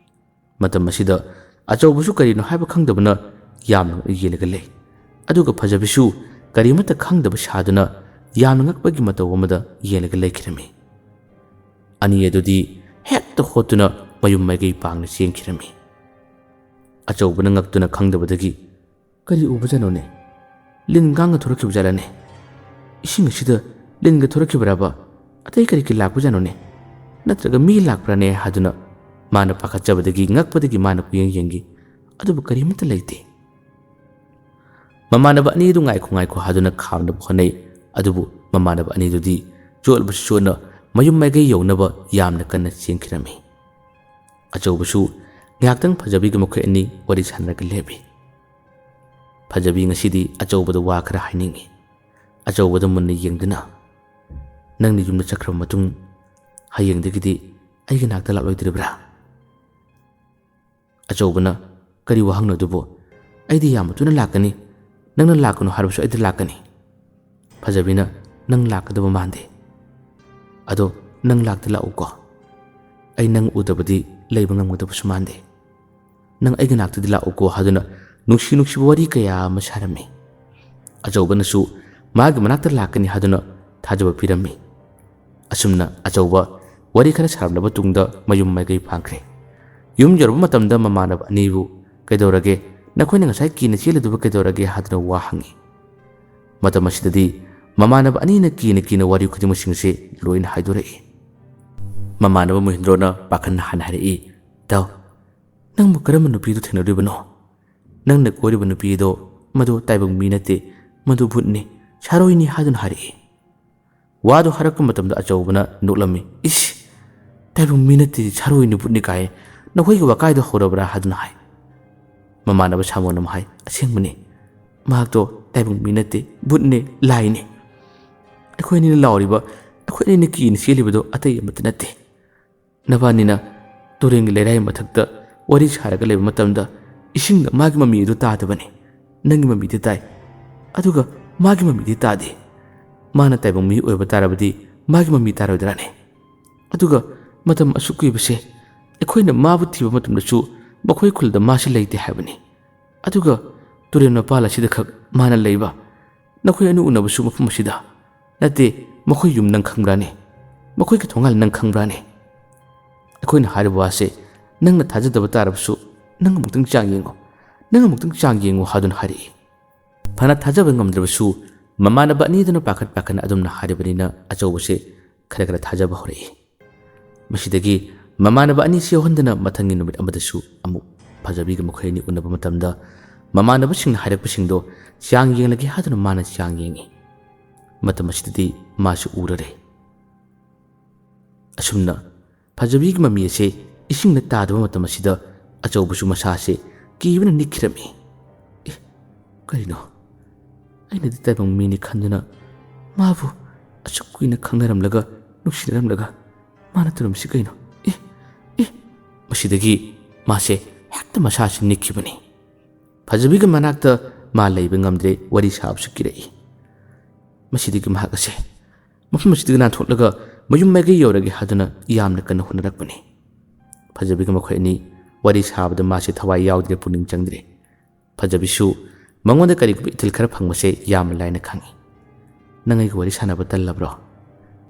ꯃꯇꯝ ꯑꯁꯤꯗ ꯑꯆꯧꯕꯁꯨ ꯀꯔꯤꯅꯣ ꯍꯥꯏꯕ ꯈꯪꯗꯕꯅ ꯌꯥꯝꯅ ꯌꯦꯡꯂꯒ ꯂꯩ꯫ ꯑꯗꯨꯒ ꯐꯖꯕꯤꯁꯨ ꯀꯔꯤꯃꯠꯇ ꯈꯪꯗꯕ ꯁꯥꯗꯨꯅ ꯌꯥꯝꯅ ꯉꯛꯄꯒꯤ ꯃꯇꯧ ꯑꯃꯗ ꯌꯦꯡꯂꯒ ꯂꯩꯈꯤꯔꯝꯃꯤ꯫ ꯑꯅꯤ ꯑꯗꯨꯗꯤ ꯍꯦꯛꯇ ꯍꯣꯠꯇꯨꯅ ꯃꯌꯨꯝ ꯃꯥꯏꯀꯩ ꯄꯥꯡꯅ ꯆꯦꯟꯈꯤꯔꯝꯃꯤ꯫ ꯑꯆꯧꯕꯅ ꯉꯛꯇꯨꯅ ꯈꯪꯗꯕꯗꯒꯤ ꯀꯔꯤ ꯎꯕꯖꯥꯠꯅꯣꯅꯦ? ꯂꯤꯟ ꯀꯥꯡꯒ ꯊꯣꯔꯛꯈꯤꯕꯖꯥꯠꯂꯅꯦ? ꯏꯁꯤꯡ ꯑꯁꯤꯗ ꯂꯤꯟꯒ ꯊꯣꯔꯛꯈꯤꯕꯔꯕ? ꯑꯇꯩ ꯀꯔꯤ ꯂꯥꯛꯄꯖꯥꯠꯅꯣꯅꯦ? ꯅꯠꯇ꯭ꯔꯒ ꯃꯤ ꯂꯥꯛꯄ꯭ꯔꯥꯅꯦ ꯍꯥꯏꯗꯨꯅ ꯃꯥꯅ ꯄꯥꯈꯠꯆꯕꯗꯒꯤ ꯉꯛꯄꯗꯒꯤ ꯃꯥꯅ ꯀꯨꯌꯦꯡ ꯌꯦꯡꯈꯤ꯫ ꯑꯗꯨꯕꯨ ꯀꯔꯤꯃꯠꯇ ꯂꯩꯇꯦ꯫ ꯃꯃꯥꯟꯅꯕ ꯑꯅꯤꯗꯨ ꯉꯥꯏꯈꯣ ꯍꯥꯏꯗꯨꯅ ꯈꯥꯝꯅꯕ ꯍꯣꯠꯅꯩ꯫ ꯑꯗꯨꯕꯨ ꯃꯃꯥꯟꯅꯕ ꯑꯅꯤꯗꯨꯗꯤ ꯆꯣꯠꯂꯕꯁꯨ ꯆꯣꯠꯅ ꯃꯌꯨꯝ ꯃꯥꯏꯀꯩ ꯌꯧꯅꯕ ꯌꯥꯝꯅ ꯀꯟꯅ ꯆꯦꯟꯈꯤꯔꯝꯃꯤ꯫ ꯑꯆꯧꯕꯁꯨ ꯉꯥꯏꯍꯥꯛꯇꯪ ꯐꯖꯕꯤꯒ ꯃꯈꯣꯏ ꯑꯅꯤ ꯋꯥꯔꯤ ꯁꯥꯟꯅꯔꯒ ꯂꯦꯞꯄꯤ꯫ ꯐꯖꯕꯤ ꯉꯁꯤꯗꯤ ꯑꯆꯧꯕꯗ ꯋꯥ ꯈꯔ ꯍꯥꯏꯅꯤꯡꯉꯤ꯫ ꯑꯆꯧꯕꯗ ꯃꯨꯟꯅ ꯌꯦꯡꯗꯨꯅ ꯅꯪꯅ ꯌꯨꯝꯗ ꯆꯠꯈ꯭ꯔꯕ ꯃꯇꯨꯡ ꯍꯌꯦꯡꯗꯒꯤꯗꯤ ꯑꯩꯒꯤ ꯅꯥꯛꯇ ꯂꯥꯛꯂꯣꯏꯗ꯭ꯔꯤꯕ꯭ꯔꯥ? ꯑꯆꯧꯕꯅ ꯀꯔꯤ ꯋꯥꯍꯪꯅꯣ ꯑꯗꯨꯕꯨ? ꯑꯩꯗꯤ ꯌꯥꯝ ꯊꯨꯅ ꯂꯥꯛꯀꯅꯤ꯫ ꯅꯪꯅ ꯂꯥꯛꯀꯅꯨ ꯍꯥꯏꯔꯕꯁꯨ ꯑꯩꯗꯤ ꯂꯥꯛꯀꯅꯤ꯫ ꯐꯖꯕꯤꯅ ꯅꯪ ꯂꯥꯛꯀꯗꯕ ꯃꯥꯟꯗꯦ꯫ ꯑꯗꯣ ꯅꯪ ꯂꯥꯛꯇꯤ ꯂꯥꯛꯎꯀꯣ꯫ ꯑꯩ ꯅꯪ ꯎꯗꯕꯗꯤ ꯂꯩꯕ ꯉꯝꯒꯗꯕꯁꯨ ꯃꯥꯟꯗꯦ꯫ ꯅꯪ ꯑꯩꯒꯤ ꯅꯥꯛꯇꯗꯤ ꯂꯥꯛꯎꯀꯣ ꯍꯥꯏꯗꯨꯅ ꯅꯨꯡꯁꯤꯕ ꯋꯥꯔꯤ ꯀꯌꯥ ꯑꯃ ꯁꯥꯔꯝꯃꯤ꯫ ꯑꯆꯧꯕꯅꯁꯨ ꯃꯥꯒꯤ ꯃꯅꯥꯛꯇ ꯂꯥꯛꯀꯅꯤ ꯍꯥꯏꯗꯨꯅ ꯊꯥꯖꯕ ꯄꯤꯔꯝꯃꯤ꯫ ꯑꯁꯨꯝꯅ ꯑꯆꯧꯕ ꯋꯥꯔꯤ ꯈꯔ ꯁꯥꯔꯝꯂꯕ ꯇꯨꯡꯗ ꯃꯌꯨꯝ ꯃꯥꯏꯀꯩ ꯄꯥꯡꯈ꯭ꯔꯦ꯫ ꯌꯨꯝ ꯌꯧꯔꯕ ꯃꯇꯝꯗ ꯃꯃꯥꯟꯅꯕ ꯑꯅꯤꯕꯨ ꯀꯩꯗꯧꯔꯒꯦ? ꯅꯈꯣꯏꯅ ꯉꯁꯥꯏ ꯀꯤꯅ ꯆꯦꯜꯂꯤꯗꯨꯕꯨ ꯀꯩꯗꯧꯔꯒꯦ ꯍꯥꯏꯗꯨꯅ ꯋꯥ ꯍꯪꯉꯤ꯫ ꯃꯇꯝ ꯑꯁꯤꯗꯗꯤ ꯃꯃꯥꯟꯅꯕ ꯑꯅꯤꯅ ꯀꯤꯅ ꯋꯥꯔꯤ ꯈꯨꯗꯤꯡꯃꯛꯁꯤꯡꯁꯦ ꯂꯣꯏꯅ ꯍꯥꯏꯗꯣꯔꯛꯏ꯫ ꯃꯃꯥꯟꯅꯕ ꯃꯍꯦꯟꯗ꯭ꯔꯣꯅ ꯄꯥꯈꯠꯅ ꯍꯥꯟꯅ ꯍꯥꯏꯔꯛꯏ꯫ ꯏꯇꯥꯎ, ꯅꯪꯕꯨ ꯀꯔꯝꯕ ꯅꯨꯄꯤꯗꯨ ꯊꯦꯡꯅꯔꯨꯔꯤꯕꯅꯣ? ꯅꯪꯅ ꯀꯣꯏꯔꯤꯕ ꯅꯨꯄꯤꯗꯣ ꯃꯗꯨ ꯇꯥꯏꯕꯪ ꯃꯤ ꯅꯠꯇꯦ, ꯃꯗꯨ ꯚꯨꯠꯅꯤ, ꯁꯥꯔꯣꯏꯅꯤ ꯍꯥꯏꯗꯨꯅ ꯍꯥꯏꯔꯛꯏ꯫ ꯋꯥꯗꯨ ꯍꯥꯏꯔꯛꯄ ꯃꯇꯝꯗ ꯑꯆꯧꯕꯅ ꯅꯣꯛꯂꯝꯃꯤ꯫ ꯏꯁ, ꯇꯥꯏꯕꯪ ꯃꯤ ꯅꯠꯇꯦ, ꯁꯥꯔꯣꯏꯅꯤ, ꯚꯨꯠꯅꯤ ꯀꯥꯏ ꯅꯈꯣꯏꯒꯤ ꯋꯥꯀꯥꯏꯗꯣ ꯍꯧꯔꯕ꯭ꯔꯥ ꯍꯥꯏꯗꯨꯅ ꯍꯥꯏ꯫ ꯃꯃꯥꯟꯅꯕ ꯁꯥꯃꯣꯟ ꯑꯃ ꯍꯥꯏ꯫ ꯑꯁꯦꯡꯕꯅꯤ, ꯃꯍꯥꯛꯇꯣ ꯇꯥꯏꯕꯪ ꯃꯤ ꯅꯠꯇꯦ, ꯚꯨꯠꯅꯤ, ꯂꯥꯏꯅꯤ꯫ ꯑꯩꯈꯣꯏ ꯑꯅꯤꯅ ꯂꯥꯎꯔꯤꯕ, ꯑꯩꯈꯣꯏ ꯑꯅꯤꯅ ꯀꯤꯅ ꯆꯦꯜꯂꯤꯕꯗꯣ ꯑꯇꯩ ꯑꯃꯠꯇ ꯅꯠꯇꯦ꯫ ꯅꯕꯥꯅꯤꯅ ꯇꯨꯔꯦꯟꯒꯤ ꯂꯩꯔꯥꯏ ꯃꯊꯛꯇ ꯋꯥꯔꯤ ꯁꯥꯔꯒ ꯂꯩꯕ ꯃꯇꯝꯗ ꯏꯁꯤꯡꯗ ꯃꯥꯒꯤ ꯃꯃꯤ ꯑꯗꯨ ꯇꯥꯗꯕꯅꯤ꯫ ꯅꯪꯒꯤ ꯃꯃꯤꯗꯤ ꯇꯥꯏ, ꯑꯗꯨꯒ ꯃꯥꯒꯤ ꯃꯃꯤꯗꯤ ꯇꯥꯗꯦ꯫ ꯃꯥꯅ ꯇꯥꯏꯕꯪ ꯃꯤ ꯑꯣꯏꯕ ꯇꯥꯔꯕꯗꯤ ꯃꯥꯒꯤ ꯃꯃꯤ ꯇꯥꯔꯣꯏꯗ꯭ꯔꯥꯅꯦ? ꯑꯗꯨꯒ ꯃꯇꯝ ꯑꯁꯨꯛ ꯀꯨꯏꯕꯁꯦ ꯑꯩꯈꯣꯏꯅ ꯃꯥꯕꯨ ꯊꯤꯕ ꯃꯇꯝꯗꯁꯨ ꯃꯈꯣꯏ ꯈꯨꯜꯗ ꯃꯥꯁꯤ ꯂꯩꯇꯦ ꯍꯥꯏꯕꯅꯤ꯫ ꯑꯗꯨꯒ ꯇꯨꯔꯦꯟ ꯃꯄꯥꯜ ꯑꯁꯤꯗ ꯈꯛ ꯃꯥꯅ ꯂꯩꯕ꯫ ꯅꯈꯣꯏ ꯑꯅꯤ ꯎꯅꯕꯁꯨ ꯃꯐꯝ ꯑꯁꯤꯗ ꯅꯠꯇꯦ꯫ ꯃꯈꯣꯏ ꯌꯨꯝ ꯅꯪ ꯈꯪꯕ꯭ꯔꯥꯅꯦ? ꯃꯈꯣꯏꯒꯤ ꯊꯣꯡꯒꯥꯜ ꯅꯪ ꯈꯪꯕ꯭ꯔꯥꯅꯦ? ꯑꯩꯈꯣꯏꯅ ꯍꯥꯏꯔꯤꯕ ꯋꯥꯁꯦ ꯅꯪꯅ ꯊꯥꯖꯗꯕ ꯇꯥꯔꯕꯁꯨ ꯅꯪ ꯑꯃꯨꯛꯇꯪ ꯆꯥꯡ ꯌꯦꯡꯉꯨ ꯍꯥꯏꯗꯨꯅ ꯍꯥꯏꯔꯛꯏ꯫ ꯐꯅ ꯊꯥꯖꯕ ꯉꯝꯗ꯭ꯔꯕꯁꯨ ꯃꯃꯥꯟꯅꯕ ꯑꯅꯤꯗꯨꯅ ꯄꯥꯈꯠꯅ ꯑꯗꯨꯝꯅ ꯍꯥꯏꯔꯕꯅꯤꯅ ꯑꯆꯧꯕꯁꯦ ꯈꯔ ꯊꯥꯖꯕ ꯍꯧꯔꯛꯏ꯫ ꯃꯁꯤꯗꯒꯤ ꯃꯃꯥꯟꯅꯕ ꯑꯅꯤꯁꯤ ꯌꯧꯍꯟꯗꯅ ꯃꯊꯪꯒꯤ ꯅꯨꯃꯤꯠ ꯑꯃꯗꯁꯨ ꯑꯃꯨꯛ ꯐꯖꯕꯤꯒ ꯃꯈꯣꯏ ꯑꯅꯤ ꯎꯅꯕ ꯃꯇꯝꯗ ꯃꯃꯥꯟꯅꯕꯁꯤꯡꯅ ꯍꯥꯏꯔꯛꯄꯁꯤꯡꯗꯣ ꯆꯥꯡ ꯌꯦꯡꯂꯒꯦ ꯍꯥꯏꯗꯨꯅ ꯃꯥꯅ ꯆꯥꯡ ꯌꯦꯡꯉꯤ꯫ ꯃꯇꯝ ꯑꯁꯤꯗꯗꯤ ꯃꯥꯁꯨ ꯎꯔꯔꯦ꯫ ꯑꯁꯨꯝꯅ ꯐꯖꯕꯤꯒꯤ ꯃꯃꯤ ꯑꯁꯦ ꯏꯁꯤꯡꯗ ꯇꯥꯗꯕ ꯃꯇꯝ ꯑꯁꯤꯗ ꯑꯆꯧꯕꯁꯨ ꯃꯁꯥꯁꯦ ꯀꯤꯕꯅ ꯅꯤꯛꯈꯤꯔꯝꯃꯤ꯫ ꯀꯔꯤꯅꯣ? ꯑꯩꯅꯗꯤ ꯇꯥꯏꯕꯪ ꯃꯤꯅꯤ ꯈꯟꯗꯨꯅ ꯃꯥꯕꯨ ꯑꯁꯨꯛ ꯀꯨꯏꯅ ꯈꯪꯅꯔꯝꯂꯒ ꯅꯨꯡꯁꯤꯅꯔꯝꯂꯒ ꯃꯥꯅ ꯇꯧꯔꯝꯃꯤꯁꯤ ꯀꯩꯅꯣ? ꯃꯁꯤꯗꯒꯤ ꯃꯥꯁꯦ ꯍꯦꯛꯇ ꯃꯁꯥꯁꯦ ꯅꯤꯛꯈꯤꯕꯅꯤ꯫ ꯐꯖꯕꯤꯒ ꯃꯅꯥꯛꯇ ꯃꯥ ꯂꯩꯕ ꯉꯝꯗ꯭ꯔꯦ, ꯋꯥꯔꯤ ꯁꯥꯕꯁꯨ ꯀꯤꯔꯛꯏ꯫ ꯃꯁꯤꯗꯒꯤ ꯃꯍꯥꯛ ꯑꯁꯦ ꯃꯐꯝ ꯑꯁꯤꯗꯒꯤ ꯅꯥꯟꯊꯣꯛꯂꯒ ꯃꯌꯨꯝ ꯃꯥꯏꯀꯩ ꯌꯧꯔꯒꯦ ꯍꯥꯏꯗꯨꯅ ꯌꯥꯝꯅ ꯀꯟꯅ ꯍꯣꯠꯅꯔꯛꯄꯅꯤ꯫ ꯐꯖꯕꯤꯒ ꯃꯈꯣꯏ ꯑꯅꯤ ꯋꯥꯔꯤ ꯁꯥꯕꯗ ꯃꯥꯁꯦ ꯊꯋꯥꯏ ꯌꯥꯎꯗ꯭ꯔꯦ, ꯄꯨꯛꯅꯤꯡ ꯆꯪꯗ꯭ꯔꯦ꯫ ꯐꯖꯕꯤꯁꯨ ꯃꯉꯣꯟꯗ ꯀꯔꯤꯒꯨꯝꯕ ꯏꯊꯤꯜ ꯈꯔ ꯐꯪꯕꯁꯦ ꯌꯥꯝꯅ ꯂꯥꯏꯅ ꯈꯪꯉꯤ꯫ ꯅꯪ ꯑꯩꯒ ꯋꯥꯔꯤ ꯁꯥꯟꯅꯕ ꯇꯜꯂꯕ꯭ꯔꯣ?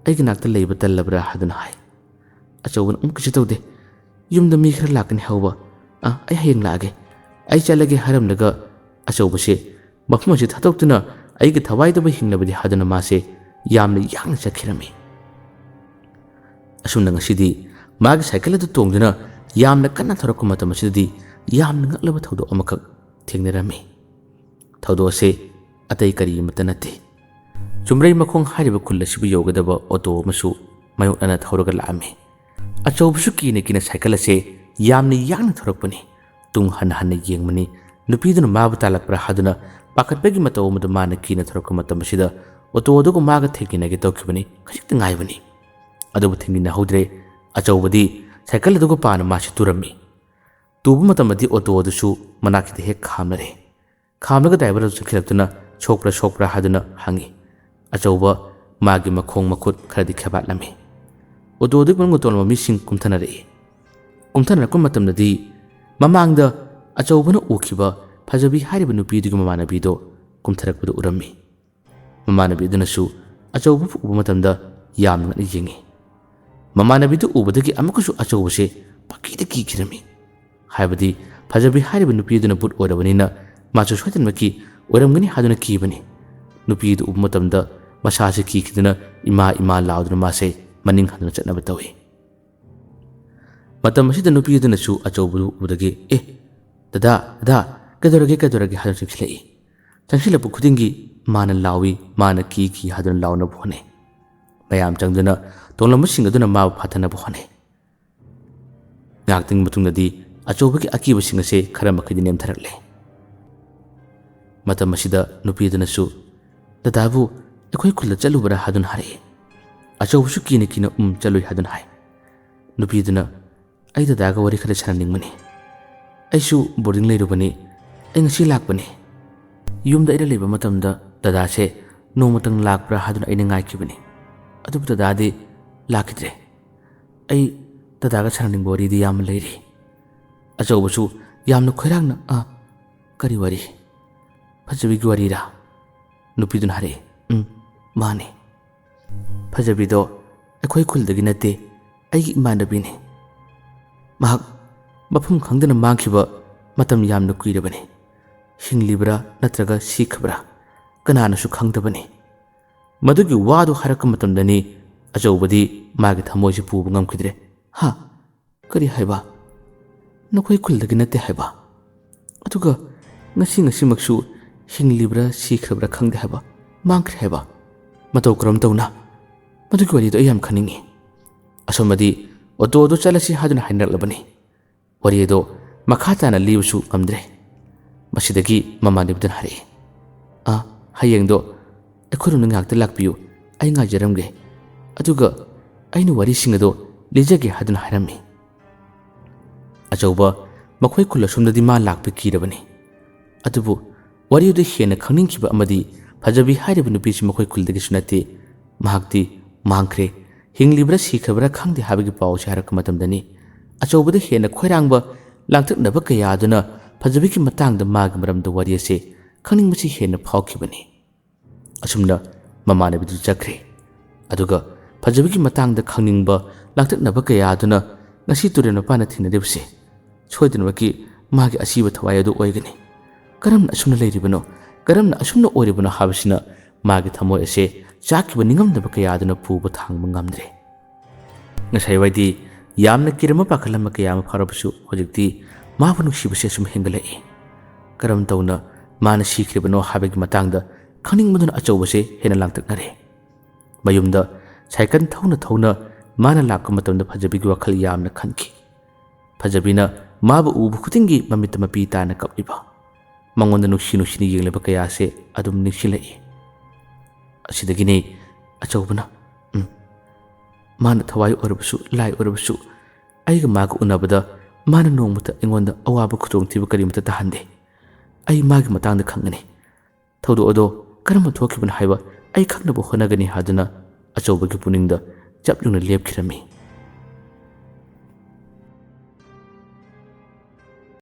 ꯑꯩꯒꯤ ꯅꯥꯛꯇ ꯂꯩꯕ ꯇꯜꯂꯕ꯭ꯔꯥ ꯍꯥꯏꯗꯨꯅ ꯍꯥꯏ꯫ ꯑꯆꯧꯕꯅ ꯀꯩꯁꯨ ꯇꯧꯗꯦ, ꯌꯨꯝꯗ ꯃꯤ ꯈꯔ ꯂꯥꯛꯀꯅꯤ ꯍꯧꯕ, ꯑꯩ ꯍꯌꯦꯡ ꯂꯥꯛꯑꯒꯦ, ꯑꯩ ꯆꯠꯂꯒꯦ ꯍꯥꯏꯔꯝꯂꯒ ꯑꯆꯧꯕꯁꯦ ꯃꯐꯝ ꯑꯁꯤ ꯊꯥꯗꯣꯛꯇꯨꯅ ꯑꯩꯒꯤ ꯊꯋꯥꯏꯗꯕꯨ ꯍꯤꯡꯂꯕꯗꯤ ꯍꯥꯏꯗꯨꯅ ꯃꯥꯁꯦ ꯌꯥꯝꯅ ꯌꯥꯡꯅ ꯆꯠꯈꯤꯔꯝꯃꯤ꯫ ꯑꯁꯨꯝꯅ ꯉꯁꯤꯗꯤ ꯃꯥꯒꯤ ꯁꯥꯏꯀꯜ ꯑꯗꯨ ꯇꯣꯡꯗꯨꯅ ꯌꯥꯝꯅ ꯀꯟꯅ ꯊꯧꯔꯛꯄ ꯃꯇꯝ ꯑꯁꯤꯗꯗꯤ ꯌꯥꯝꯅ ꯉꯛꯂꯕ ꯊꯧꯗꯣꯛ ꯑꯃꯈꯛ ꯊꯦꯡꯅꯔꯝꯃꯤ꯫ ꯊꯧꯗꯣꯛ ꯑꯁꯦ ꯑꯇꯩ ꯀꯔꯤ ꯑꯃꯠꯇ ꯅꯠꯇꯦ, ꯆꯨꯝꯔꯩ ꯃꯈꯣꯡ ꯍꯥꯏꯔꯤꯕ ꯈꯨꯜ ꯑꯁꯤꯕꯨ ꯌꯧꯒꯗꯕ ꯑꯣꯇꯣ ꯑꯃꯁꯨ ꯃꯥꯌꯣꯛꯅꯅ ꯊꯧꯔꯒ ꯂꯥꯛꯑꯝꯃꯤ꯫ ꯑꯆꯧꯕꯁꯨ ꯀꯤꯅ ꯁꯥꯏꯀꯜ ꯑꯁꯦ ꯌꯥꯝꯅ ꯌꯥꯡꯅ ꯊꯧꯔꯛꯄꯅꯤ꯫ ꯇꯨꯡ ꯍꯟꯅ ꯌꯦꯡꯕꯅꯤ, ꯅꯨꯄꯤꯗꯨꯅ ꯃꯥꯕꯨ ꯇꯥꯜꯂꯛꯄ꯭ꯔꯥ ꯍꯥꯏꯗꯨꯅ ꯄꯥꯈꯠꯄꯒꯤ ꯃꯇꯧ ꯑꯃꯗ ꯃꯥꯅ ꯀꯤꯅ ꯊꯧꯔꯛꯄ ꯃꯇꯝ ꯑꯁꯤꯗ ꯑꯣꯇꯣ ꯑꯗꯨꯒ ꯃꯥꯒ ꯊꯦꯡꯃꯤꯟꯅꯒꯦ ꯇꯧꯈꯤꯕꯅꯤ, ꯈꯖꯤꯛꯇ ꯉꯥꯏꯕꯅꯤ꯫ ꯑꯗꯨꯕꯨ ꯊꯦꯡꯃꯤꯟꯅꯍꯧꯗ꯭ꯔꯦ꯫ ꯑꯆꯧꯕꯗꯤ ꯁꯥꯏꯀꯜ ꯑꯗꯨꯒ ꯄꯥꯅ ꯃꯥꯁꯤ ꯇꯨꯔꯝꯃꯤ꯫ ꯇꯨꯕ ꯃꯇꯝꯗꯗꯤ ꯑꯣꯇꯣ ꯑꯗꯨꯁꯨ ꯃꯅꯥꯛꯁꯤꯗ ꯍꯦꯛ ꯈꯥꯝꯅꯔꯦ꯫ ꯈꯥꯝꯂꯒ ꯗ꯭ꯔꯥꯏꯚꯔ ꯑꯗꯨ ꯆꯠꯈꯤꯔꯛꯇꯨꯅ ꯁꯣꯛꯄ꯭ꯔꯥ ꯍꯥꯏꯗꯨꯅ ꯍꯪꯉꯤ꯫ ꯑꯆꯧꯕ ꯃꯥꯒꯤ ꯃꯈꯣꯡ ꯃꯈꯨꯠ ꯈꯔꯗꯤ ꯈꯦꯕꯥꯠꯂꯝꯃꯤ꯫ ꯑꯣꯇꯣꯗꯒꯤ ꯃꯅꯨꯡꯗ ꯇꯣꯡꯂꯝꯕ ꯃꯤꯁꯤꯡ ꯀꯨꯝꯊꯅꯔꯛꯏ꯫ ꯀꯨꯝꯊꯅꯔꯛꯄ ꯃꯇꯝꯗꯗꯤ ꯃꯃꯥꯡꯗ ꯑꯆꯧꯕꯅ ꯎꯈꯤꯕ ꯐꯖꯕꯤ ꯍꯥꯏꯔꯤꯕ ꯅꯨꯄꯤꯗꯨꯒꯤ ꯃꯃꯥꯟꯅꯕꯤꯗꯣ ꯀꯨꯝꯊꯔꯛꯄꯗ ꯎꯔꯝꯃꯤ꯫ ꯃꯃꯥꯟꯅꯕꯤ ꯑꯗꯨꯅꯁꯨ ꯑꯆꯧꯕꯕꯨ ꯎꯕ ꯃꯇꯝꯗ ꯌꯥꯝꯅ ꯉꯛꯅ ꯌꯦꯡꯉꯤ꯫ ꯃꯃꯥꯟꯅꯕꯤꯗꯨ ꯎꯕꯗꯒꯤ ꯑꯃꯨꯛꯀꯁꯨ ꯑꯆꯧꯕꯁꯦ ꯄꯪꯀꯤꯗ ꯀꯤꯈꯤꯔꯝꯃꯤ꯫ ꯍꯥꯏꯕꯗꯤ ꯐꯖꯕꯤ ꯍꯥꯏꯔꯤꯕ ꯅꯨꯄꯤ ꯑꯗꯨꯅ ꯕꯨꯠ ꯑꯣꯏꯔꯕꯅꯤꯅ ꯃꯥꯁꯨ ꯁꯣꯏꯗꯅꯃꯛꯀꯤ ꯑꯣꯏꯔꯝꯒꯅꯤ ꯍꯥꯏꯗꯨꯅ ꯀꯤꯕꯅꯤ꯫ ꯅꯨꯄꯤ ꯑꯗꯨ ꯎꯕ ꯃꯇꯝꯗ ꯃꯁꯥꯁꯦ ꯀꯤꯈꯤꯗꯨꯅ ꯏꯃꯥ ꯏꯃꯥ ꯂꯥꯎꯗꯨꯅ ꯃꯥꯁꯦ ꯃꯅꯤꯡ ꯍꯟꯗꯨꯅ ꯆꯠꯅꯕ ꯇꯧꯏ꯫ ꯃꯇꯝ ꯑꯁꯤꯗ ꯅꯨꯄꯤ ꯑꯗꯨꯅꯁꯨ ꯑꯆꯧꯕꯗꯨ ꯎꯕꯗꯒꯤ ꯗꯗꯥ ꯗꯗꯥ ꯀꯩꯗꯧꯔꯒꯦ ꯍꯥꯏꯗꯨꯅ ꯆꯪꯁꯤꯜꯂꯛꯏ꯫ ꯆꯪꯁꯤꯜꯂꯛꯄ ꯈꯨꯗꯤꯡꯒꯤ ꯃꯥꯅ ꯂꯥꯎꯏ, ꯃꯥꯅ ꯀꯤ ꯍꯥꯏꯗꯨꯅ ꯂꯥꯎꯅꯕ ꯍꯣꯠꯅꯩ꯫ ꯃꯌꯥꯝ ꯆꯪꯗꯨꯅ ꯇꯣꯡꯂꯝꯕꯁꯤꯡ ꯑꯗꯨꯅ ꯃꯥꯕꯨ ꯐꯥꯊꯅꯕ ꯍꯣꯠꯅꯩ꯫ ꯉꯥꯏꯍꯥꯛꯇꯪꯒꯤ ꯃꯇꯨꯡꯗꯗꯤ ꯑꯆꯧꯕꯒꯤ ꯑꯀꯤꯕꯁꯤꯡ ꯑꯁꯦ ꯈꯔ ꯃꯈꯩꯗꯤ ꯅꯦꯝꯊꯔꯛꯂꯦ꯫ ꯃꯇꯝ ꯑꯁꯤꯗ ꯅꯨꯄꯤ ꯑꯗꯨꯅꯁꯨ ꯗꯗꯥꯕꯨ ꯑꯩꯈꯣꯏ ꯈꯨꯜꯗ ꯆꯠꯂꯨꯕ꯭ꯔꯥ ꯍꯥꯏꯗꯨꯅ ꯍꯥꯏꯔꯛꯏ꯫ ꯑꯆꯧꯕꯁꯨ ꯀꯤꯅ ꯆꯠꯂꯨꯏ ꯍꯥꯏꯗꯨꯅ ꯍꯥꯏ꯫ ꯅꯨꯄꯤ ꯑꯗꯨꯅ ꯑꯩ ꯗꯗꯥꯒ ꯋꯥꯔꯤ ꯈꯔ ꯁꯥꯟꯅꯅꯤꯡꯕꯅꯤ꯫ ꯑꯩꯁꯨ ꯕꯣꯔꯗꯤꯡ ꯂꯩꯔꯨꯕꯅꯤ, ꯑꯩ ꯉꯁꯤ ꯂꯥꯛꯄꯅꯤ꯫ ꯌꯨꯝꯗ ꯑꯩꯅ ꯂꯩꯕ ꯃꯇꯝꯗ ꯗꯗꯥꯁꯦ ꯅꯣꯡꯃꯇꯪ ꯂꯥꯛꯄ꯭ꯔꯥ ꯍꯥꯏꯗꯨꯅ ꯑꯩꯅ ꯉꯥꯏꯈꯤꯕꯅꯤ, ꯑꯗꯨꯕꯨ ꯗꯗꯥꯗꯤ ꯂꯥꯛꯈꯤꯗ꯭ꯔꯦ꯫ ꯑꯩ ꯗꯗꯥꯒ ꯁꯥꯟꯅꯅꯤꯡꯕ ꯋꯥꯔꯤꯗꯤ ꯌꯥꯝꯅ ꯂꯩꯔꯤ꯫ ꯑꯆꯧꯕꯁꯨ ꯌꯥꯝꯅ ꯈꯣꯏꯔꯥꯡꯅ ꯀꯔꯤ ꯋꯥꯔꯤ? ꯐꯖꯕꯤꯒꯤ ꯋꯥꯔꯤꯔꯥ? ꯅꯨꯄꯤꯗꯨꯅ ꯍꯥꯏꯔꯛꯏ꯫ ꯃꯥꯅꯤ꯫ ꯐꯖꯕꯤꯗꯣ ꯑꯩꯈꯣꯏ ꯈꯨꯜꯗꯒꯤ ꯅꯠꯇꯦ, ꯑꯩꯒꯤ ꯏꯃꯥꯟꯅꯕꯤꯅꯤ꯫ ꯃꯍꯥꯛ ꯃꯐꯝ ꯈꯪꯗꯅ ꯃꯥꯡꯈꯤꯕ ꯃꯇꯝ ꯌꯥꯝꯅ ꯀꯨꯏꯔꯕꯅꯤ꯫ ꯍꯤꯡꯂꯤꯕ꯭ꯔꯥ ꯅꯠꯇ꯭ꯔꯒ ꯁꯤꯈ꯭ꯔꯕ꯭ꯔꯥ ꯀꯅꯥꯅꯁꯨ ꯈꯪꯗꯕꯅꯤ꯫ ꯃꯗꯨꯒꯤ ꯋꯥꯗꯨ ꯍꯥꯏꯔꯛꯄ ꯃꯇꯝꯗꯅꯤ ꯑꯆꯧꯕꯗꯤ ꯃꯥꯒꯤ ꯊꯃꯣꯏꯁꯤ ꯄꯨꯕ ꯉꯝꯈꯤꯗ꯭ꯔꯦ꯫ ꯀꯔꯤ ꯍꯥꯏꯕ? ꯅꯈꯣꯏ ꯈꯨꯜꯗꯒꯤ ꯅꯠꯇꯦ ꯍꯥꯏꯕ? ꯑꯗꯨꯒ ꯉꯁꯤꯃꯛꯁꯨ ꯍꯤꯡꯂꯤꯕ꯭ꯔꯥ ꯁꯤꯈ꯭ꯔꯕ꯭ꯔꯥ ꯈꯪꯗꯦ ꯍꯥꯏꯕ? ꯃꯥꯡꯈ꯭ꯔꯦ ꯍꯥꯏꯕ? ꯃꯇꯧ ꯀꯔꯝ ꯇꯧꯅ? ꯃꯗꯨꯒꯤ ꯋꯥꯔꯤꯗꯣ ꯑꯩ ꯌꯥꯝ ꯈꯪꯅꯤꯡꯉꯤ꯫ ꯑꯁꯣꯝꯗꯤ ꯑꯣꯇꯣ ꯑꯗꯨ ꯆꯠꯂꯁꯤ ꯍꯥꯏꯗꯨꯅ ꯍꯥꯏꯅꯔꯛꯂꯕꯅꯤ꯫ ꯋꯥꯔꯤ ꯑꯗꯣ ꯃꯈꯥ ꯇꯥꯅ ꯂꯤꯕꯁꯨ ꯉꯝꯗ꯭ꯔꯦ꯫ ꯃꯁꯤꯗꯒꯤ ꯃꯃꯥꯟꯅꯕꯤꯗꯨꯅ ꯍꯥꯏꯔꯛꯏ꯫ ꯍꯌꯦꯡꯗꯣ ꯑꯩꯈꯣꯏꯔꯣꯝꯗ ꯉꯥꯏꯍꯥꯛꯇ ꯂꯥꯛꯄꯤꯌꯨ, ꯑꯩ ꯉꯥꯏꯖꯔꯝꯒꯦ, ꯑꯗꯨꯒ ꯑꯩꯅ ꯋꯥꯔꯤꯁꯤꯡ ꯑꯗꯣ ꯂꯤꯖꯒꯦ ꯍꯥꯏꯗꯨꯅ ꯍꯥꯏꯔꯝꯃꯤ꯫ ꯑꯆꯧꯕ ꯃꯈꯣꯏ ꯈꯨꯜ ꯑꯁꯣꯝꯗꯗꯤ ꯃꯥ ꯂꯥꯛꯄ ꯀꯤꯔꯕꯅꯤ꯫ ꯑꯗꯨꯕꯨ ꯋꯥꯔꯤ ꯑꯗꯨ ꯍꯦꯟꯅ ꯈꯪꯅꯤꯡꯈꯤꯕ ꯑꯃꯗꯤ ꯐꯖꯕꯤ ꯍꯥꯏꯔꯤꯕ ꯅꯨꯄꯤꯁꯤ ꯃꯈꯣꯏ ꯈꯨꯜꯗꯒꯤꯁꯨ ꯅꯠꯇꯦ, ꯃꯍꯥꯛꯇꯤ ꯃꯥꯡꯈ꯭ꯔꯦ, ꯍꯤꯡꯂꯤꯕ꯭ꯔꯥ ꯁꯤꯈ꯭ꯔꯕ꯭ꯔꯥ ꯈꯪꯗꯦ ꯍꯥꯏꯕꯒꯤ ꯄꯥꯎꯁꯦ ꯍꯥꯏꯔꯛꯄ ꯃꯇꯝꯗꯅꯤ ꯑꯆꯧꯕꯗ ꯍꯦꯟꯅ ꯈꯣꯏꯔꯥꯡꯕ ꯂꯥꯡꯇꯛꯅꯕ ꯀꯌꯥ ꯑꯗꯨꯅ ꯐꯖꯕꯤꯒꯤ ꯃꯇꯥꯡꯗ ꯃꯥꯒꯤ ꯃꯔꯝꯗ ꯋꯥꯔꯤ ꯑꯁꯤ ꯈꯪꯅꯤꯡꯕꯁꯤ ꯍꯦꯟꯅ ꯐꯥꯎꯈꯤꯕꯅꯤ꯫ ꯑꯁꯨꯝꯅ ꯃꯃꯥꯟꯅꯕꯤꯗꯨ ꯆꯠꯈ꯭ꯔꯦ꯫ ꯑꯗꯨꯒ ꯐꯖꯕꯤꯒꯤ ꯃꯇꯥꯡꯗ ꯈꯪꯅꯤꯡꯕ ꯂꯥꯡꯇꯛꯅꯕ ꯀꯌꯥ ꯑꯗꯨꯅ ꯉꯁꯤ ꯇꯨꯔꯦꯜ ꯃꯄꯥꯟꯗ ꯊꯦꯡꯅꯔꯤꯕꯁꯤ ꯁꯣꯏꯗꯅꯃꯛꯀꯤ ꯃꯥꯒꯤ ꯑꯁꯤꯕ ꯊꯋꯥꯏ ꯑꯗꯨ ꯑꯣꯏꯒꯅꯤ꯫ ꯀꯔꯝꯅ ꯑꯁꯨꯝꯅ ꯂꯩꯔꯤꯕꯅꯣ, ꯀꯔꯝꯅ ꯑꯁꯨꯝꯅ ꯑꯣꯏꯔꯤꯕꯅꯣ ꯍꯥꯏꯕꯁꯤꯅ ꯃꯥꯒꯤ ꯊꯃꯣꯏ ꯑꯁꯦ ꯆꯥꯛꯈꯤꯕ ꯅꯤꯡꯉꯝꯗꯕ ꯀꯌꯥ ꯑꯗꯨꯅ ꯄꯨꯕ ꯊꯥꯡꯕ ꯉꯝꯗ꯭ꯔꯦ꯫ ꯉꯁꯥꯏꯋꯥꯏꯗꯤ ꯌꯥꯝꯅ ꯀꯤꯔꯝꯕ ꯄꯥꯈꯠꯂꯝꯕ ꯀꯌꯥ ꯑꯃ ꯐꯥꯎꯔꯕꯁꯨ ꯍꯧꯖꯤꯛꯇꯤ ꯃꯥꯕꯨ ꯅꯨꯡꯁꯤꯕꯁꯦ ꯑꯁꯨꯝ ꯍꯦꯟꯒꯠꯂꯛꯏ꯫ ꯀꯔꯝ ꯇꯧꯅ ꯃꯥꯅ ꯁꯤꯈ꯭ꯔꯤꯕꯅꯣ ꯍꯥꯏꯕꯒꯤ ꯃꯇꯥꯡꯗ ꯈꯪꯅꯤꯡꯕꯗꯨꯅ ꯑꯆꯧꯕꯁꯦ ꯍꯦꯟꯅ ꯂꯥꯡꯇꯛꯅꯔꯦ꯫ ꯃꯌꯨꯝꯗ ꯁꯥꯏꯀꯜ ꯊꯧꯅ ꯃꯥꯅ ꯂꯥꯛꯄ ꯃꯇꯝꯗ ꯐꯖꯕꯤꯒꯤ ꯋꯥꯈꯜ ꯌꯥꯝꯅ ꯈꯟꯈꯤ꯫ ꯐꯖꯕꯤꯅ ꯃꯥꯕꯨ ꯎꯕ ꯈꯨꯗꯤꯡꯒꯤ ꯃꯃꯤꯠꯇ ꯃꯄꯤ ꯇꯥꯅ ꯀꯞꯂꯤꯕ, ꯃꯉꯣꯟꯗ ꯅꯨꯡꯁꯤꯅ ꯌꯦꯡꯂꯤꯕ ꯀꯌꯥꯁꯦ ꯑꯗꯨꯝ ꯅꯤꯡꯁꯤꯡꯂꯛꯏ꯫ ꯑꯁꯤꯗꯒꯤꯅꯤ ꯑꯆꯧꯕꯅ ꯃꯥꯅ ꯊꯋꯥꯏ ꯑꯣꯏꯔꯕꯁꯨ ꯂꯥꯏ ꯑꯣꯏꯔꯕꯁꯨ ꯑꯩꯒ ꯃꯥꯒ ꯎꯅꯕꯗ ꯃꯥꯅ ꯅꯣꯡꯃꯇ ꯑꯩꯉꯣꯟꯗ ꯑꯋꯥꯕ ꯈꯨꯗꯣꯡꯊꯤꯕ ꯀꯔꯤꯃꯇ ꯇꯥꯍꯟꯗꯦ꯫ ꯑꯩ ꯃꯥꯒꯤ ꯃꯇꯥꯡꯗ ꯈꯪꯒꯅꯤ, ꯊꯧꯗꯣꯛ ꯑꯗꯣ ꯀꯔꯝꯕ ꯊꯣꯛꯈꯤꯕꯅꯣ ꯍꯥꯏꯕ ꯑꯩ ꯈꯪꯅꯕ ꯍꯣꯠꯅꯒꯅꯤ ꯍꯥꯏꯗꯨꯅ ꯑꯆꯧꯕꯒꯤ ꯄꯨꯛꯅꯤꯡꯗ ꯆꯞ ꯌꯨꯡꯅ ꯂꯦꯞꯈꯤꯔꯝꯃꯤ꯫